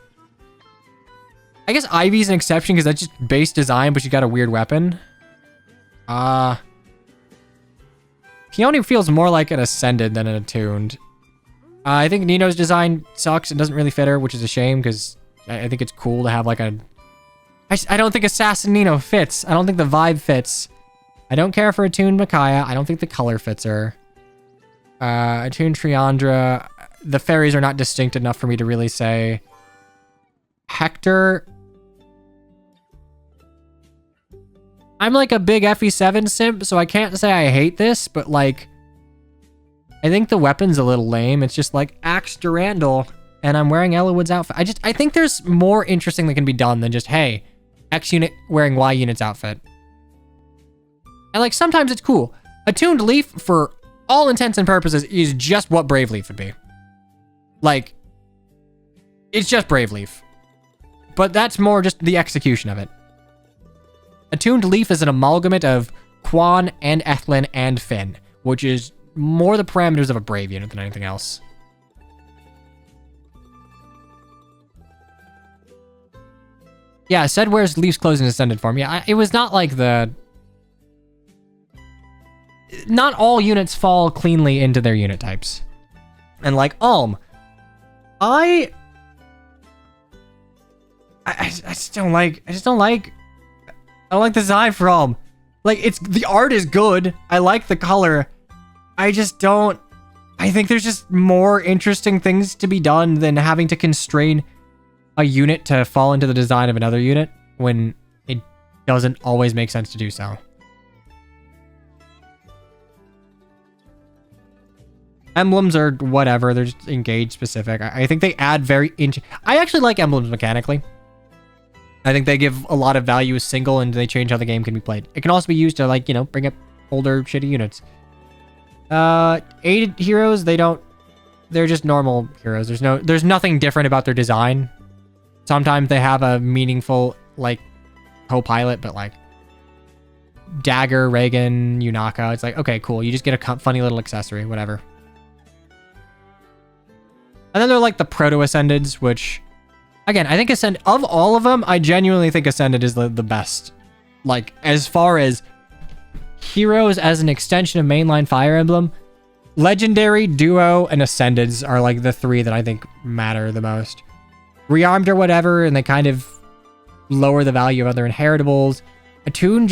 I guess Ivy's an exception because that's just base design, but you got a weird weapon. Peony feels more like an Ascended than an Attuned. I think Nino's design sucks and doesn't really fit her, which is a shame because I think it's cool to have like a... I don't think Assassin Nino fits. I don't think the vibe fits. I don't care for Attuned Micaiah. I don't think the color fits her. Attuned Triandra. The fairies are not distinct enough for me to really say. Hector... I'm like a big FE7 simp, so I can't say I hate this, but like, I think the weapon's a little lame. It's just like Axe Durandal, and I'm wearing Ellawood's outfit. I think there's more interesting that can be done than just, hey, X unit wearing Y unit's outfit. And like, sometimes it's cool. Attuned Leaf, for all intents and purposes, is just what Brave Leaf would be. Like, it's just Brave Leaf. But that's more just the execution of it. Attuned Leaf is an amalgamate of Quan and Ethlin and Finn, which is more the parameters of a Brave unit than anything else. Yeah, said wears Leaf's clothes in Ascended form. Yeah, it was not like the... Not all units fall cleanly into their unit types. And like Ulm, I just don't like the design for Ulm. Like, the art is good. I like the color. I just don't... I think there's just more interesting things to be done than having to constrain a unit to fall into the design of another unit when it doesn't always make sense to do so. Emblems are whatever. They're just engage specific. I think they add I actually like emblems mechanically. I think they give a lot of value as single and they change how the game can be played. It can also be used to, like, you know, bring up older shitty units. Aided heroes, they're just normal heroes. There's nothing different about their design. Sometimes they have a meaningful, like, co-pilot, but like Dagger, Reagan, Yunaka, it's like, okay, cool. You just get a funny little accessory, whatever. And then they're like the proto-ascendeds, which, again, I think of all of them, I genuinely think Ascended is the best. Like, as far as heroes as an extension of mainline Fire Emblem, Legendary, Duo, and Ascendeds are like the three that I think matter the most. Rearmed or whatever, and they kind of lower the value of other inheritables. Attune,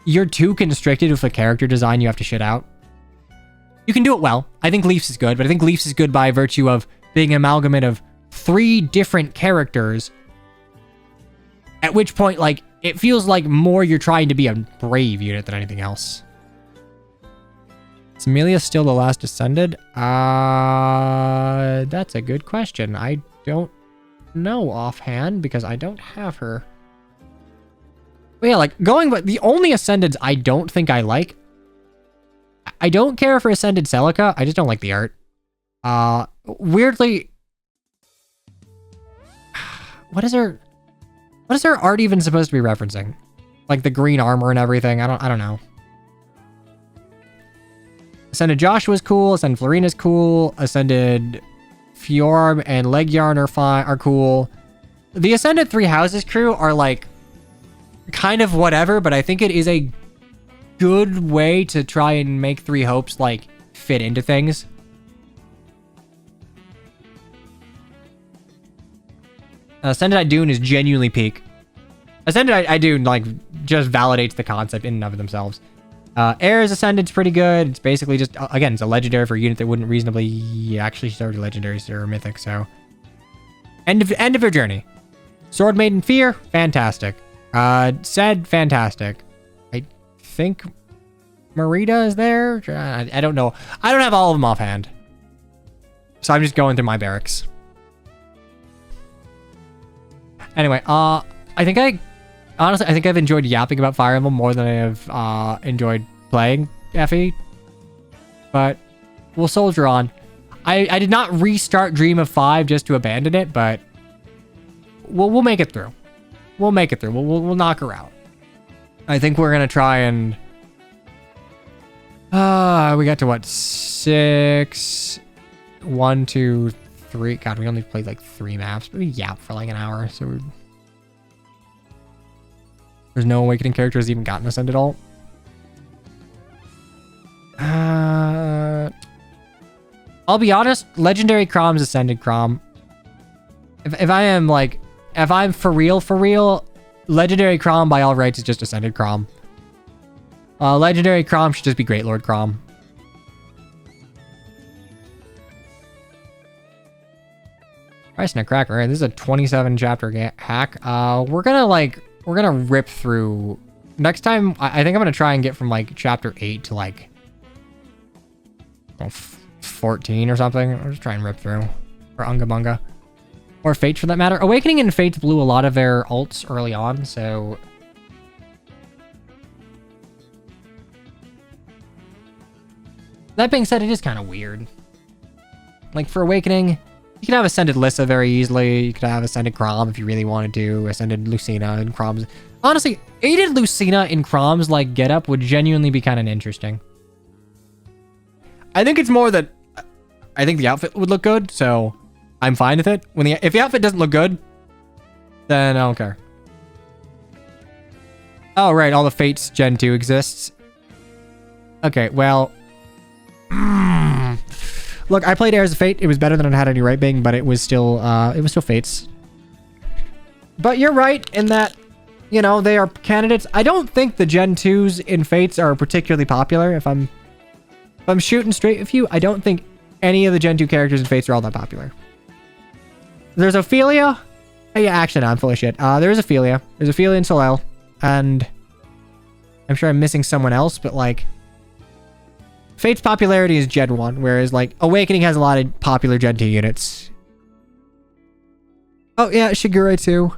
you're too constricted with the character design you have to shit out. You can do it well. I think Leafs is good, but I think Leafs is good by virtue of being an amalgamate of 3 different characters. At which point, like, it feels like more you're trying to be a brave unit than anything else. Is Amelia still the last Ascended? That's a good question. I don't know offhand because I don't have her. But yeah, like, but the only Ascendeds I don't think I like, I don't care for Ascended Celica. I just don't like the art. Weirdly, what is her art even supposed to be referencing? Like the green armor and everything. I don't know. Ascended Joshua's cool. Ascended Florina's cool. Ascended Fjorm and Legyarn are cool. The Ascended Three Houses crew are like kind of whatever, but I think it is a good way to try and make Three Hopes like fit into things. Ascended Idune is genuinely peak. Ascended Idune like just validates the concept in and of themselves. Air's Ascended's pretty good. It's basically just, again, it's a legendary for a unit that wouldn't reasonably actually start a legendary or a mythic, so. End of your journey. Sword Maiden Fear, fantastic. Said, fantastic. I think Marita is there? I don't know. I don't have all of them offhand. So I'm just going through my barracks. Anyway, honestly, I think I've enjoyed yapping about Fire Emblem more than I have enjoyed playing FE. But we'll soldier on. I did not restart Dream of 5 just to abandon it, but we'll make it through. We'll make it through. We'll knock her out. I think we're gonna try and we got to what, 6, 1, 2, 3. God, we only played like 3 maps, but we yapped for like an hour, so there's no awakening characters even gotten Ascended alt. I'll be honest, Legendary Crom's Ascended Crom. If I'm for real, Legendary Crom by all rights is just Ascended Crom. Legendary Crom should just be Great Lord Crom. Price and a cracker. Right? This is a 27 chapter hack. We're gonna rip through. Next time, I think I'm gonna try and get from like chapter 8 to like 14 or something. I'll just try and rip through. Or Unga Bunga. Or Fates for that matter. Awakening and Fates blew a lot of their ults early on, so that being said, it is kind of weird. Like for Awakening, you can have Ascended Lissa very easily. You could have Ascended Crom if you really wanted to. Ascended Lucina and Crom's. Honestly, aided Lucina in Crom's like getup would genuinely be kind of interesting. I think it's more that I think the outfit would look good, so I'm fine with it. If the outfit doesn't look good, then I don't care. Oh, right, all the Fates Gen 2 exists. Okay, well, look, I played Heirs of Fate. It was better than it had any right being, but it was still Fates. But you're right in that you know, they are candidates. I don't think the Gen 2s in Fates are particularly popular. If I'm shooting straight with you, I don't think any of the Gen 2 characters in Fates are all that popular. There's Ophelia. Oh, yeah, actually, no, I'm full of shit. There's Ophelia. There's Ophelia and Soleil. And I'm sure I'm missing someone else, but like Fate's popularity is Gen 1, whereas like Awakening has a lot of popular Gen 2 units. Oh, yeah, Shigure too.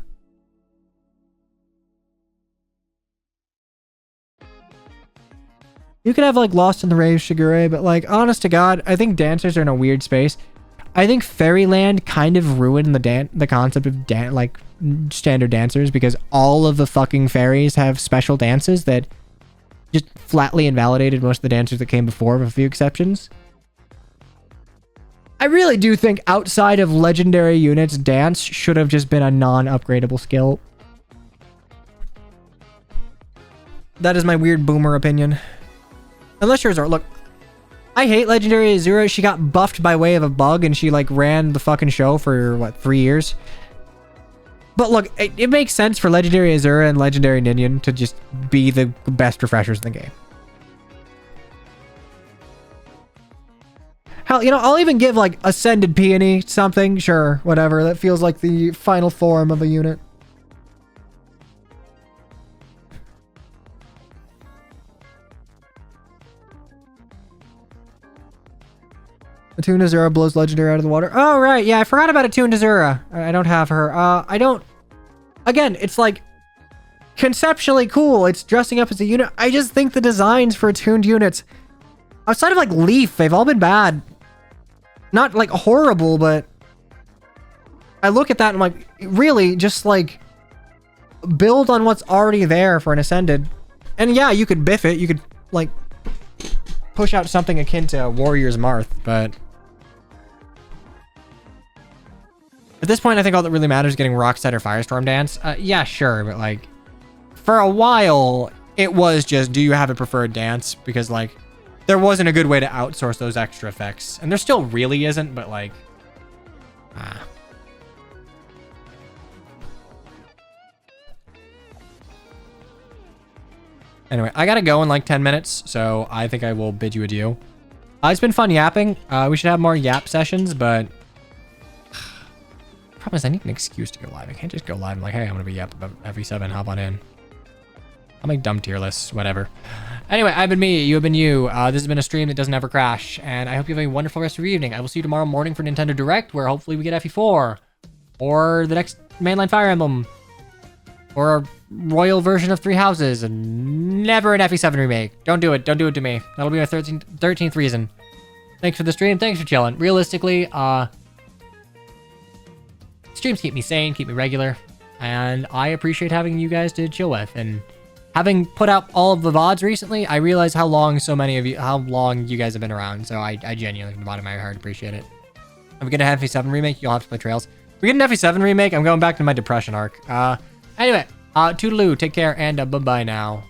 You could have like Lost in the Rave Shigure, but like honest to God, I think dancers are in a weird space. I think Fairyland kind of ruined the concept of like standard dancers because all of the fucking fairies have special dances that just flatly invalidated most of the dancers that came before, with a few exceptions. I really do think outside of legendary units, dance should have just been a non-upgradable skill. That is my weird boomer opinion. Unless yours are. Look, I hate Legendary Azura. She got buffed by way of a bug and she like ran the fucking show for what, 3 years? But look, it makes sense for Legendary Azura and Legendary Ninian to just be the best refreshers in the game. Hell, you know, I'll even give like Ascended Peony something. Sure, whatever. That feels like the final form of a unit. Attune Azura blows Legendary out of the water. Oh, right. Yeah, I forgot about Attune Azura. I don't have her. I don't... Again, it's like conceptually cool. It's dressing up as a unit. I just think the designs for attuned units, outside of like Leaf, they've all been bad. Not like horrible, but I look at that and I'm like, really, just like build on what's already there for an Ascended. And yeah, you could biff it. You could like push out something akin to Warrior's Marth, but at this point, I think all that really matters is getting Rockset or Firestorm Dance. Yeah, sure, but like for a while, it was just, do you have a preferred dance? Because like there wasn't a good way to outsource those extra effects, and there still really isn't. But like, Anyway, I gotta go in like 10 minutes, so I think I will bid you adieu. It's been fun yapping. We should have more yap sessions, but problem is I need an excuse to go live. I can't just go live and like, hey, I'm gonna be Yapping About FE7, hop on in. I'll make dumb tier lists, whatever. Anyway, I've been me, you have been you. This has been a stream that doesn't ever crash, and I hope you have a wonderful rest of your evening. I will see you tomorrow morning for Nintendo Direct, where hopefully we get FE4, or the next mainline Fire Emblem, or a royal version of Three Houses, and never an FE7 remake. Don't do it. Don't do it to me. That'll be my 13th reason. Thanks for the stream. Thanks for chilling. Realistically, streams keep me sane, keep me regular, and I appreciate having you guys to chill with. And having put out all of the VODs recently, I realize how long you guys have been around. So I genuinely, from the bottom of my heart, appreciate it. If we get an FE7 remake, you'll have to play Trails. If we get an FE7 remake, I'm going back to my depression arc. Anyway, toodaloo, take care, and bye-bye now.